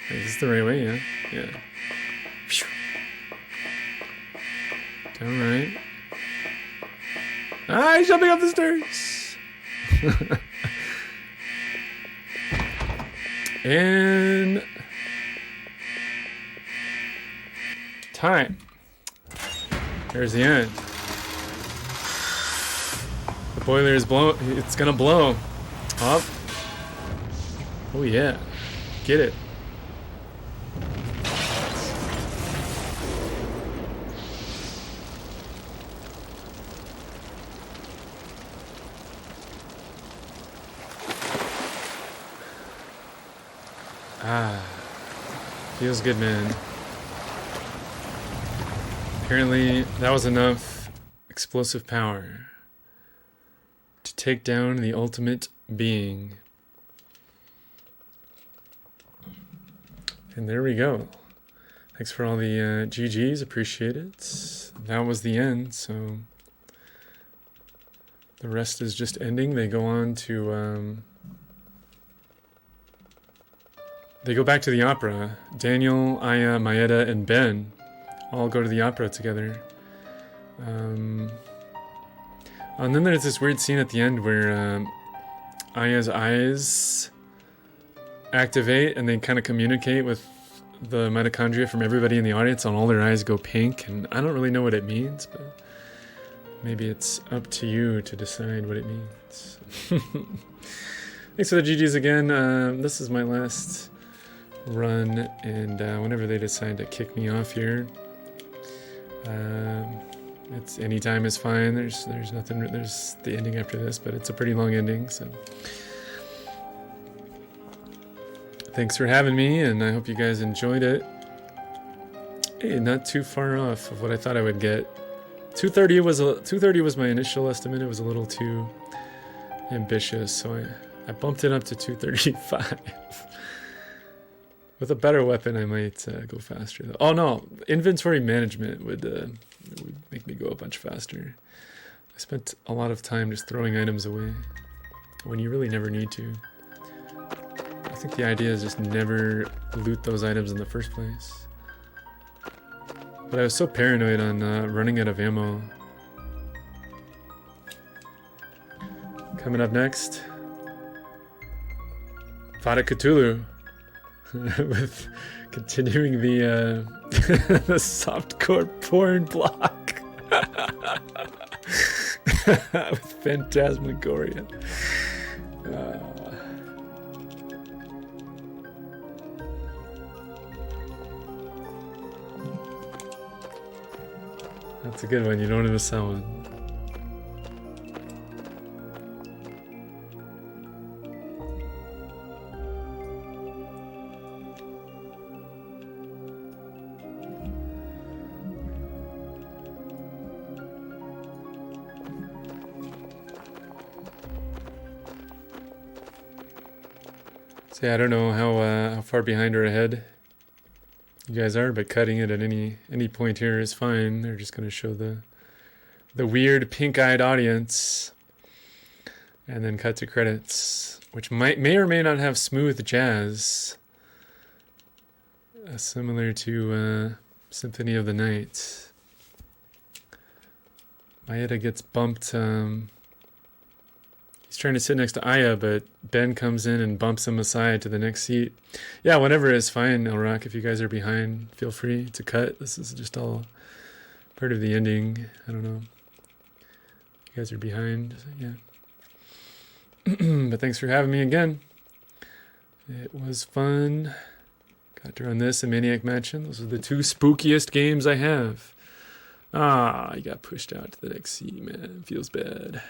Is this the right way? Yeah. Yeah. Down right. Ah, he's jumping up the stairs! And time. There's the end. The boiler is blown. It's gonna blow up. Oh yeah, get it. Ah, feels good, man. Apparently, that was enough explosive power to take down the ultimate being. And there we go. Thanks for all the GGs, appreciate it. That was the end, so the rest is just ending. They go on to they go back to the opera. Daniel, Aya, Maeda, and Ben all go to the opera together. And then there's this weird scene at the end where Aya's eyes activate and they kind of communicate with the mitochondria from everybody in the audience, and all their eyes go pink. And I don't really know what it means, but maybe it's up to you to decide what it means. Thanks for the GGs again. This is my last run, and whenever they decide to kick me off here, it's any time is fine. There's nothing. There's the ending after this, but it's a pretty long ending. So thanks for having me, and I hope you guys enjoyed it. Hey, not too far off of what I thought I would get. 230 was my initial estimate. It was a little too ambitious, so I bumped it up to 235. With a better weapon, I might go faster, though. Oh, no. Inventory management would make me go a bunch faster. I spent a lot of time just throwing items away when you really never need to. I think the idea is just never loot those items in the first place. But I was so paranoid on running out of ammo. Coming up next, Fada Cthulhu. With continuing the the softcore porn block with Phantasmagoria. That's a good one. You don't want to miss that one. So yeah, I don't know how far behind or ahead you guys are, but cutting it at any point here is fine. They're just going to show the weird pink-eyed audience, and then cut to credits, which may or may not have smooth jazz, similar to Symphony of the Night. Maeda gets bumped. He's trying to sit next to Aya, but Ben comes in and bumps him aside to the next seat. Yeah, whatever is fine, El Rock. If you guys are behind, feel free to cut. This is just all part of the ending. I don't know. You guys are behind, yeah. But thanks for having me again. It was fun. Got to run this and Maniac Mansion. Those are the two spookiest games I have. I got pushed out to the next seat, man. Feels bad.